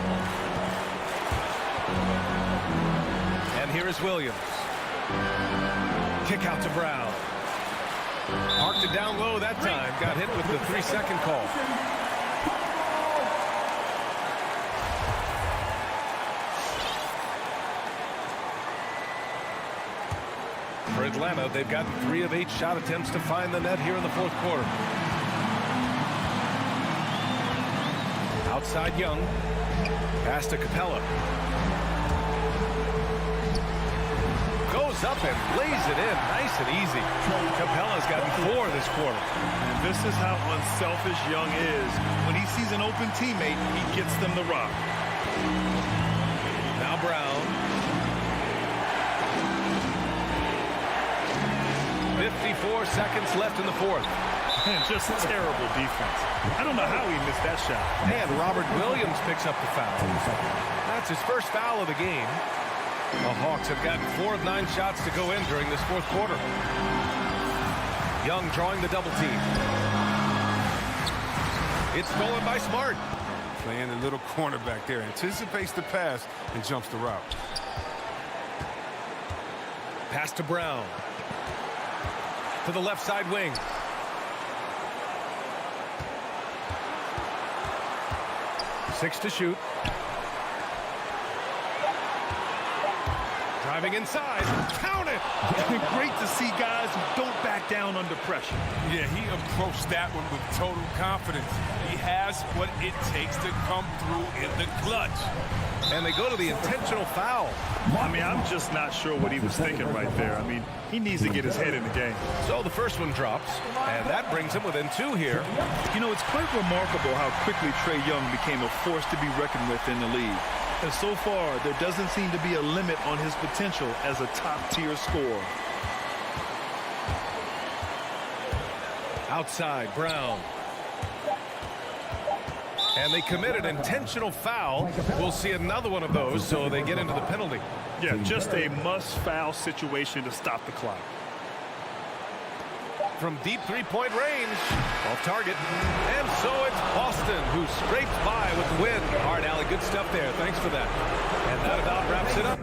And here is Williams. Kick out to Brown. Marked it down low that time. Got hit with the 3-second call. For Atlanta, they've gotten 3 of 8 shot attempts to find the net here in the fourth quarter. Outside Young. Pass to Capella. Goes up and lays it in nice and easy. Capella's gotten 4 this quarter. And this is how unselfish Young is. When he sees an open teammate, he gets them the rock. Now Brown. 54 4 seconds left in the fourth. And just terrible defense. I don't know how he missed that shot. And Robert Williams picks up the foul. That's his first foul of the game. The Hawks have gotten 4 of 9 shots to go in during this fourth quarter. Young drawing the double team. It's stolen by Smart. Playing a little cornerback there. Anticipates the pass and jumps the route. Pass to Brown. To the left side wing. Six to shoot. Driving inside. Count it! Great to see guys who don't back down under pressure. Yeah, he approached that one with total confidence. He has what it takes to come through in the clutch. And they go to the intentional foul. I mean, I'm just not sure what he was thinking right there. I mean, he needs to get his head in the game. So the first one drops, and that brings him within 2 here. You know, it's quite remarkable how quickly Trae Young became a force to be reckoned with in the league. And so far, there doesn't seem to be a limit on his potential as a top-tier scorer. Outside, Brown. And they commit an intentional foul. We'll see another one of those, so they get into the penalty. Yeah, just a must-foul situation to stop the clock. From deep three-point range, off target. And so it's Boston who scrapes by with the win. All right, Allie, good stuff there. Thanks for that. And that about wraps it up.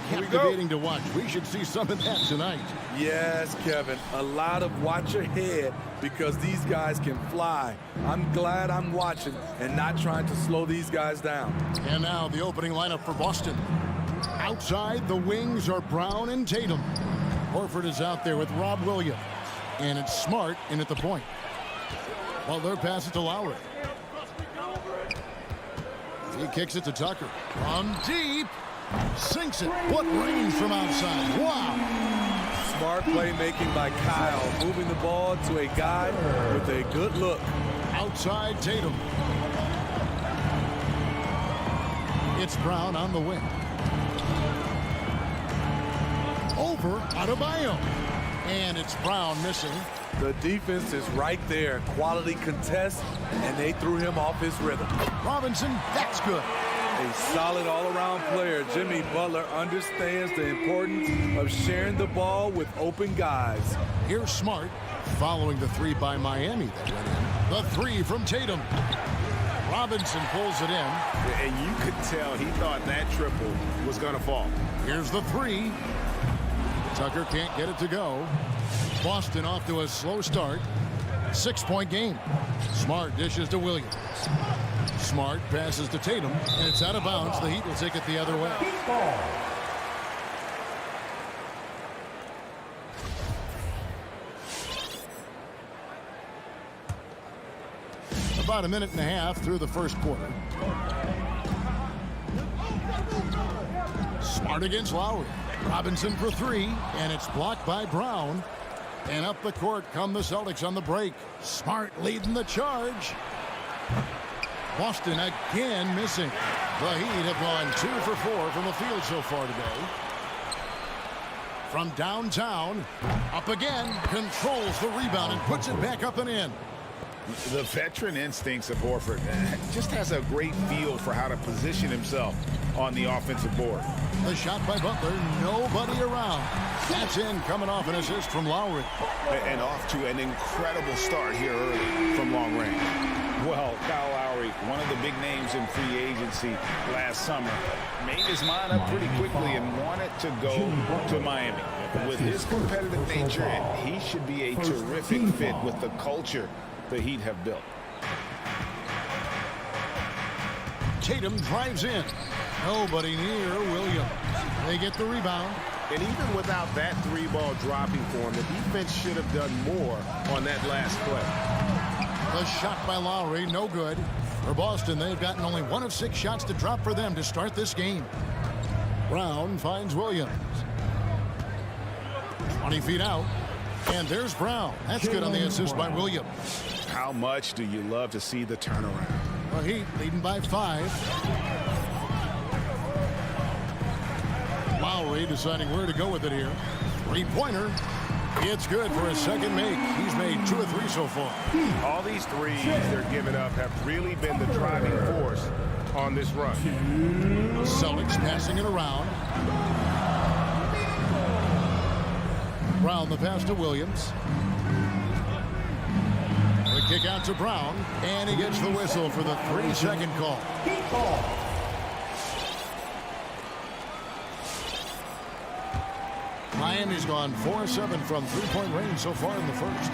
captivating to watch. We should see some of that tonight. Yes, Kevin. A lot of watch ahead because these guys can fly. I'm glad I'm watching and not trying to slow these guys down. And now the opening lineup for Boston. Outside, the wings are Brown and Tatum. Horford is out there with Rob Williams. And it's Smart in at the point. Butler passes to Lowry. He kicks it to Tucker. From deep. Sinks it. What range from outside. Wow. Smart playmaking by Kyle, moving the ball to a guy with a good look. Outside Tatum. It's Brown on the wing. Over Adebayo. And it's Brown missing. The defense is right there. Quality contest, and they threw him off his rhythm. Robinson, that's good. A solid all-around player. Jimmy Butler understands the importance of sharing the ball with open guys. Here's Smart following the three by Miami that went in. The three from Tatum. Robinson pulls it in. And you could tell he thought that triple was going to fall. Here's the three. Tucker can't get it to go. Boston off to a slow start. 6-point game. Smart dishes to Williams. Smart passes to Tatum, and it's out of bounds. The Heat will take it the other way. About a minute and a half through the first quarter. Smart against Lowry. Robinson for three, and it's blocked by Brown. And up the court come the Celtics on the break. Smart leading the charge. Boston again missing. The Heat have gone 2 for 4 from the field so far today. From downtown, up again, controls the rebound and puts it back up and in. The veteran instincts of Horford just has a great feel for how to position himself on the offensive board. The shot by Butler, nobody around. That's in, coming off an assist from Lowry. And off to an incredible start here early from long range. Well, Kyle Lowry, one of the big names in free agency last summer, made his mind up pretty quickly and wanted to go to Miami. With his competitive nature, he should be a terrific fit with the culture the Heat have built. Tatum drives in. Nobody near Williams. They get the rebound. And even without that three-ball dropping for him, the defense should have done more on that last play. The shot by Lowry, no good. For Boston, they've gotten only 1 of 6 shots to drop for them to start this game. Brown finds Williams. 20 feet out. And there's Brown. That's good on the assist by Williams. How much do you love to see the turnaround? The Heat leading by 5. Lowry deciding where to go with it here. Three-pointer. It's good for a second make. He's made 2 of 3 so far. All these threes they're giving up have really been the driving force on this run. Celtics passing it around. Brown the pass to Williams. The kick out to Brown, and he gets the whistle for the 3-second call. Miami's gone 4-7 from 3-point range so far in the first.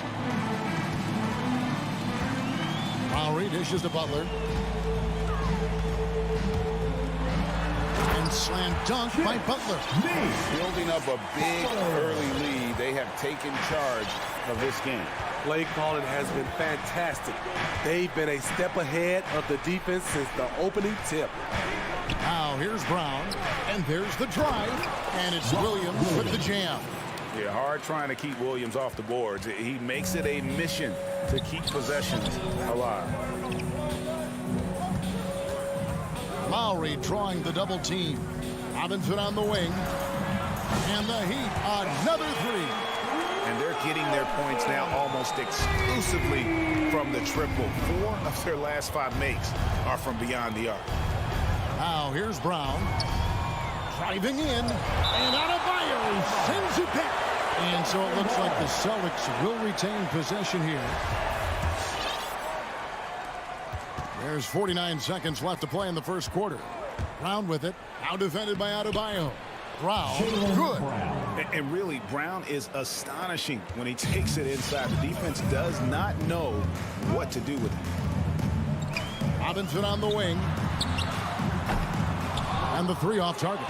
Lowry dishes to Butler. And slam dunk by Butler. Building up a big early lead, they have taken charge of this game. Play calling has been fantastic. They've been a step ahead of the defense since the opening tip. Now here's Brown, and there's the drive, and it's Williams with the jam. Yeah, hard trying to keep Williams off the boards. He makes it a mission to keep possessions alive. Lowry drawing the double team. Robinson on the wing. And the Heat, another three. And they're getting their points now almost exclusively from the triple. 4 of their last 5 makes are from beyond the arc. Now here's Brown. Driving in. And Adebayo sends it back. And so it looks like the Celtics will retain possession here. There's 49 seconds left to play in the first quarter. Brown with it. Now defended by Adebayo. Brown, good. And really, Brown is astonishing when he takes it inside. The defense does not know what to do with it. Robinson on the wing. And the three off target.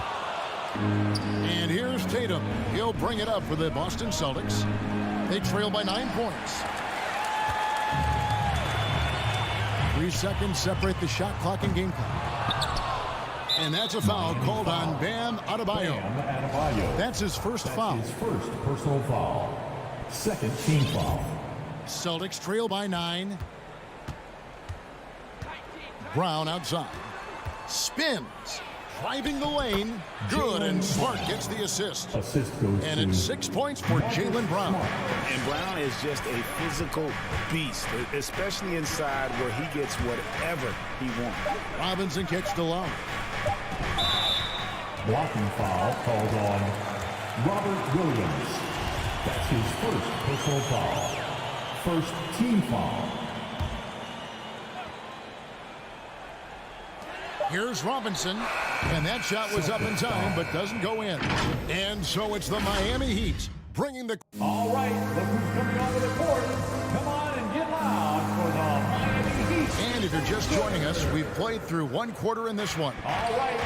And here's Tatum. He'll bring it up for the Boston Celtics. They trail by 9 points. 3 seconds separate the shot clock and game clock. And that's a foul called on Bam Adebayo. That's his first foul. His first personal foul. Second team foul. Celtics trail by 9. Brown outside. Spins. Driving the lane. Good, and Smart gets the assist. Assist goes and it's 6 points for Jalen Brown. And Brown is just a physical beast, especially inside where he gets whatever he wants. Robinson kicks to Lowry. Blocking foul called on Robert Williams. That's his first personal foul. First team foul. Here's Robinson, and that shot was up in time, but doesn't go in. And so it's the Miami Heat bringing the... All right, look who's coming onto the court. Come on and get loud for the Miami Heat. And if you're just joining us, we've played through 1 quarter in this one. All right.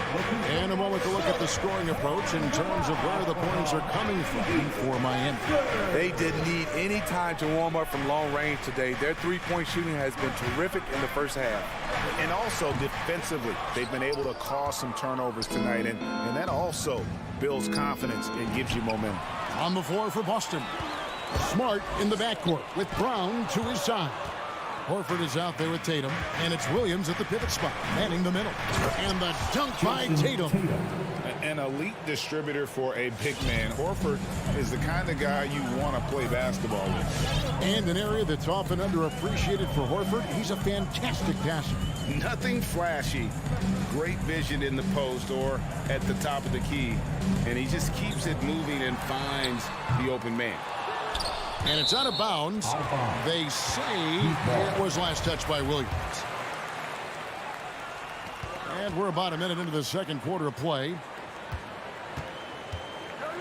And a moment to look at the scoring approach in terms of where the points are coming from for Miami. They didn't need any time to warm up from long range today. Their three-point shooting has been terrific in the first half. And also defensively, they've been able to cause some turnovers tonight, and that also builds confidence and gives you momentum. On the floor for Boston. Smart in the backcourt with Brown to his side. Horford is out there with Tatum, and it's Williams at the pivot spot, manning the middle. And the dunk by Tatum. An elite distributor for a big man. Horford is the kind of guy you want to play basketball with. And an area that's often underappreciated for Horford, he's a fantastic passer. Nothing flashy. Great vision in the post or at the top of the key. And he just keeps it moving and finds the open man. And it's out of bounds. They say it was last touched by Williams. And we're about a minute into the second quarter of play.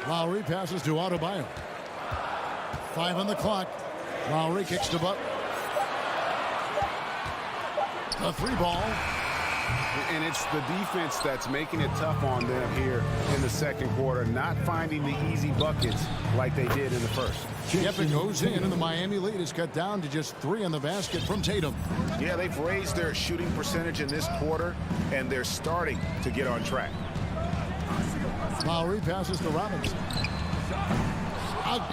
Lowry passes to Adebayo. 5 on the clock. Lowry kicks to Butler. The 3 ball. And it's the defense that's making it tough on them here in the second quarter, not finding the easy buckets like they did in the first. Yep, it goes in, and the Miami lead is cut down to just 3 on the basket from Tatum. Yeah, they've raised their shooting percentage in this quarter, and they're starting to get on track. Lowry passes to Robinson.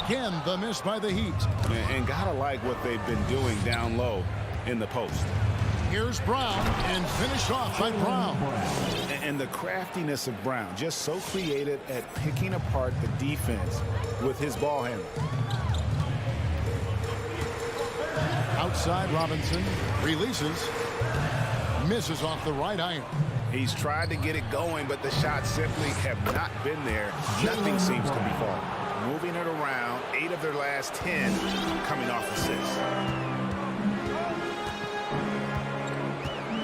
Again, the miss by the Heat. And gotta like what they've been doing down low in the post. Here's Brown, and finished off by Brown. And the craftiness of Brown, just so creative at picking apart the defense with his ball handle. Outside, Robinson releases, misses off the right iron. He's tried to get it going, but the shots simply have not been there. Nothing seems to be falling. Moving it around, 8 of their last 10 coming off assists.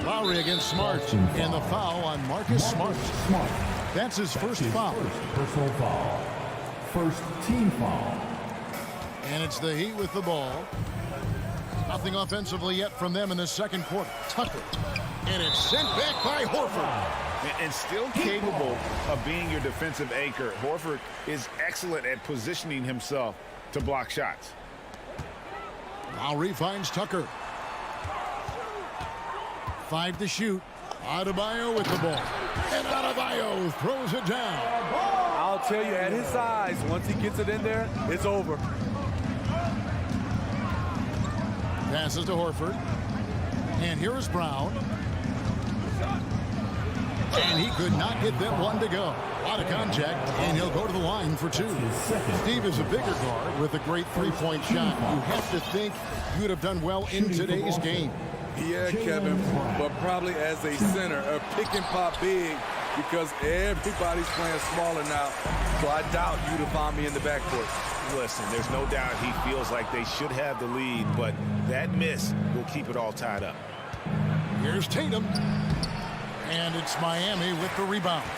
Lowry against Smart, and the foul on Marcus Smart. That's his first foul. Personal foul. First team foul. And it's the Heat with the ball. Nothing offensively yet from them in the second quarter. Tucker. And it's sent back by Horford. And still capable of being your defensive anchor. Horford is excellent at positioning himself to block shots. Lowry finds Tucker. 5 to shoot. Adebayo with the ball. And Adebayo throws it down. I'll tell you, at his size, once he gets it in there, it's over. Passes to Horford. And here is Brown. And he could not get that one to go. Out of contact, and he'll go to the line for 2. Steve is a bigger guard with a great three-point shot. You have to think you would have done well in today's game. Yeah, Kevin, but probably as a center, a pick and pop big, because everybody's playing smaller now. So I doubt you'd have found me in the backcourt. Listen, there's no doubt he feels like they should have the lead, but that miss will keep it all tied up. Here's Tatum. And it's Miami with the rebound.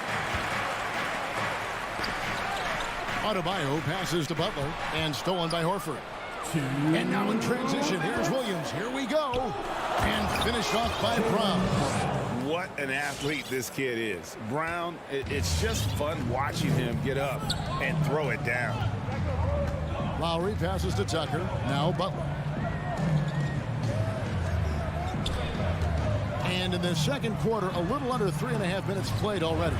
Adebayo passes to Butler and stolen by Horford. And now in transition, here's Williams. Here we go. And finished off by Brown. What an athlete this kid is. Brown, it's just fun watching him get up and throw it down. Lowry passes to Tucker. Now Butler. And in the second quarter, a little under 3.5 minutes played already.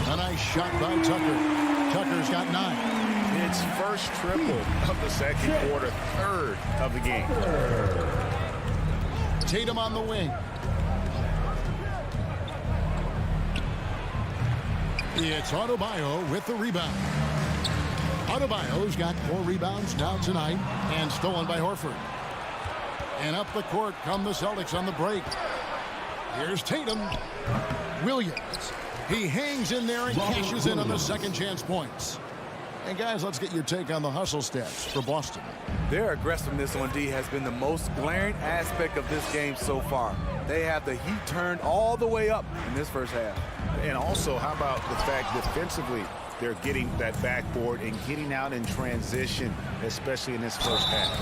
A nice shot by Tucker. Tucker's got 9. It's first triple of the second quarter, third of the game. Tatum on the wing. It's Adebayo with the rebound. Adebayo's got 4 rebounds now tonight and stolen by Horford. And up the court come the Celtics on the break. Here's Tatum. Williams. He hangs in there and cashes in on the second chance points. And guys, let's get your take on the hustle stats for Boston. Their aggressiveness on D has been the most glaring aspect of this game so far. They have the heat turned all the way up in this first half. And also, how about the fact defensively, they're getting that backboard and getting out in transition, especially in this first half.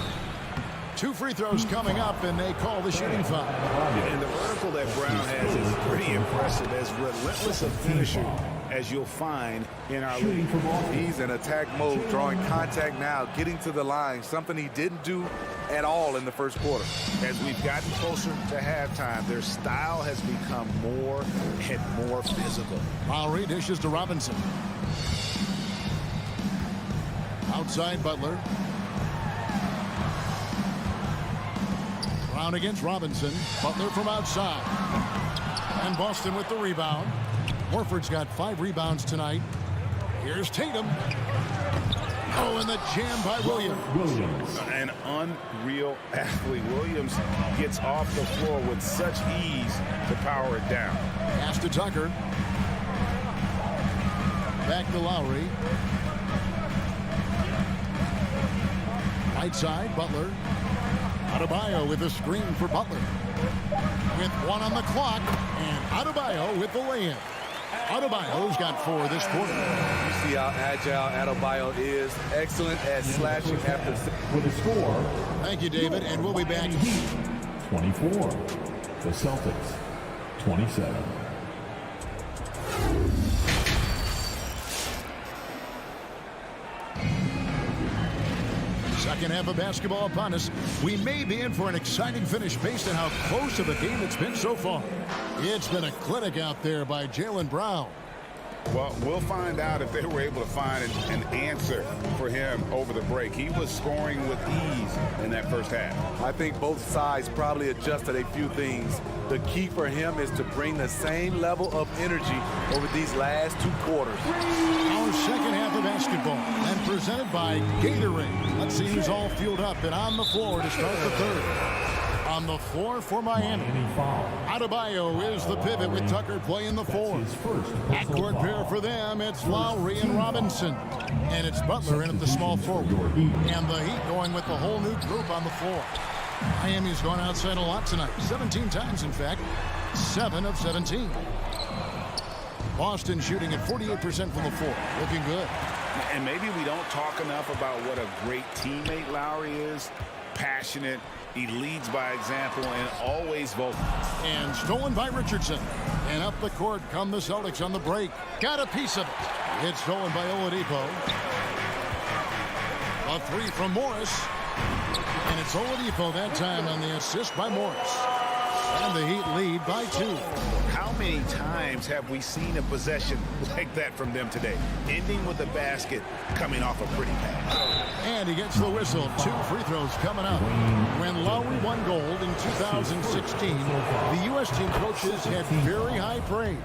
2 free throws coming up, and they call the shooting foul. And the vertical that Brown has is pretty impressive, as relentless a finisher as you'll find in our league. He's in attack mode, drawing contact now, getting to the line, something he didn't do at all in the first quarter. As we've gotten closer to halftime, their style has become more and more physical. Lowry dishes to Robinson. Outside Butler. Brown against Robinson. Butler from outside. And Boston with the rebound. Horford's got 5 rebounds tonight. Here's Tatum. Oh, and the jam by Williams. An unreal athlete. Williams gets off the floor with such ease to power it down. Pass to Tucker. Back to Lowry. Right side, Butler. Adebayo with a screen for Butler. With 1 on the clock, and Adebayo with the lay-in. Adebayo's got 4 this quarter. You see how agile Adebayo is. Excellent at slashing after. With a score. Thank you, David, and we'll be back. 24. The Celtics, 27. Second half of basketball upon us. We may be in for an exciting finish based on how close of a game it's been so far. It's been a clinic out there by Jalen Brown. Well, we'll find out if they were able to find an answer for him over the break. He was scoring with ease in that first half. I think both sides probably adjusted a few things. The key for him is to bring the same level of energy over these last 2 quarters. Our second half of basketball, and presented by Gatorade. Let's see who's all fueled up and on the floor to start the third. On the floor for Miami. Adebayo is the pivot with Tucker playing the 4. Backcourt pair for them. It's Lowry and Robinson. And it's Butler in at the small forward. And the Heat going with the whole new group on the floor. Miami's gone outside a lot tonight. 17 times, in fact. 7 of 17. Boston shooting at 48% from the floor. Looking good. And maybe we don't talk enough about what a great teammate Lowry is. Passionate. He leads by example and always vocal. And stolen by Richardson. And up the court come the Celtics on the break. Got a piece of it. It's stolen by Oladipo. A 3 from Morris. And it's Oladipo that time on the assist by Morris. And the Heat lead by 2. How many times have we seen a possession like that from them today? Ending with a basket, coming off a pretty pass. And he gets the whistle. 2 free throws coming up. When Lowry won gold in 2016, the U.S. team coaches had very high praise.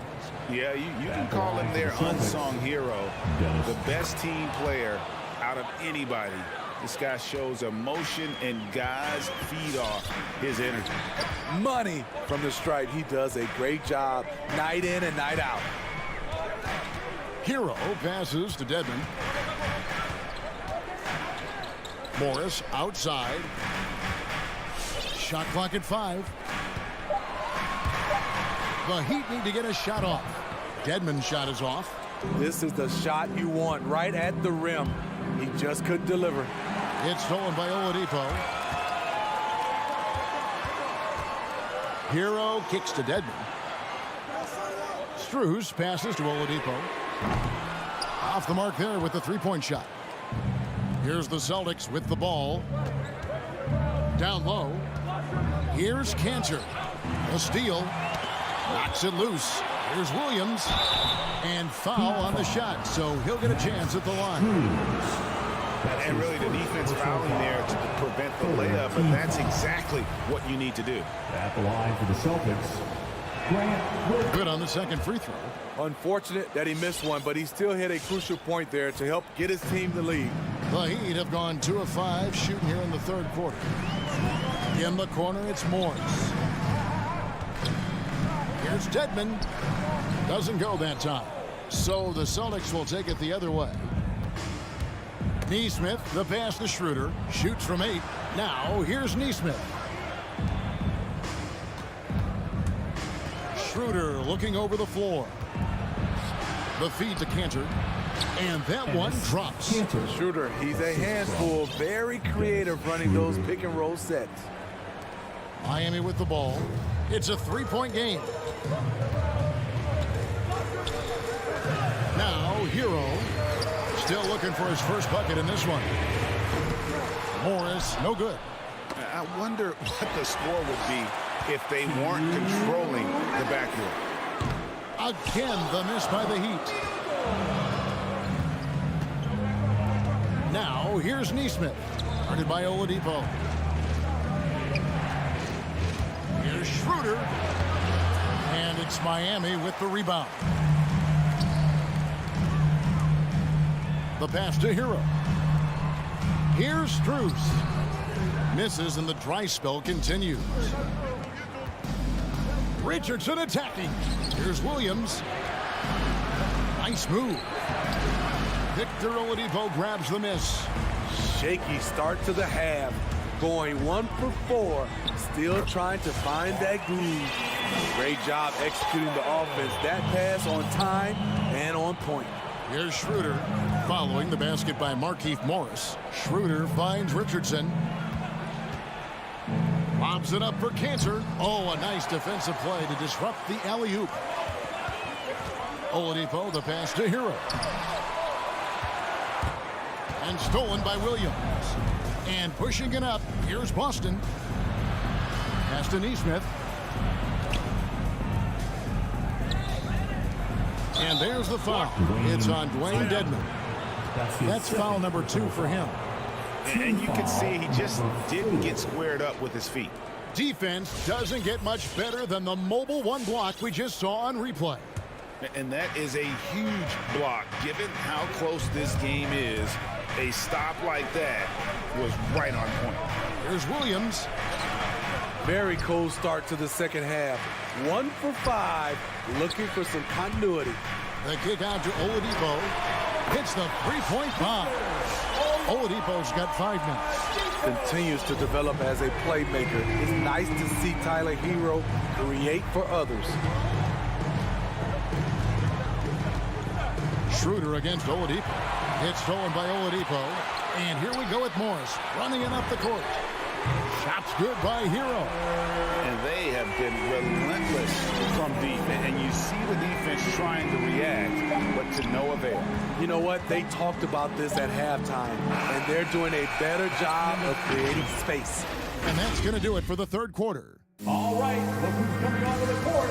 Yeah, you can call him their unsung hero. The best team player out of anybody. This guy shows emotion, and guys feed off his energy. Money from the stripe. He does a great job night in and night out. Hero passes to Dedmon. Morris outside. Shot clock at 5. The Heat need to get a shot off. Dedmon's shot is off. This is the shot you want right at the rim. He just couldn't deliver. It's stolen by Oladipo. Hero kicks to Dedmon. Strus passes to Oladipo. Off the mark there with the three-point shot. Here's the Celtics with the ball. Down low. Here's Cantor. A steal. Knocks it loose. Here's Williams. And foul on the shot, so he'll get a chance at the line. And really the defense fouling there to prevent the layup, but that's exactly what you need to do. At the line for the Celtics, good on the second free throw. Unfortunate that he missed one, but he still hit a crucial point there to help get his team the lead. The Heat have gone 2 of 5 shooting here in the third quarter. In the corner, it's Morris. Here's Dedmon. Doesn't go that time. So the Celtics will take it the other way. Nesmith, the pass to Schroeder. Shoots from 8. Now, here's Nesmith. Schroeder looking over the floor. The feed to Cantor. And that one drops. Schroeder, he's a handful. Very creative running those pick and roll sets. Miami with the ball. It's a three-point game. Now, Hero. Still looking for his first bucket in this one. Morris, no good. I wonder what the score would be if they weren't controlling the backcourt. Again, the miss by the Heat. Now, here's Nesmith. Guarded by Oladipo. Here's Schroeder. And it's Miami with the rebound. The pass to Hero. Here's Strus. Misses and the dry spell continues. Richardson attacking. Here's Williams. Nice move. Victor Oladipo grabs the miss. Shaky start to the half. Going 1 for 4. Still trying to find that groove. Great job executing the offense. That pass on time and on point. Here's Schroeder following the basket by Markieff Morris. Schroeder finds Richardson. Lobs it up for Cantor. Oh, a nice defensive play to disrupt the alley-oop. Oladipo, the pass to Hero. And stolen by Williams. And pushing it up, here's Boston. Pass to Nesmith. And there's the foul. It's on Dwayne Dedmon. That's foul number 2 for him. And you can see he just didn't get squared up with his feet. Defense doesn't get much better than the mobile one block we just saw on replay. And that is a huge block. Given how close this game is, a stop like that was right on point. Here's Williams. Very cold start to the second half. 1 for 5, looking for some continuity. The kick out to Oladipo. Hits the three-point bomb. Oladipo's got 5 minutes. Continues to develop as a playmaker. It's nice to see Tyler Hero create for others. Schroeder against Oladipo. It's stolen by Oladipo. And here we go with Morris running it up the court. Shots good by Hero. And they have been relentless from deep. And you see the defense trying to react, but to no avail. You know what? They talked about this at halftime, and they're doing a better job of creating space. And that's going to do it for the third quarter. All right, look who's coming onto the court.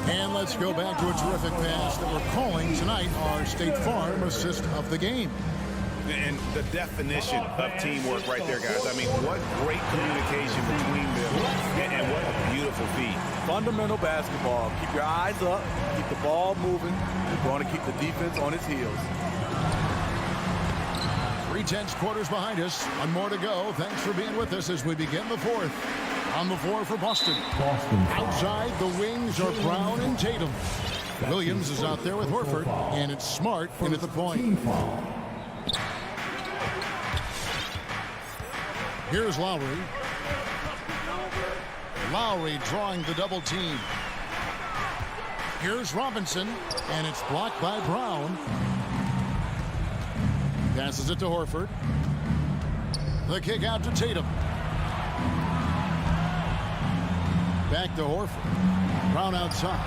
And let's go back to a terrific pass that we're calling tonight our State Farm assist of the game. And the definition of teamwork right there, guys. I mean, what great communication between them, and what a beautiful feed. Fundamental basketball. Keep your eyes up, keep the ball moving. You're going to keep the defense on its heels. 3/10 quarters behind us. One more to go. Thanks for being with us as we begin the fourth. On the floor for Boston. Outside, the wings are Brown and Tatum. Williams is out there with Horford, and it's Smart in at the point. Here's Lowry. Lowry drawing the double team. Here's Robinson, and it's blocked by Brown. Passes it to Horford. The kick out to Tatum. Back to Horford. Brown outside.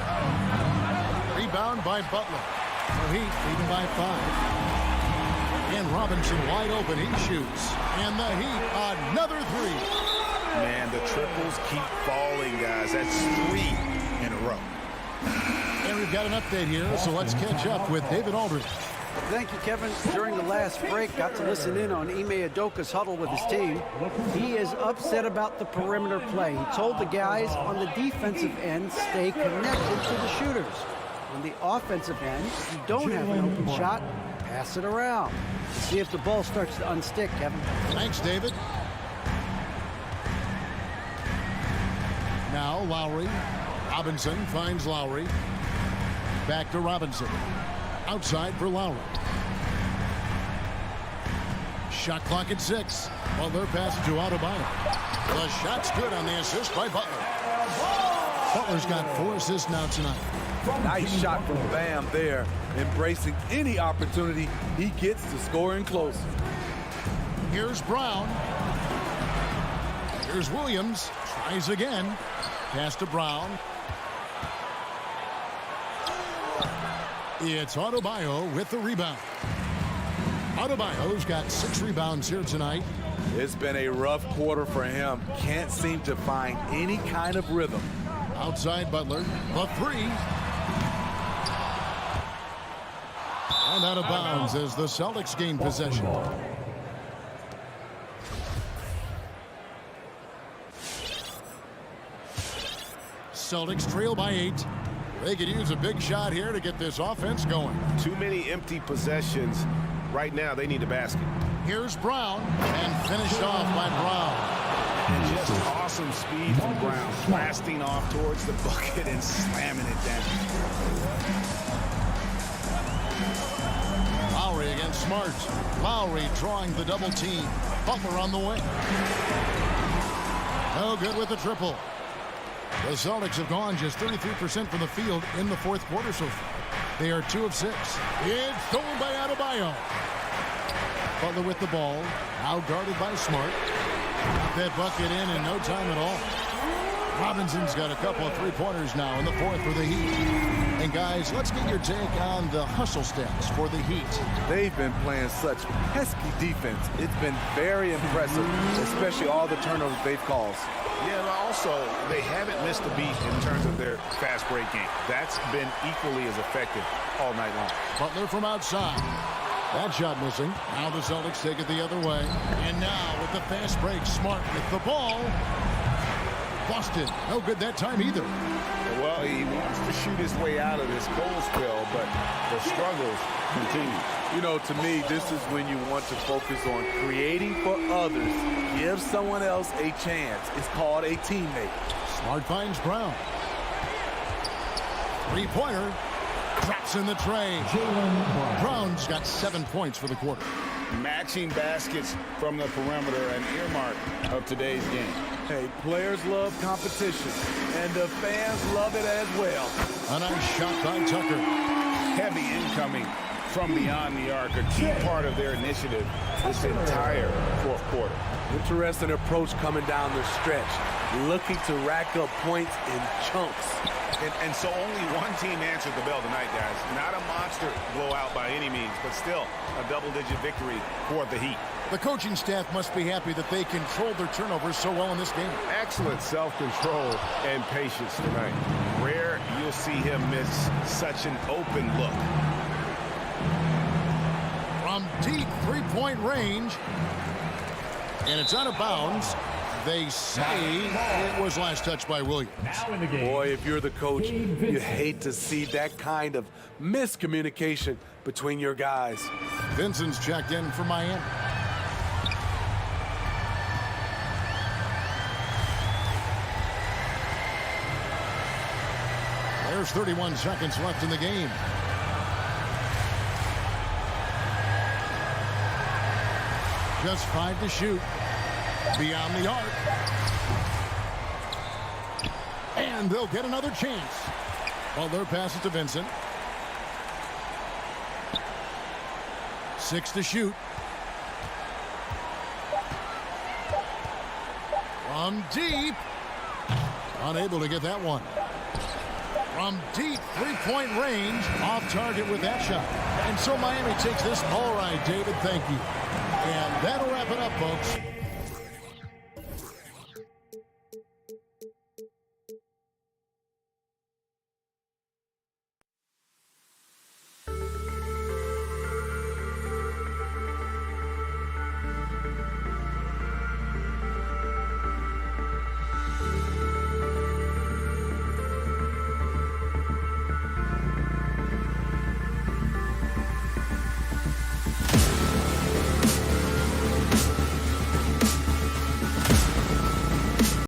Rebound by Butler. The Heat leading by 5. And Robinson wide open. He shoots. And the Heat, another 3. Man, the triples keep falling, guys. That's 3 in a row. And we've got an update here, so let's catch up with David Aldridge. Thank you, Kevin. During the last break, got to listen in on Ime Udoka's huddle with his team. He is upset about the perimeter play. He told the guys on the defensive end, stay connected to the shooters. On the offensive end, if you don't have an open shot, pass it around. Let's see if the ball starts to unstick, Kevin. Thanks, David. Now Lowry. Robinson finds Lowry. Back to Robinson. Outside for Lowry. Shot clock at 6. Butler passes to Adebayo. The shot's good on the assist by Butler. Butler's got 4 assists now tonight. Nice shot from Bam there, embracing any opportunity he gets to scoring close. Here's Brown. Here's Williams. Tries again. Pass to Brown. It's Adebayo with the rebound. Adebayo's got 6 rebounds here tonight. It's been a rough quarter for him. Can't seem to find any kind of rhythm. Outside Butler. The 3. And out of bounds as the Celtics gain possession. Celtics trail by 8. They could use a big shot here to get this offense going. Too many empty possessions. Right now, they need a basket. Here's Brown, and finished off by Brown. And just awesome speed from Brown, blasting off towards the bucket and slamming it down. Lowry against Smart. Lowry drawing the double team. Butler on the wing. No good with the triple. The Celtics have gone just 33% from the field in the 4th quarter so far. They are 2 of 6. It's stolen by Adebayo. Butler with the ball. Now guarded by Smart. Got that bucket in no time at all. Robinson's got a couple of 3-pointers now in the 4th for the Heat. And guys, let's get your take on the hustle stats for the Heat. They've been playing such pesky defense. It's been very impressive, especially all the turnovers they've caused. Yeah, and also, they haven't missed a beat in terms of their fast break game. That's been equally as effective all night long. Butler from outside. That shot missing. Now the Celtics take it the other way. And now with the fast break, Smart with the ball. Busted. No good that time either. Well, he wants to shoot his way out of this cold spell, but the struggles continue. You know, to me, this is when you want to focus on creating for others. Give someone else a chance. It's called a teammate. Smart finds Brown. 3-pointer. Drops in the tray. Brown's got 7 points for the quarter. Matching baskets from the perimeter, an earmark of today's game. Hey, players love competition, and the fans love it as well. A nice shot by Tucker. Heavy incoming from beyond the arc, a key part of their initiative this entire 4th quarter. Interesting approach coming down the stretch, looking to rack up points in chunks. And so only one team answered the bell tonight, guys. Not a monster blowout by any means, but still a double-digit victory for the Heat. The coaching staff must be happy that they controlled their turnovers so well in this game. Excellent self-control and patience tonight. Rare you'll see him miss such an open look. From deep 3-point range. And it's out of bounds. They say it was last touched by Williams. Boy, if you're the coach, you hate to see that kind of miscommunication between your guys. Vincent's checked in for Miami. There's 31 seconds left in the game. Just 5 to shoot. Beyond the arc. And they'll get another chance. Butler passes to Vincent. 6 to shoot. From deep. Unable to get that one. From deep three-point range. Off target with that shot. And so Miami takes this. All right, David, thank you. And that'll wrap it up, folks.